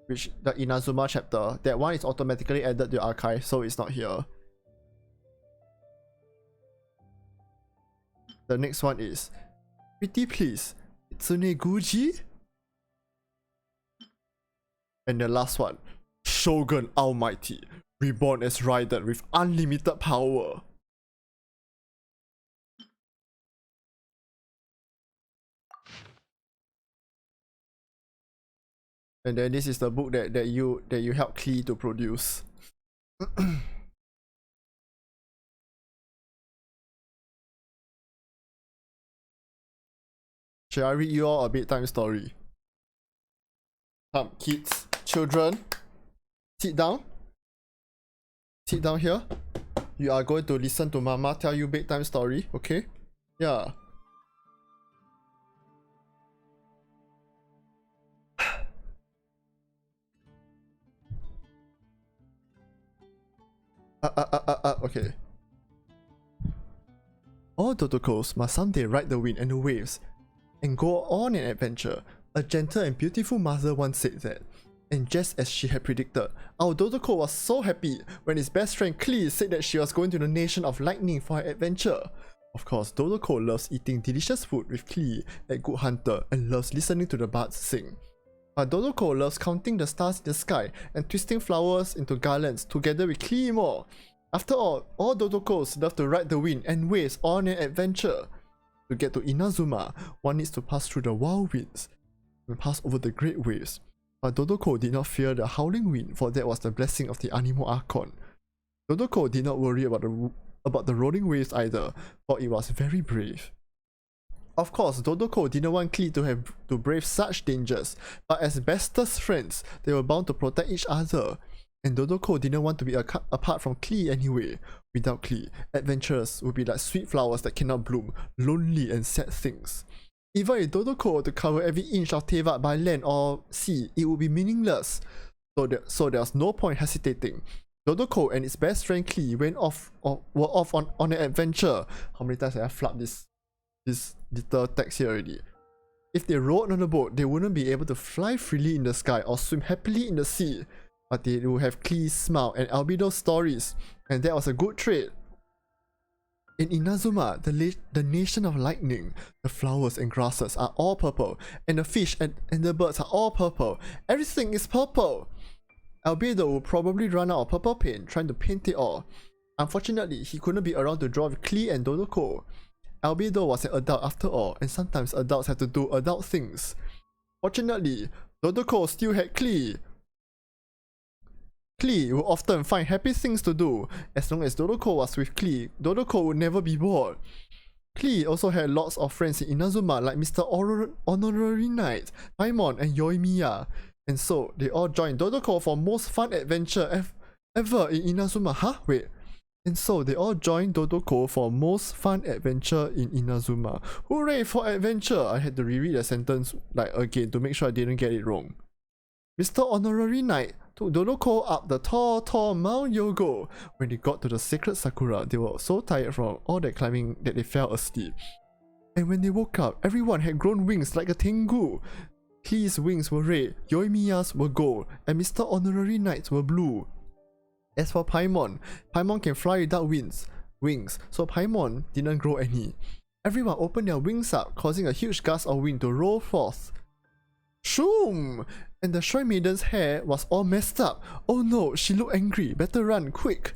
which the Inazuma chapter. That one is automatically added to your archive, so it's not here. The next one is Pretty Please, Itsune Guji. And the last one, Shogun Almighty, reborn as Raiden with unlimited power. And then this is the book that you helped Klee to produce. Should I read you all a bedtime story? Come, kids, children, sit down. Sit down here. You are going to listen to Mama tell you bedtime story, okay? Yeah. Okay. All Dodokos must someday ride the wind and the waves and go on an adventure. A gentle and beautiful mother once said that. And just as she had predicted, our Dodoko was so happy when his best friend Klee said that she was going to the Nation of Lightning for an adventure. Of course, Dodoko loves eating delicious food with Klee at Good Hunter and loves listening to the birds sing. But Dodoko loves counting the stars in the sky and twisting flowers into garlands together with Klee more. After all Dodokos love to ride the wind and waves on an adventure. To get to Inazuma, one needs to pass through the wild winds and pass over the great waves. But Dodoko did not fear the howling wind, for that was the blessing of the Anemo Archon. Dodoko did not worry about the rolling waves either, for it was very brave. Of course, Dodoko didn't want Klee to brave such dangers, but as bestest friends, they were bound to protect each other. And Dodoko didn't want to be apart from Klee anyway. Without Klee, adventurers would be like sweet flowers that cannot bloom, lonely and sad things. Even if Dodoko were to cover every inch of Tevat by land or sea, it would be meaningless. So there was no point hesitating. Dodoko and its best friend Klee were off on an adventure. How many times have I flubbed this little text here already? If they rode on a boat, they wouldn't be able to fly freely in the sky or swim happily in the sea. But they will have Klee's smile and Albedo's stories, and that was a good trait. In Inazuma, the nation of lightning, the flowers and grasses are all purple, and the fish and the birds are all purple. Everything is purple! Albedo would probably run out of purple paint trying to paint it all. Unfortunately, he couldn't be around to draw with Klee and Dodoko. Albedo was an adult after all, and sometimes adults have to do adult things. Fortunately, Dodoko still had Klee. Klee would often find happy things to do. As long as Dodoko was with Klee, Dodoko would never be bored. Klee also had lots of friends in Inazuma like Mr. Honorary Knight, Paimon and Yoimiya. And so, they all joined Dodoko for most fun adventure ever in Inazuma. Huh? Wait. And so, they all joined Dodoko for most fun adventure in Inazuma. Hooray for adventure! I had to reread the sentence again to make sure I didn't get it wrong. Mr. Honorary Knight took Dodoko up the tall Mount Yogo. When they got to the sacred Sakura, they were so tired from all that climbing that they fell asleep. And when they woke up, everyone had grown wings like a Tengu. Klee's wings were red, Yoimiya's were gold, and Mr. Honorary Knight's were blue. As for Paimon, Paimon can fly without wings, so Paimon didn't grow any. Everyone opened their wings up, causing a huge gust of wind to roll forth. Shoom! And the Shrine Maiden's hair was all messed up. Oh no, she looked angry. Better run, quick!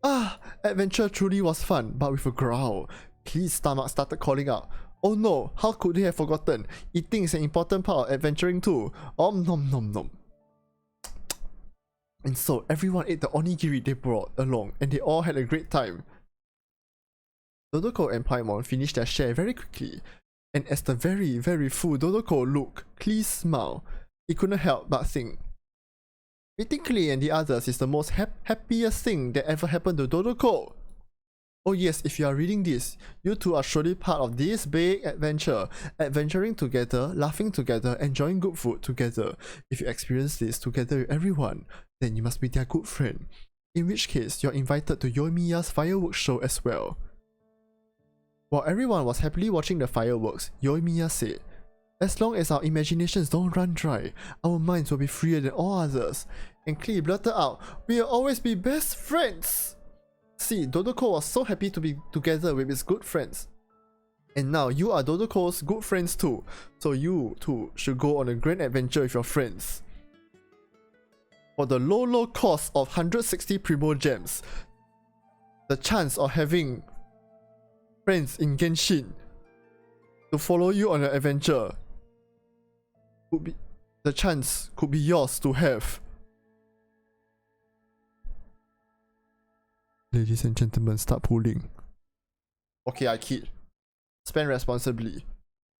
Ah, adventure truly was fun, but with a growl. Klee's stomach started calling out. Oh no, how could they have forgotten? Eating is an important part of adventuring too. Om nom nom nom. And so everyone ate the onigiri they brought along, and they all had a great time. Dodoko and Paimon finished their share very quickly, and as the very full Dodoko looked, Klee smiled. He couldn't help but think, meeting Klee and the others is the most happiest thing that ever happened to Dodoko. Oh yes, if you are reading this, you two are surely part of this big adventure, adventuring together, laughing together, enjoying good food together. If you experience this together with everyone, then you must be their good friend. In which case, you're invited to Yoimiya's fireworks show as well. While everyone was happily watching the fireworks, Yoimiya said, as long as our imaginations don't run dry, our minds will be freer than all others. And Klee blurted out, we'll always be best friends! See, Dodoko was so happy to be together with his good friends. And now you are Dodoko's good friends too, so you too should go on a grand adventure with your friends. For the low cost of 160 Primo Gems, the chance of having friends in Genshin to follow you on an adventure the chance could be yours to have. Ladies and gentlemen, start pulling. Okay, I kid. Spend responsibly.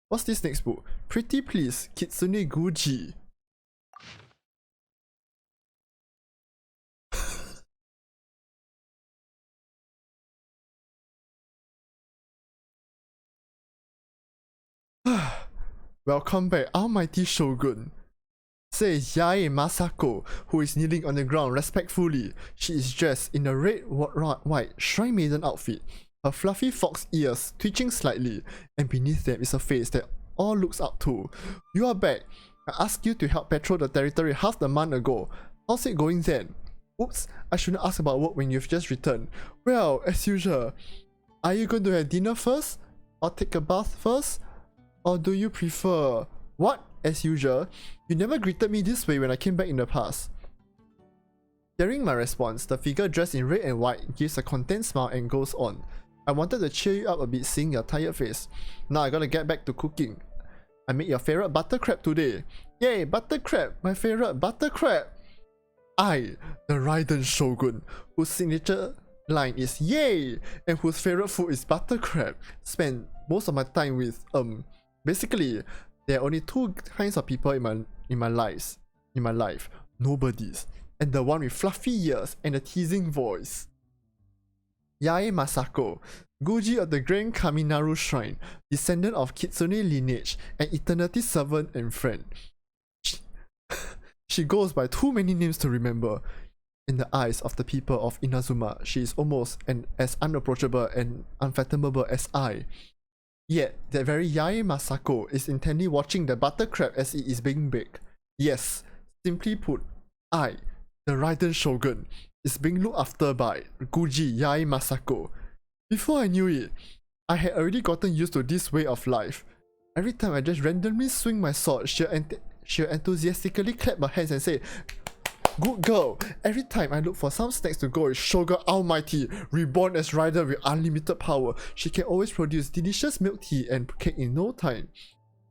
What's this next book? Pretty Please, Kitsune Guji. Welcome back, Almighty Shogun. Says Yae Masako, who is kneeling on the ground respectfully. She is dressed in a red, white Shrine Maiden outfit, her fluffy fox ears twitching slightly, and beneath them is a face that all looks up to. You are back. I asked you to help patrol the territory half the month ago. How's it going then? Oops, I shouldn't ask about work when you've just returned. Well, as usual. Are you going to have dinner first? Or take a bath first? Or do you prefer... What? As usual? You never greeted me this way when I came back in the past. Hearing my response, the figure dressed in red and white gives a content smile and goes on. I wanted to cheer you up a bit seeing your tired face. Now I gotta get back to cooking. I made your favorite butter crab today. Yay, butter crab! My favorite butter crab! I, the Raiden Shogun, whose signature line is yay, and whose favorite food is butter crab, spend most of my time with basically, there are only two kinds of people in my life. Nobodies. And the one with fluffy ears and a teasing voice. Yae Masako, Guji of the Grand Kaminaru Shrine, descendant of Kitsune lineage, an eternity servant and friend. She goes by too many names to remember. In the eyes of the people of Inazuma, she is almost as unapproachable and unfathomable as I. Yet, that very Yae Masako is intently watching the butter crab as it is being baked. Yes, simply put, I, the Raiden Shogun, is being looked after by Guji Yae Masako. Before I knew it, I had already gotten used to this way of life. Every time I just randomly swing my sword, she'll enthusiastically clap her hands and say, "Good girl." Every time I look for some snacks to go with Shogun Almighty, reborn as Raiden with unlimited power, she can always produce delicious milk tea and cake in no time.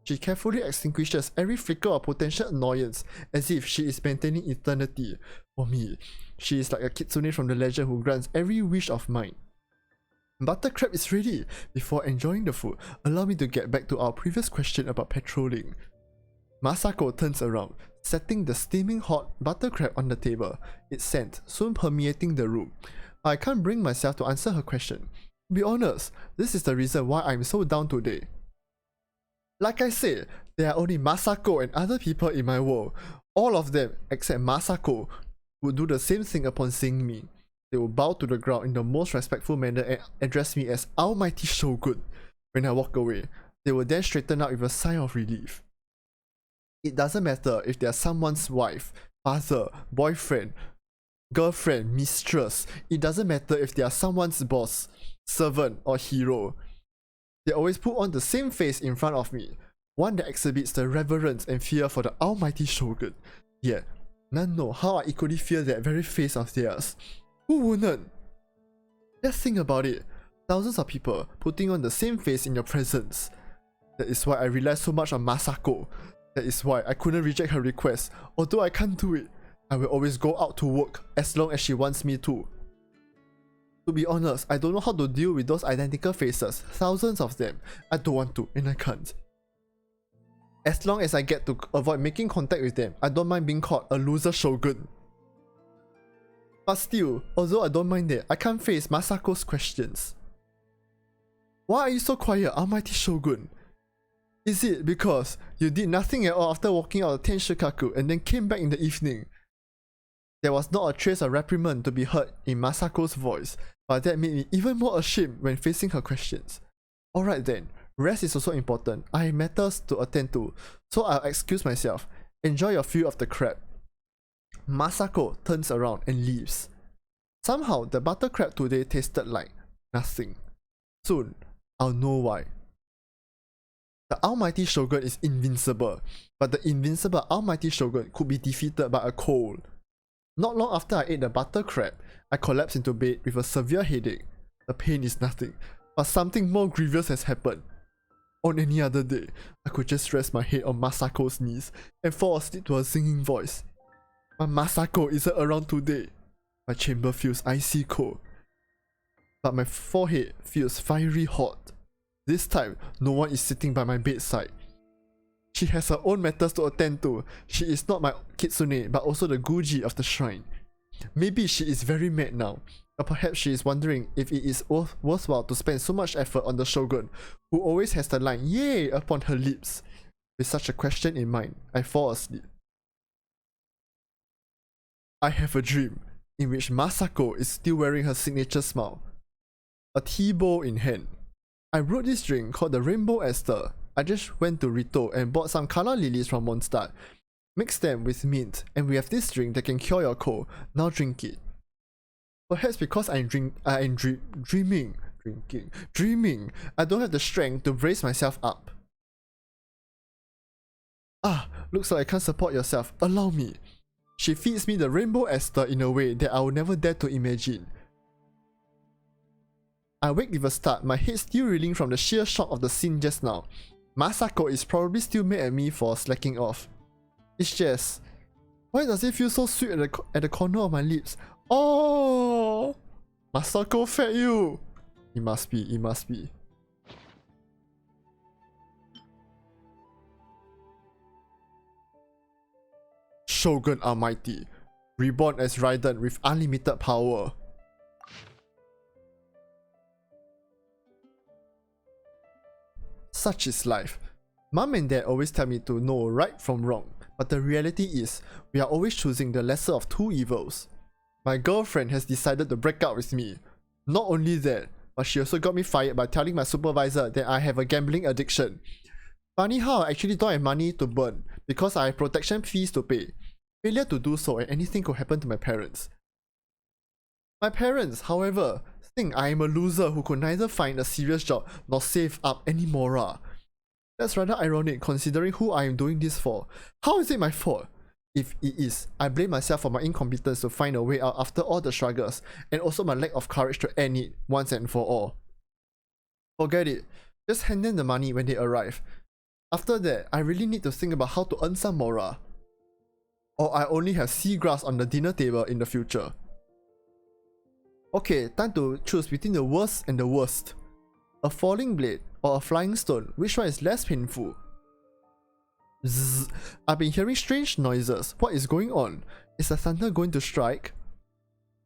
She carefully extinguishes every flicker of potential annoyance as if she is maintaining eternity. For me, she is like a kitsune from the legend who grants every wish of mine. Butter crab is ready. Before enjoying the food, allow me to get back to our previous question about patrolling. Masako turns around, setting the steaming hot butter crab on the table, its scent soon permeating the room. I can't bring myself to answer her question. To be honest, this is the reason why I'm so down today. Like I said, there are only Masako and other people in my world. All of them, except Masako, would do the same thing upon seeing me. They will bow to the ground in the most respectful manner and address me as Almighty Shogun. When I walk away, they will then straighten up with a sigh of relief. It doesn't matter if they are someone's wife, father, boyfriend, girlfriend, mistress. It doesn't matter if they are someone's boss, servant, or hero. They always put on the same face in front of me, one that exhibits the reverence and fear for the Almighty Shogun. Yet, none know how I equally fear that very face of theirs. Who wouldn't? Just think about it. Thousands of people putting on the same face in your presence. That is why I rely so much on Masako. That is why I couldn't reject her request. Although I can't do it, I will always go out to work as long as she wants me to. To be honest, I don't know how to deal with those identical faces, thousands of them. I don't want to, and I can't. As long as I get to avoid making contact with them, I don't mind being called a loser shogun. But still, although I don't mind that, I can't face Masako's questions. Why are you so quiet, Almighty Shogun? Is it because you did nothing at all after walking out of Tenshikaku and then came back in the evening? There was not a trace of reprimand to be heard in Masako's voice, but that made me even more ashamed when facing her questions. Alright then, rest is also important. I have matters to attend to, so I'll excuse myself. Enjoy your fill of the crab. Masako turns around and leaves. Somehow, the butter crab today tasted like nothing. Soon, I'll know why. The Almighty Shogun is invincible, but the invincible Almighty Shogun could be defeated by a cold. Not long after I ate the butter crab, I collapsed into bed with a severe headache. The pain is nothing, but something more grievous has happened. On any other day, I could just rest my head on Masako's knees and fall asleep to her singing voice. But Masako isn't around today. My chamber feels icy cold, but my forehead feels fiery hot. This time, no one is sitting by my bedside. She has her own matters to attend to. She is not my kitsune, but also the Guji of the shrine. Maybe she is very mad now, or perhaps she is wondering if it is worthwhile to spend so much effort on the Shogun, who always has the line "Yay" upon her lips. With such a question in mind, I fall asleep. I have a dream, in which Masako is still wearing her signature smile, a tea bowl in hand. I brewed this drink called the Rainbow Ester. I just went to Rito and bought some calla lilies from Mondstadt. Mix them with mint, and we have this drink that can cure your cold. Now drink it. Perhaps because I am dreaming. I don't have the strength to brace myself up. Ah, looks like I can't support yourself. Allow me. She feeds me the Rainbow Ester in a way that I would never dare to imagine. I wake with a start, my head still reeling from the sheer shock of the scene just now. Masako is probably still mad at me for slacking off. It's just... why does it feel so sweet at the corner of my lips? Oh! Masako fed you! It must be. Shogun Almighty, reborn as Raiden with unlimited power. Such is life. Mom and dad always tell me to know right from wrong, but the reality is, we are always choosing the lesser of two evils. My girlfriend has decided to break up with me. Not only that, but she also got me fired by telling my supervisor that I have a gambling addiction. Funny how I actually don't have money to burn because I have protection fees to pay. Failure to do so and anything could happen to my parents. My parents, however, think I am a loser who could neither find a serious job nor save up any more. That's rather ironic considering who I am doing this for. How is it my fault? If it is, I blame myself for my incompetence to find a way out after all the struggles and also my lack of courage to end it once and for all. Forget it. Just hand them the money when they arrive. After that, I really need to think about how to earn some more. Or I only have seagrass on the dinner table in the future. Okay, time to choose between the worst and the worst. A falling blade or a flying stone, which one is less painful? Zzz. I've been hearing strange noises. What is going on? Is the thunder going to strike?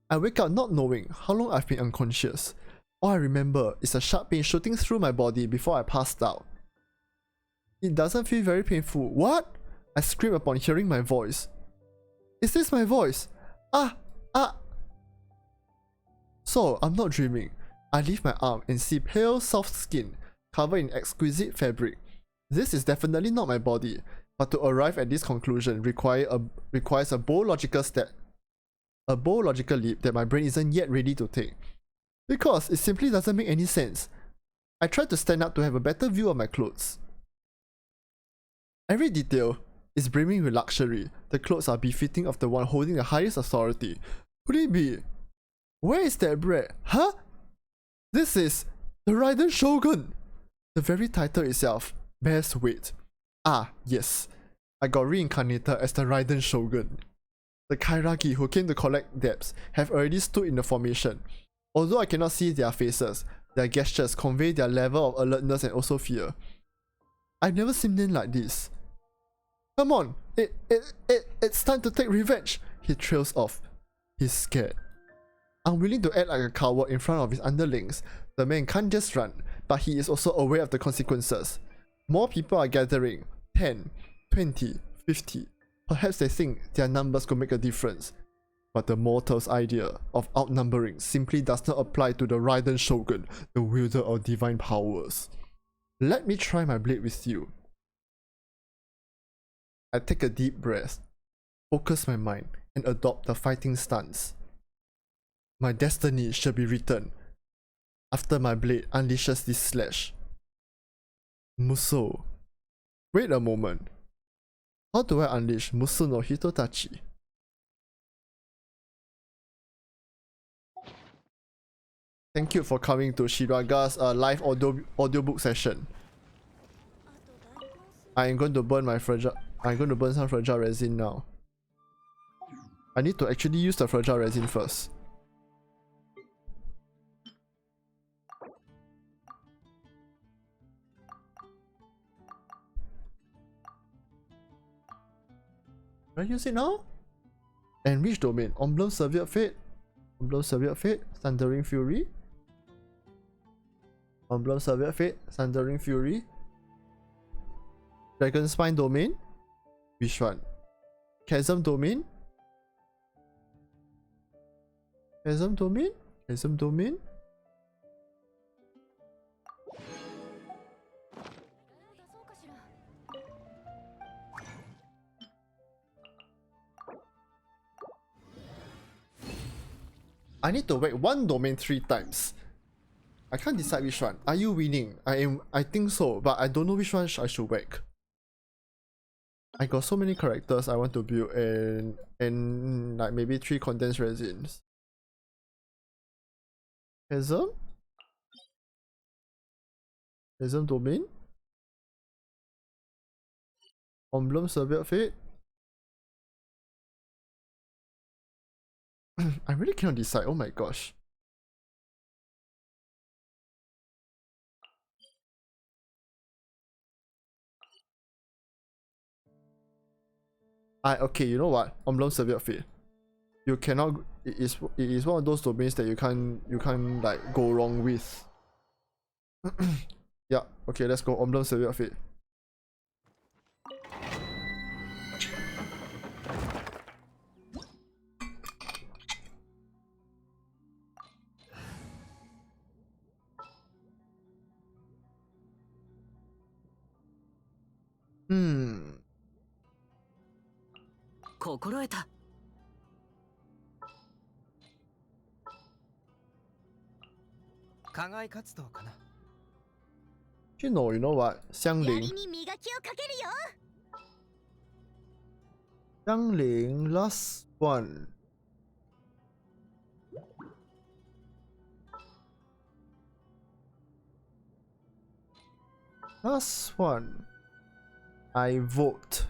I wake up not knowing how long I've been unconscious. All I remember is a sharp pain shooting through my body before I passed out. It doesn't feel very painful. What? I scream upon hearing my voice. Is this my voice? Ah! So, I'm not dreaming. I lift my arm and see pale, soft skin covered in exquisite fabric. This is definitely not my body, but to arrive at this conclusion requires a bold logical leap that my brain isn't yet ready to take. Because it simply doesn't make any sense. I try to stand up to have a better view of my clothes. Every detail is brimming with luxury. The clothes are befitting of the one holding the highest authority. Could it be? Where is that bread? Huh? This is the Raiden Shogun! The very title itself bears weight. Ah, yes. I got reincarnated as the Raiden Shogun. The Kairagi who came to collect debts have already stood in the formation. Although I cannot see their faces, their gestures convey their level of alertness and also fear. I've never seen them like this. Come on, it's time to take revenge. He trails off. He's scared. Unwilling to act like a coward in front of his underlings, the man can't just run, but he is also aware of the consequences. More people are gathering. 10, 20, 50. Perhaps they think their numbers could make a difference. But the mortal's idea of outnumbering simply does not apply to the Raiden Shogun, the wielder of divine powers. Let me try my blade with you. I take a deep breath, focus my mind, and adopt the fighting stance. My destiny shall be written after my blade unleashes this slash. Muso. Wait a moment. How do I unleash Muso no Hitotachi? Thank you for coming to Shiraga's live audiobook session. I am going to burn some fragile resin now. I need to actually use the fragile resin first. Can I use it now? And which domain? Emblem Severed Fate? Emblem Severed Fate? Thundering Fury? Emblem Severed Fate? Thundering Fury? Dragon Spine domain? Which one? Chasm domain? Chasm domain? Chasm domain? I need to whack one domain 3 times. I can't decide which one. Are you winning? I think so, but I don't know which one I should whack. I got so many characters I want to build and like maybe 3 condensed resins. Chasm? Chasm domain? Emblem Severed Fate? I really cannot decide, oh my gosh. Okay, you know what? Emblem Severed Fate. You cannot, it is one of those domains that you can't like go wrong with. Yeah, okay, let's go. Emblem Severed Fate. 心得た。課外活動かな。You know what? 香槍菱，に磨きをかけるよ。香菱 last one. Last one. I vote.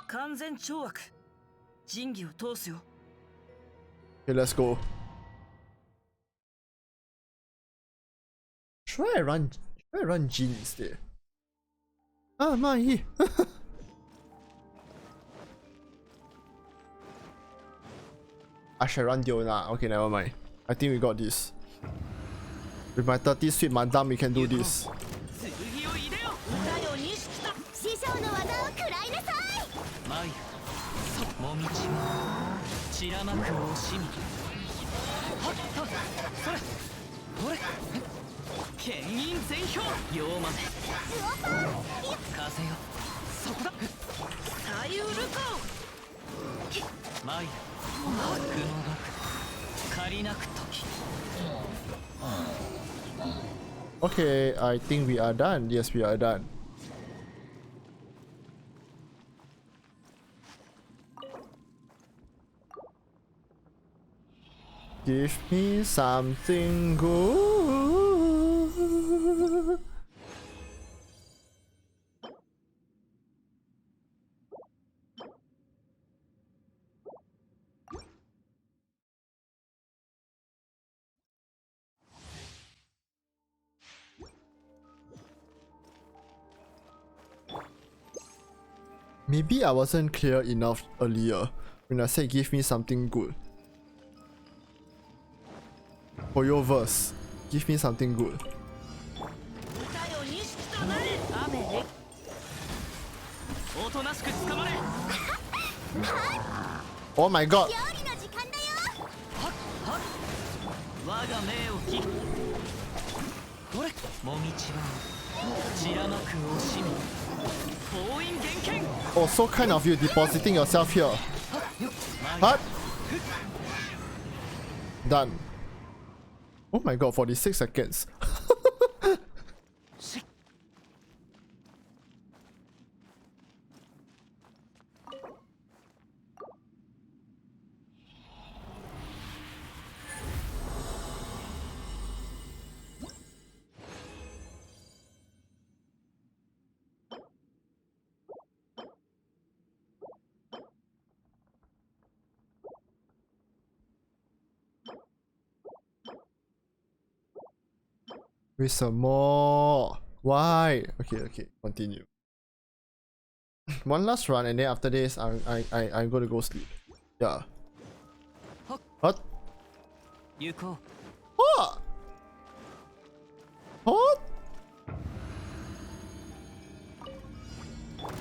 完全懲悪。仁義を通すよ。Okay, let's go. Should I run Jin instead? Ah, my. I should run Diona. Okay, never mind. I think we got this. With my 30 sweet madam, we can do this. 剣を入れよ。だよ錦だ。師匠の技を食らいなさい。マイル。もみちは散らまく惜しみ。はっはっ。それ。ほれ。牽引全票。妖魔め。風よ。そこだ。サイウルコ。マイル。雲が借りなく時。Okay, I think we are done. Yes, we are done. Give me something good. Maybe I wasn't clear enough earlier when I said give me something good. For your verse, give me something good. だよ錦となれ。雨で。おとなしく捕まれ。 Oh my god! 料理の時間だよ。我が命を聞く。これもみちは散らまく惜しみ。封印厳剣。 Oh, so kind of you depositing yourself here. What? Done. Oh my god, 46 seconds. With some more. Why? Okay, continue. One last run and then after this I'm gonna go sleep. Yeah. What? 行こう。 What? What?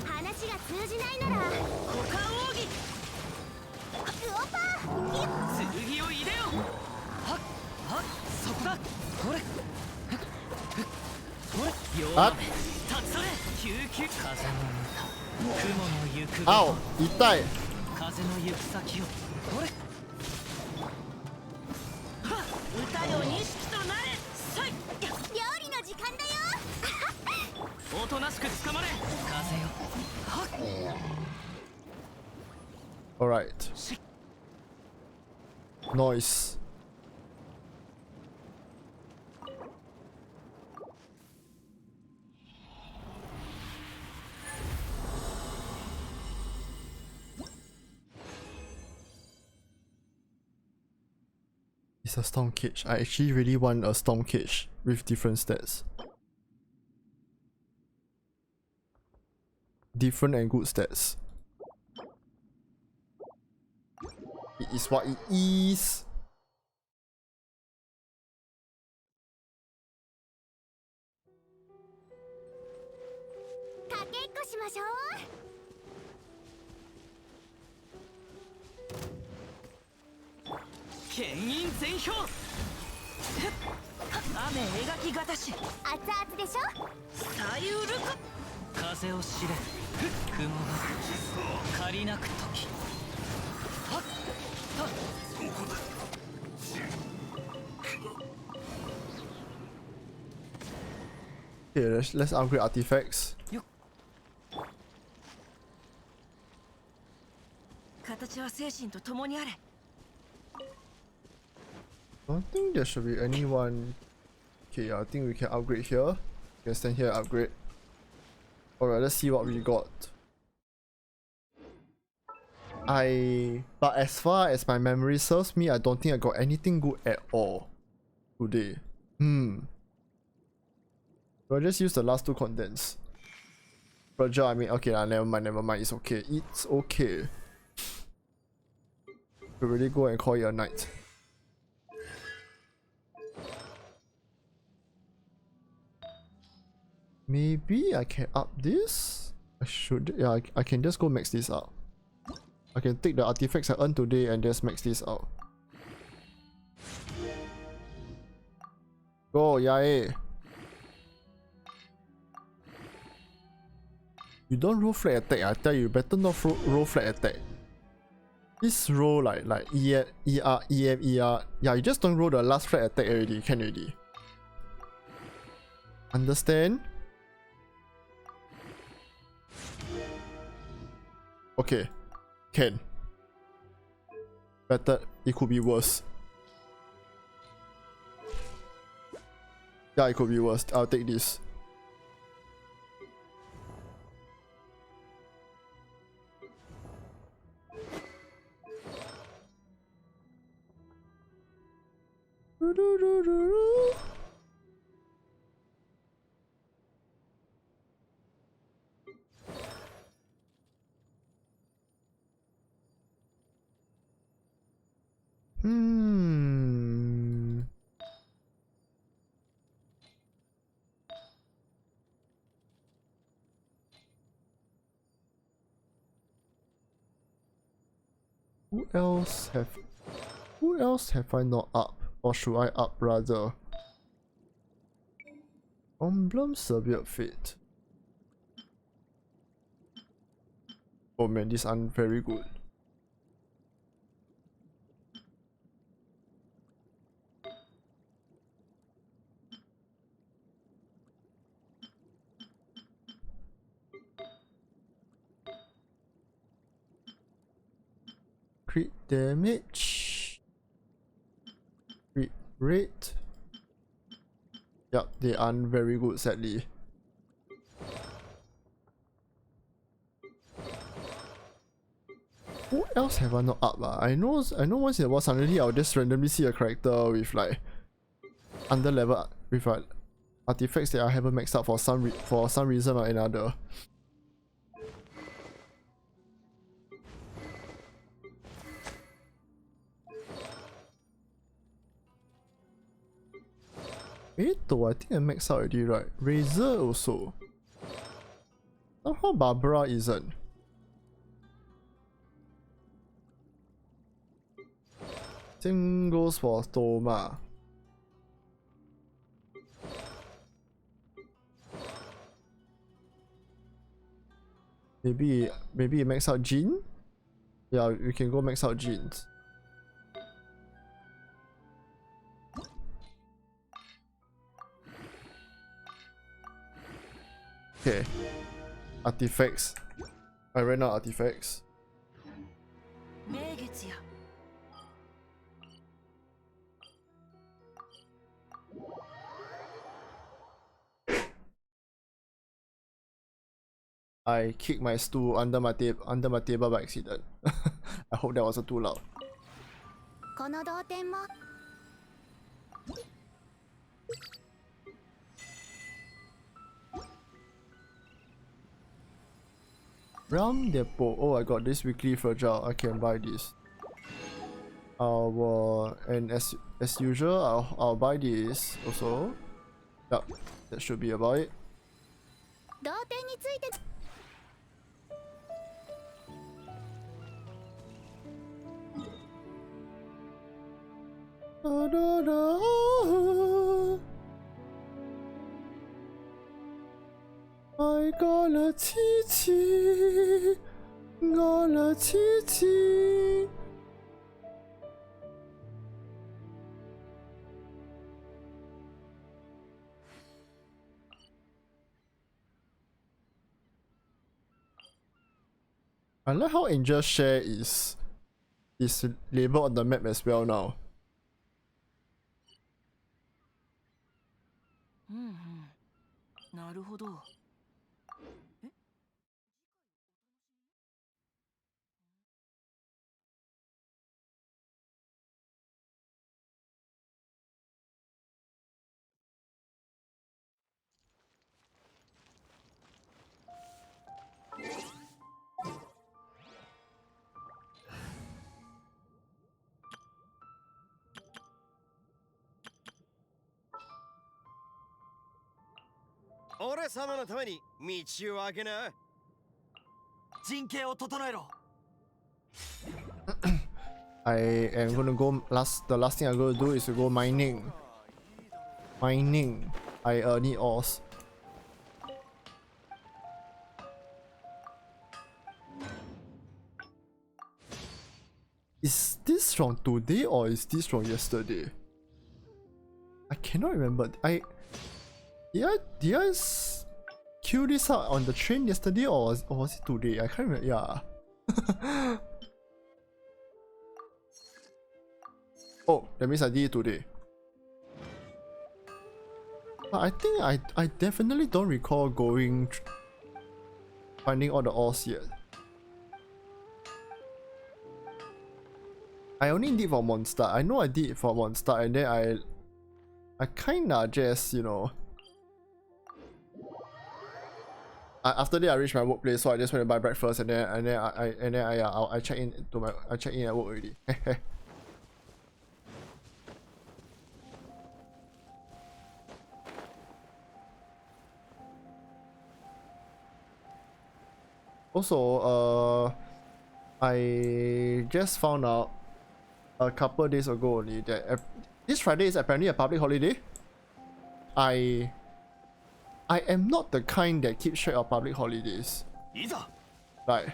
話が通じないなら。股間奥義。グオパー。剣を入れよ。はっはっ。そこだ。これ。これ。妖魔め。立ち去れ。救急。風の歌。雲の行く。Ow! 痛い。風の行く先を。これ。はっ。歌よ錦となれ。さい。料理の時間だよ。おとなしく捕まれ。風よ。はっ。 Alright. Noise. It's a storm cage. I actually really want a storm cage with different stats. Different and good stats. It is what it is. 牽引全票雨描きがたし熱々でしょ。さゆるか風を知れ雲が借りなく時はっはっ Okay, let's upgrade artifacts. 形は精神と共にあれ。 I don't think there should be anyone. Okay, yeah, I think we can upgrade here. We can stand here and upgrade. Alright, let's see what we got. But as far as my memory serves me, I don't think I got anything good at all today. I'll just use the last two contents. Roger, I mean, okay, never mind, it's okay. It's okay. We really go and call it a night. Maybe I can up this? I should, yeah, I can just go max this out. I can take the artifacts I earned today and just max this out. Go, yay! You don't roll flat attack, I tell you, better not roll flat attack. This roll like ER, EM, ER. Yeah, you just don't roll the last flat attack already, can already. Understand? Okay, can. Better, it could be worse. Yeah, it could be worse. I'll take this. Who else have I not up? Or should I up rather? Emblem Severed Fate. Oh man, these aren't very good. Crit damage. Crit rate. Yup, they aren't very good, sadly. Who else have I not up? I know once in a while suddenly I'll just randomly see a character with like under level with like artifacts that I haven't maxed out for some reason or another. Though I think I maxed out already, right? Razor also. Somehow Barbara isn't. Same goes for Stoma. Maybe max out Jean? Yeah, we can go max out Jeans. Okay. Artifacts. I ran out artifacts. I kicked my stool under my table by accident. I hope that wasn't too loud. この同点も Realm Depot. Oh, I got this weekly fragile. I can buy this. And as usual, I'll buy this also. Yep, that should be about it. 同点について I Da, da, da. I got a chichi, got a chichi. I like how Angel Share is labeled on the map as well now. なるほど。俺様のために道を開けな。陣形を整えろ。I am gonna go the last thing I'm gonna do is to go mining. Mining. I need ores. Is this from today or is this from yesterday? I cannot remember. Did I queue this out on the train yesterday or was it today? I can't remember. Yeah. Oh, that means I did it today. But I think I definitely don't recall finding all the ores yet. I only did for monster. I know I did it for monster, and then I kinda just, you know, after that I reached my workplace, so I just went to buy breakfast, and then I check in at work already. Also, I just found out a couple days ago only that this Friday is apparently a public holiday. I am not the kind that keeps track of public holidays. Like,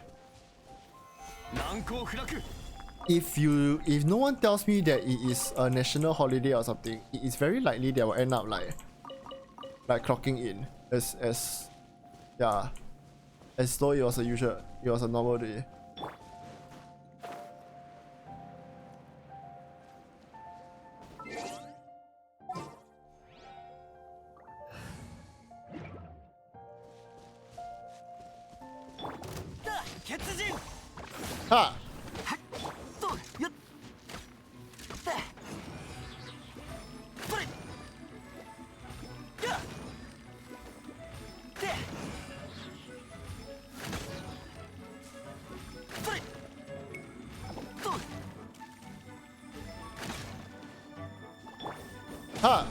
if no one tells me that it is a national holiday or something, it is very likely they will end up like clocking in as though it was a normal day. Ha! Ha!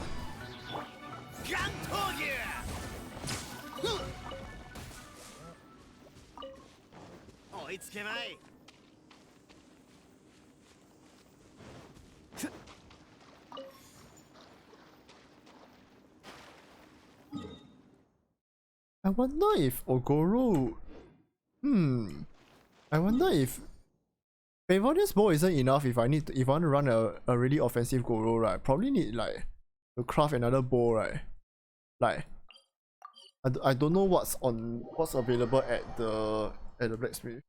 I wonder if Ogoro... I wonder if Pavodion's bow isn't enough if I want to run a really offensive Goro, right? Probably need like to craft another bow, right? Like I don't know what's available at the blacksmith.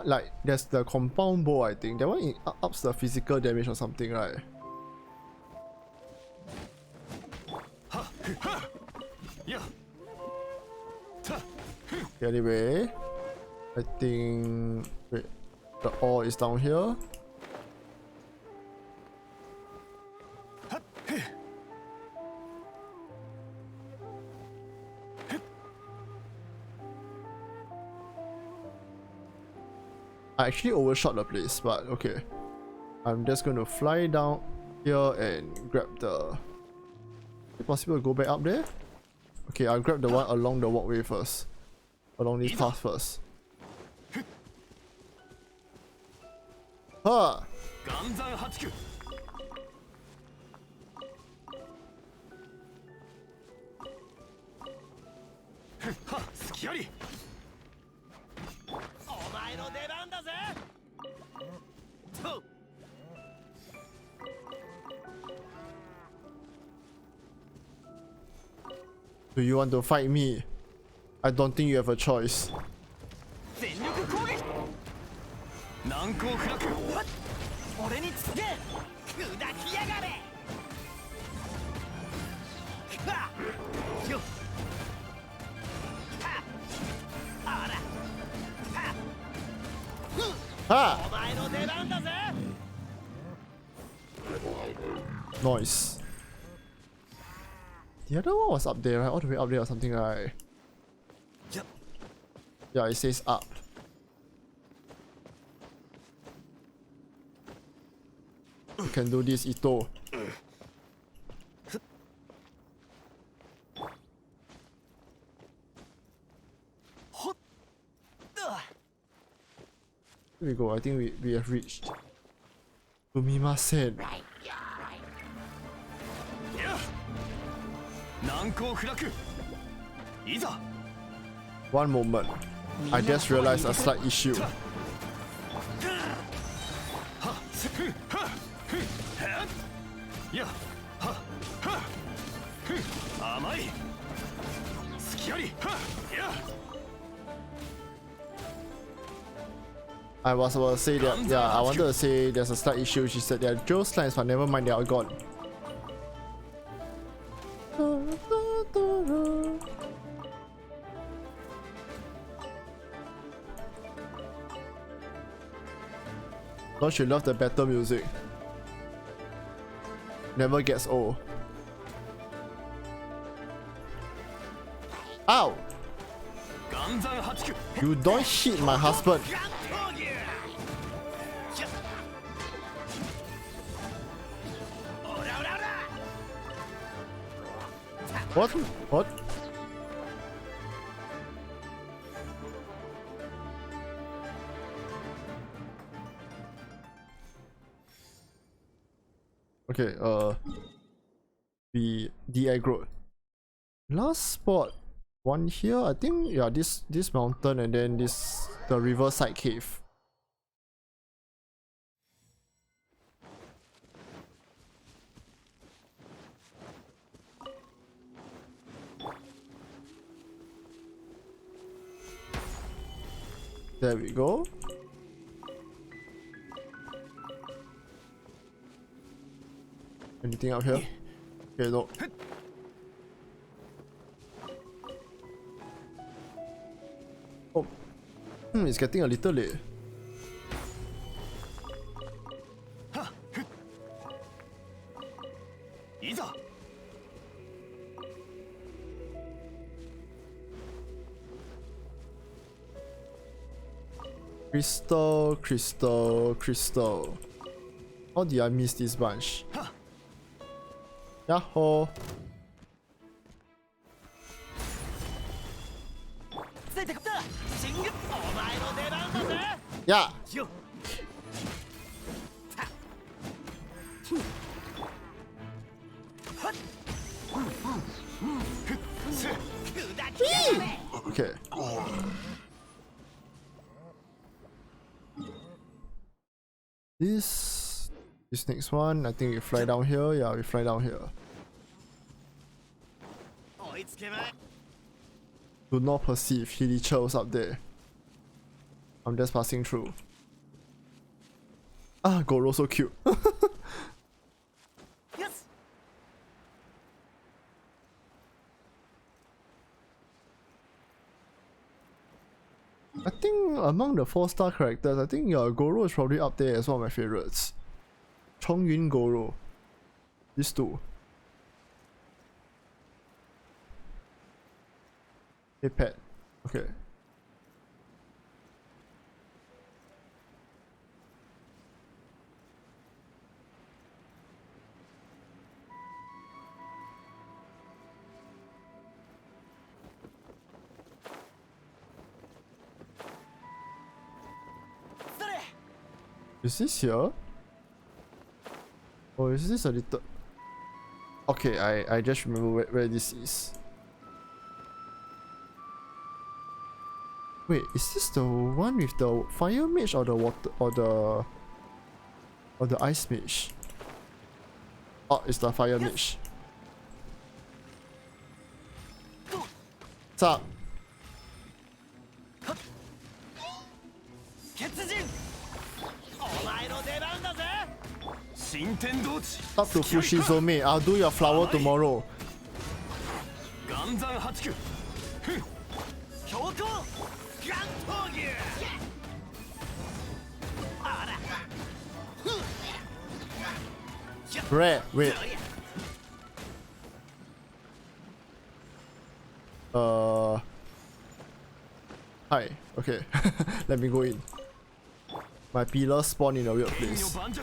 Like there's the compound bow, I think. That one ups the physical damage or something, right? Anyway, I think the ore is down here. I actually overshot the place, but okay. I'm just going to fly down here and grab the... Is it possible to go back up there? Okay, I'll grab the one along the walkway first. along this path first. Huh. 岩山八九 はっ好きありお前の出番だぜと Do you want to fight me? I don't think you have a choice. 全力攻撃難攻不落俺につけ砕きやがれはっよっはっあらはっ Ah! お前の出番だぜ Noise. The other one was up there, right? All the way up there or something, right? Yep. Yeah, it says up. You can do this, Ito. Here we go, I think we have reached. Sumimasen. 難攻不落いざ One moment. I just realized a slight issue. はっふっはっふっはっやっはっはっふっ甘い好きありはっやっ I was about to say that, yeah, I wanted to say there's a slight issue. She said there are drill slimes, but never mind, they are gone. Don't you love the battle music? Never gets old. Ow! 岩山八九 You don't hit my husband. ガン闘牛ひゃっオラオラオラ What? What? Okay, we de-aggroed. Last spot, one here, I think, yeah, this mountain and then the riverside cave. There we go. Anything up here? Okay, no. Oh, it's getting a little late. Crystal, crystal, crystal. How did I miss this bunch? Yahoo! Yeah! Okay. This next one, I think we fly down here. Yeah, we fly down here. Do not perceive hilly chills up there. I'm just passing through. Ah, Goro so cute. Yes. I think among the 4-star characters, I think Goro is probably up there as one of my favorites. Chongyun Goro. These two. Hey pet. Okay. Is this here? Or is this a little... Okay, I just remember where this is. Wait, is this the one with the fire mage or the water or the ice mage? Oh, it's the fire mage. What's up? 血人お前の出番だぜ新天道地 Talk to Fushizome. I'll do your flower tomorrow. 岩山八九強行岩闘牛あら Rare. Wait. Hi. Okay. Let me go in. My pillar spawned in a weird 剣女 place. 盤石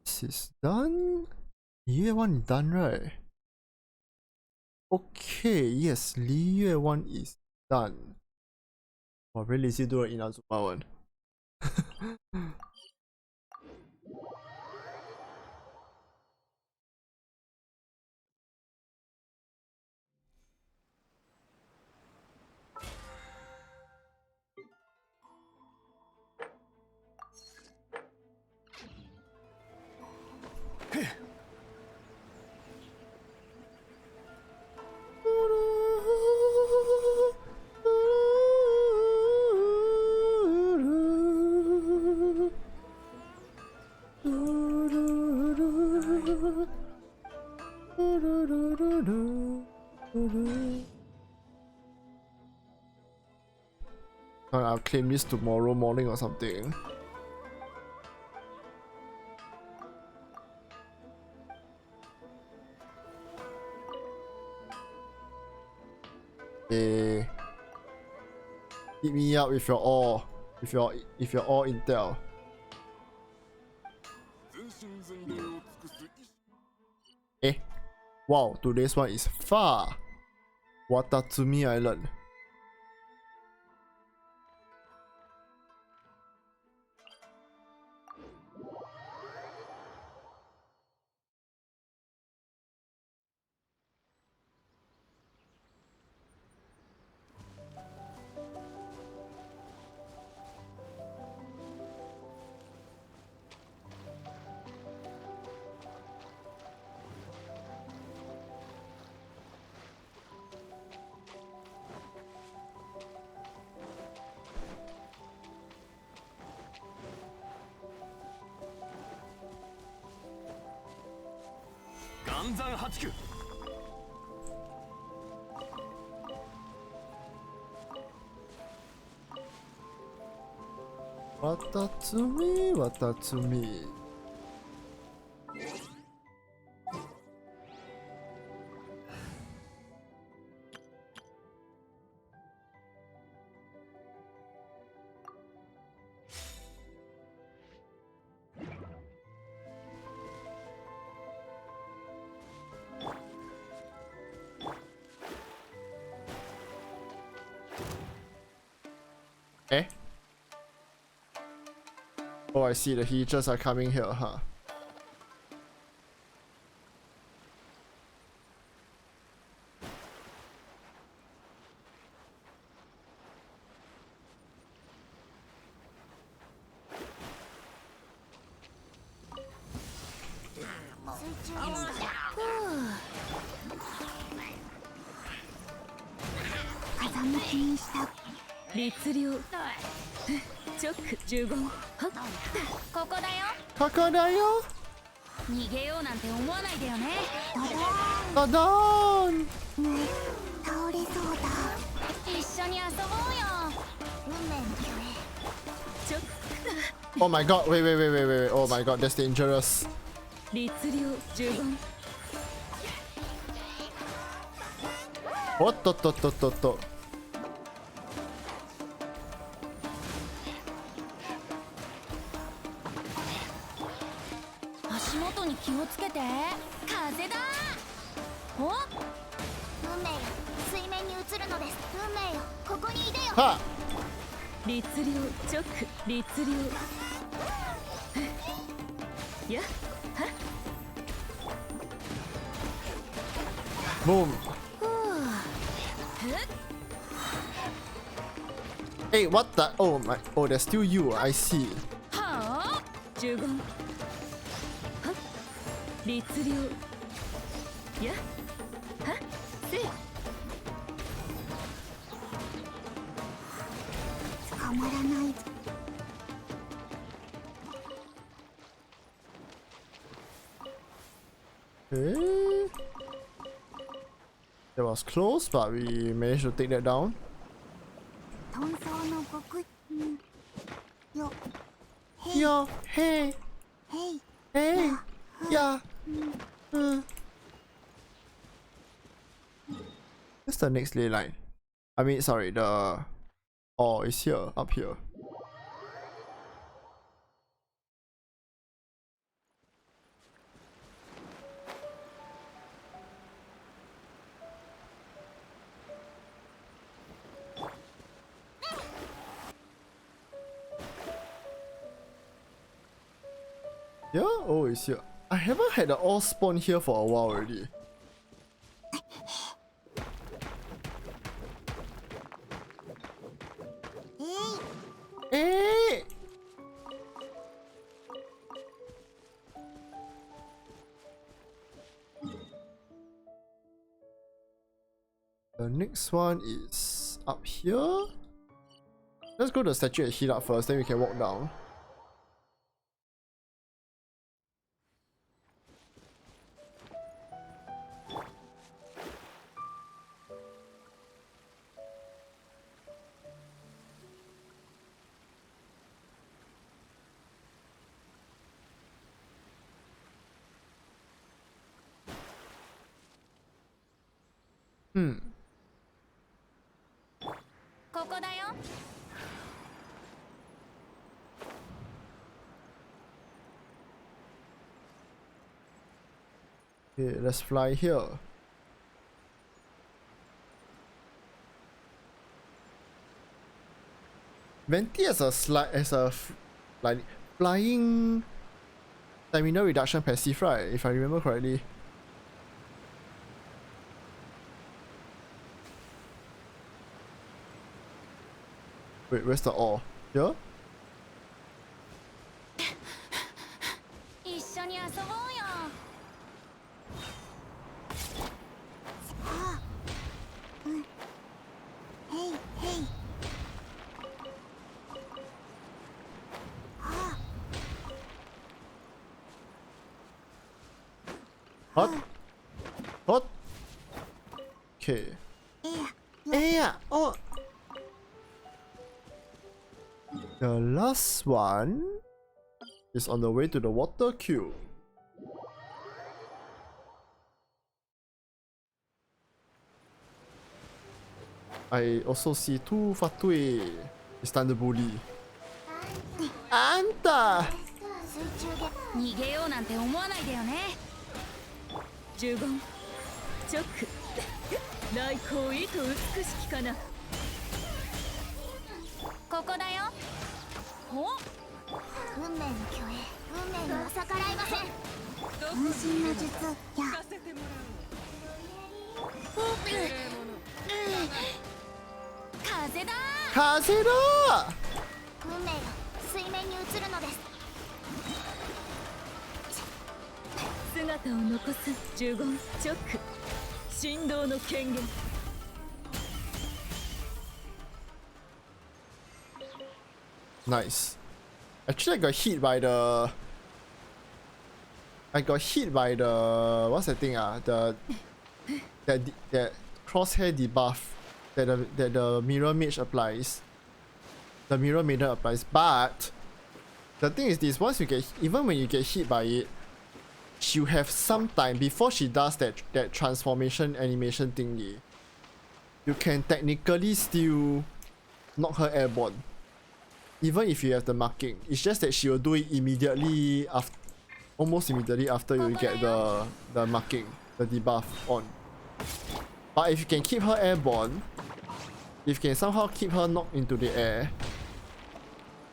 This is done. Liyue 1 is done, right? Okay, yes, Liyue 1 is done. Oh, very lazy to do an Inazuma one. I'll claim this tomorrow morning or something. Hit me up with your all, if you're all intel. Wow, today's one is far. Watatsumi Island. Watatsumi, Watatsumi. Eh? Oh, I see, the heaters are coming here, huh? Kakadayo? 逃げようなんて思わないでよね。 Tadaan! 倒れそうだ一緒に遊ぼうよ。運命の距離 Oh my god, wait. Oh my god, that's dangerous. 律令十言。おっとっとっとっとっと。足元に気をつけて。風だ。お、運命よ、水面に映るのです。運命よ、ここにいでよ。は律令直律令。やっはっ。boom. Hey, what the? Oh my! Oh, there's still you. I see. はあ、呪言。はっ、律令。やっはっ、せい。捕まらない。Okay. That was close, but we managed to take that down. 遁走の極よ。Yo, hey, へい。 hey, yeah. What's the next ley line? I mean, sorry, the... Oh, it's here, up here. Yeah? Oh, it's here. I haven't had the all spawn here for a while already. Eh! The next one is up here. Let's go to the statue and heal up first, then we can walk down. Hmm. ここだよ。 Okay, let's fly here. Venti as a like flying stamina reduction passive, right? If I remember correctly. Wait, where's the ore? Here? 一緒に遊ぼうよ。へいへい。 Hot? Hot? Okay. Yeah. Oh. The last one is on the way to the water cube. I also see two Fatui. It's time to bully. Anta! 水中で逃げようなんて思わないでよね。呪言直来光意と美しきかな。ここだよ。お、運命の虚栄、運命には逆らいません。分身の術や風だ。風だ! 運命よ、水面に映るのです。姿を残す呪言直振動の権限。 Nice. Actually, I got hit by the... What's that thing? That crosshair debuff that the mirror mage applies. The mirror maiden applies. But the thing is this: once you get, even when you get hit by it, you have some time before she does that transformation animation thingy. You can technically still knock her airborne. Even if you have the marking, it's just that she will do it immediately after, almost immediately after you get the marking, the debuff on. But if you can keep her airborne, if you can somehow keep her knocked into the air,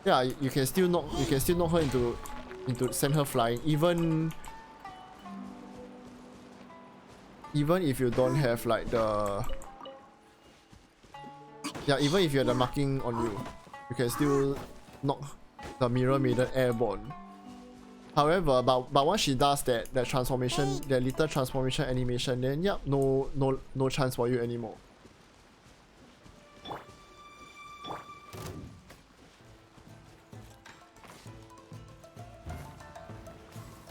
yeah, you can still knock her into send her flying, even if you don't have like the even if you have the marking on you, you can still knock the Mirror Maiden airborne. However, but once she does that transformation, that little transformation animation, then yeah, no chance for you anymore.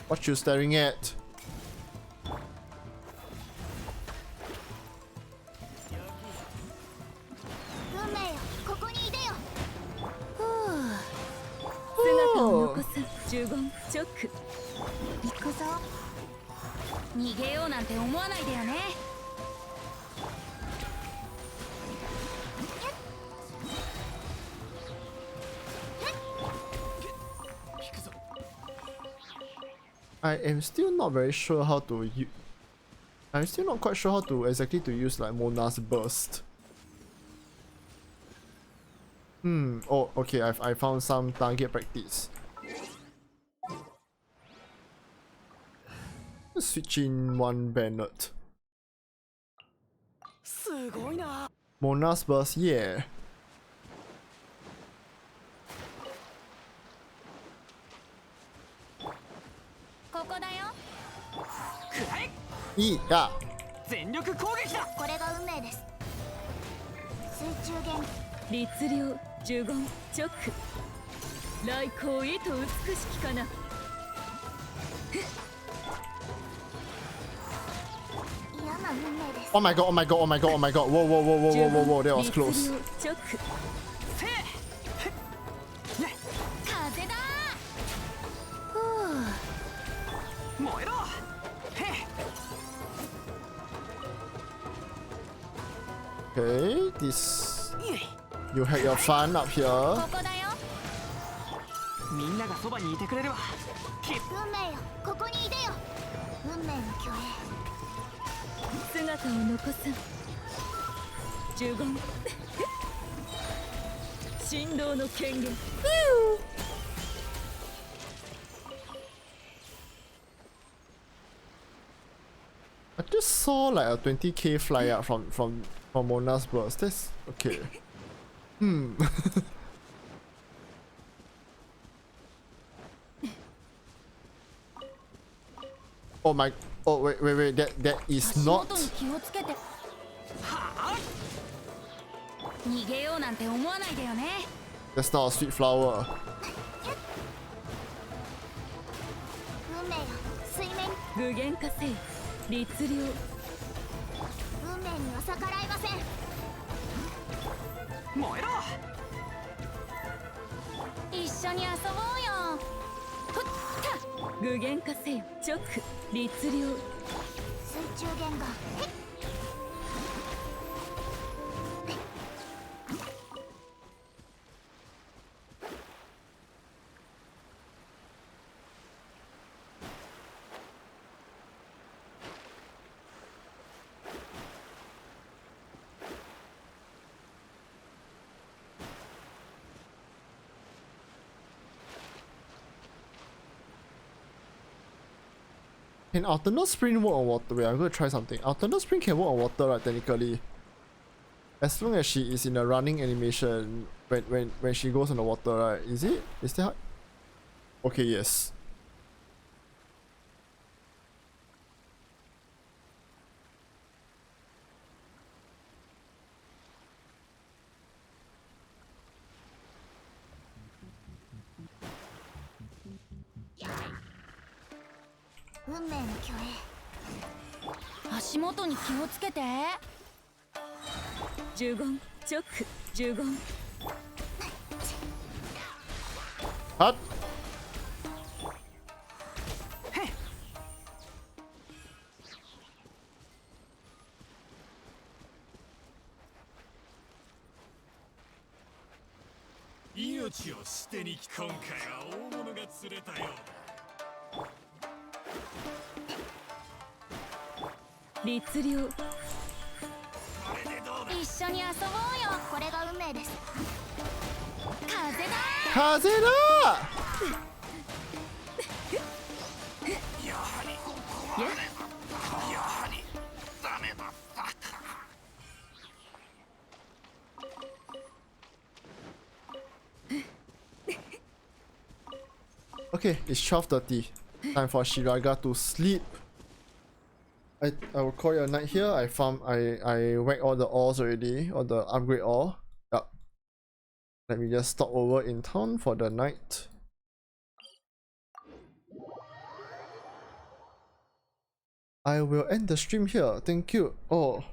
What you staring at? Oh. 行くぞ。逃げようなんて思わないでよね。I am still not very sure how to use. I'm still not quite sure how to exactly to use like Mona's burst. Oh, okay. I found some target practice. Let's switch in one Bennett. Mona's burst, yeah. Yeah. 全力攻撃だ。これが運命です。水中弦。律令呪言直来光意と美しきかな。嫌な運命です。 Oh my god, oh my god, oh my god, oh my god. Whoa, that was close. 風だ。燃えろ。 Okay, this. You had your fun up here. ここだよ。みんながそばにいてくれるわ。運命よ、ここにいでよ。運命の虚栄。姿を残す呪言神道の権限。I just saw like a 20k fly out from Mona's burst. That's okay. Oh my. Oh wait. That is not. 逃げようなんて思わないでよね。 That's not a sweet flower. 運命よ、水面。具現化せい律令。運命には逆らいません。燃えろ。一緒に遊ぼうよ。ふった。具現化せよ直律令。水中弦が。Can alternate sprint work on water? Wait, I'm gonna try something. Alternate sprint can work on water, right? Technically, as long as she is in a running animation when she goes on the water, right? Is it? Is that? Okay, yes. Yeah. 運命の虚栄。足元に気をつけて。呪言直呪言。はっ。命を捨てに今回は大物が釣れたようだ。律令一緒に遊ぼうよ。これが運命です。風だ。風だ。Okay, it's 12:30. Time for Shiraga to sleep. I will call it a night here. I whacked all the ores already, all the upgrade ore. Yup. Let me just stop over in town for the night. I will end the stream here. Thank you. Oh.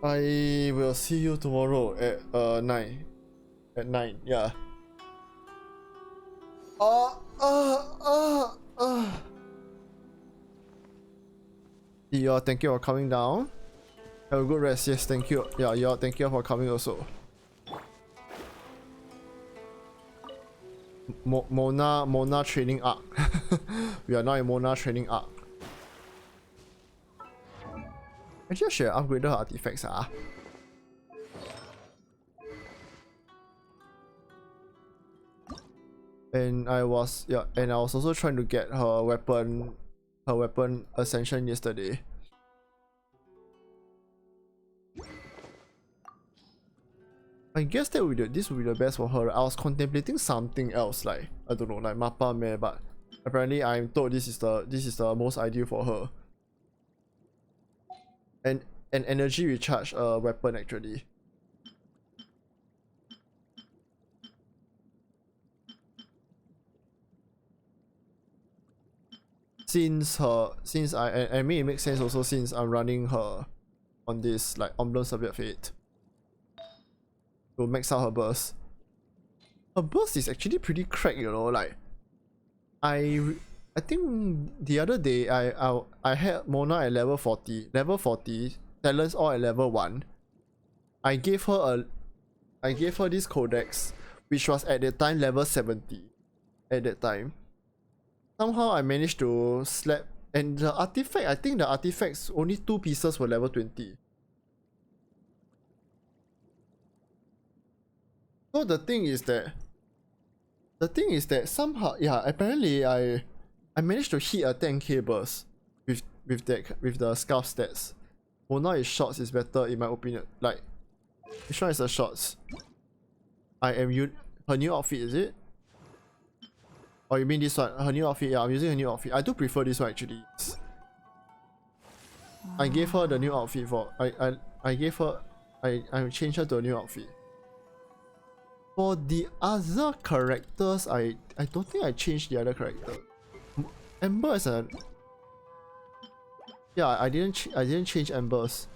I will see you tomorrow at 9. At 9, yeah. Y'all, thank you for coming down. Have a good rest. Yes, thank you. Yeah, y'all, thank you for coming also. Mona training arc. We are now in Mona training arc. Actually, I should have upgraded her artifacts. And I was also trying to get her weapon ascension yesterday. I guess this would be the best for her. I was contemplating something else, like I don't know, like Mappa Me, but apparently I'm told this is the most ideal for her. And an energy recharge weapon actually. I mean it makes sense also since I'm running her on this like Emblem Severe Fate to max out her burst. Her burst is actually pretty cracked, you know, like I think the other day I had Mona at level 40, talents all at level 1. I gave her this codex which was at the time level 70 at that time. Somehow I managed to slap, and the artifact, I think the artifacts only 2 pieces were level 20. So the thing is that somehow, yeah, apparently I managed to hit a 10k burst with the scarf stats. Mona is shots is better in my opinion. Like, which one is the shots? Her new outfit, is it? Oh, you mean this one? Her new outfit? Yeah, I'm using her new outfit. I do prefer this one actually. I gave her the new outfit for I changed her to a new outfit. For the other characters, I don't think I changed the other character. Ember is a yeah. I didn't change Embers.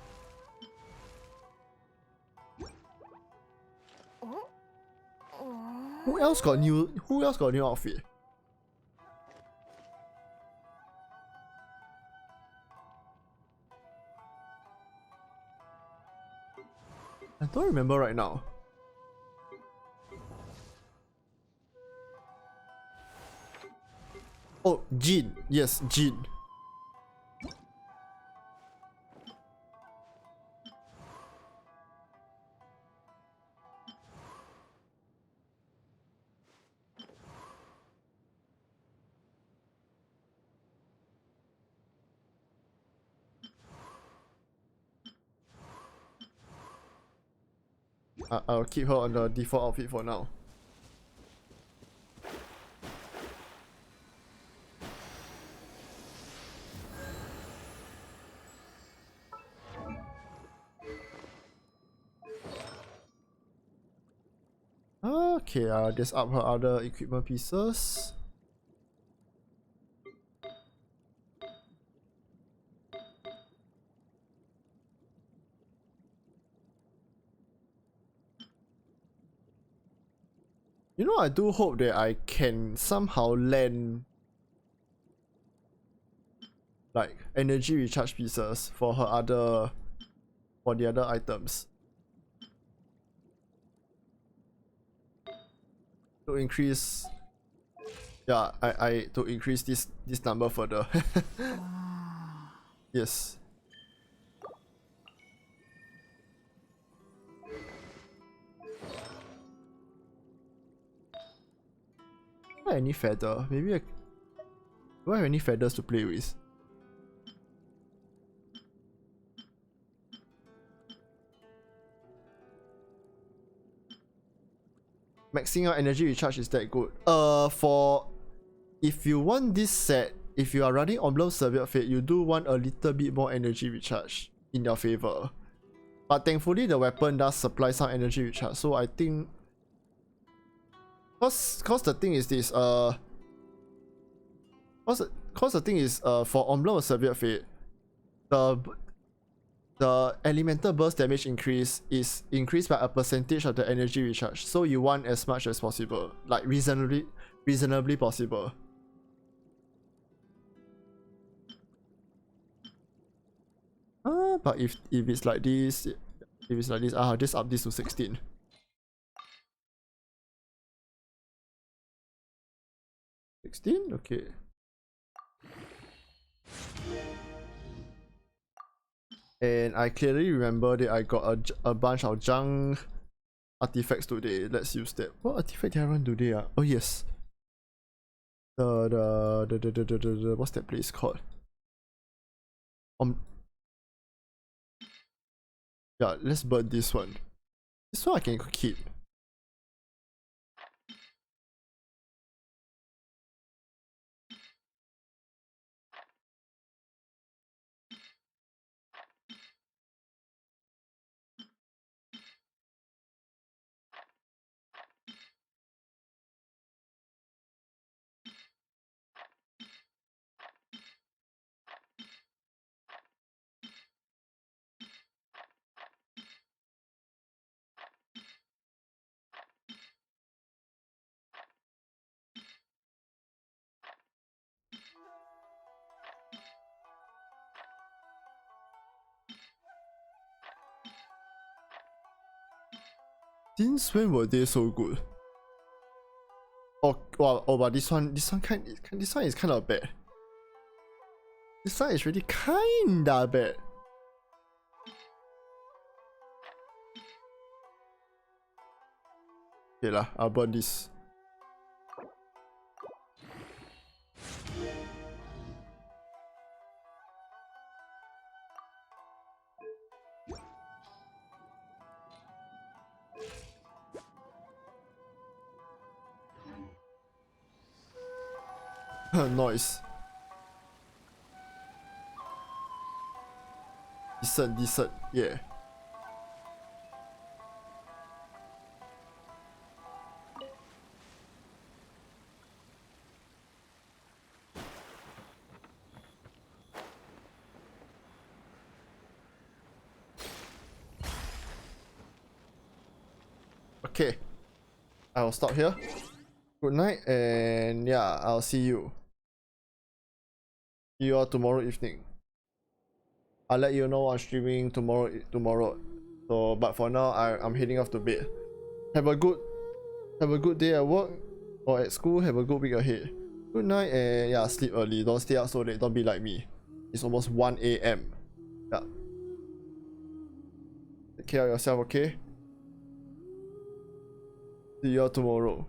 Who else got new outfit? I don't remember right now. Oh, Jin. Yes, Jin. I'll keep her on the default outfit for now. Okay, I'll just up her other equipment pieces. You know, I do hope that I can somehow land like energy recharge pieces for the other items to increase Yeah, I to increase this number further. Yes. Do I have any feather? Maybe do I have any feathers to play with? Maxing out energy recharge is that good? For if you want this set, if you are running Emblem Serviette Fate, you do want a little bit more energy recharge in your favor. But thankfully the weapon does supply some energy recharge, so I think cause the thing is this cause the thing is for Emblem of Serviette Fate, the elemental burst damage increase is increased by a percentage of the energy recharge, so you want as much as possible, like reasonably possible. But if it's like this, I'll just up this to 16. Okay. And I clearly remember that I got a bunch of junk artifacts today. Let's use that. What artifact did I run today? Oh yes. The what's that place called? Yeah, let's burn this one. This one I can keep. Since when were they so good? Oh wow! Oh, but this one is kind of bad. This one is really kinda bad. Okay lah, I'll burn this. Noise. Decent, yeah. Okay, I will stop here. Good night, and yeah, I'll see you all tomorrow evening. I'll let you know I'm streaming tomorrow. So, but for now, I'm heading off to bed. Have a good day at work or at school. Have a good week ahead. Good night, and yeah, sleep early. Don't stay out so late. Don't be like me. It's almost 1 AM. Yeah. Take care of yourself, okay? See you all tomorrow.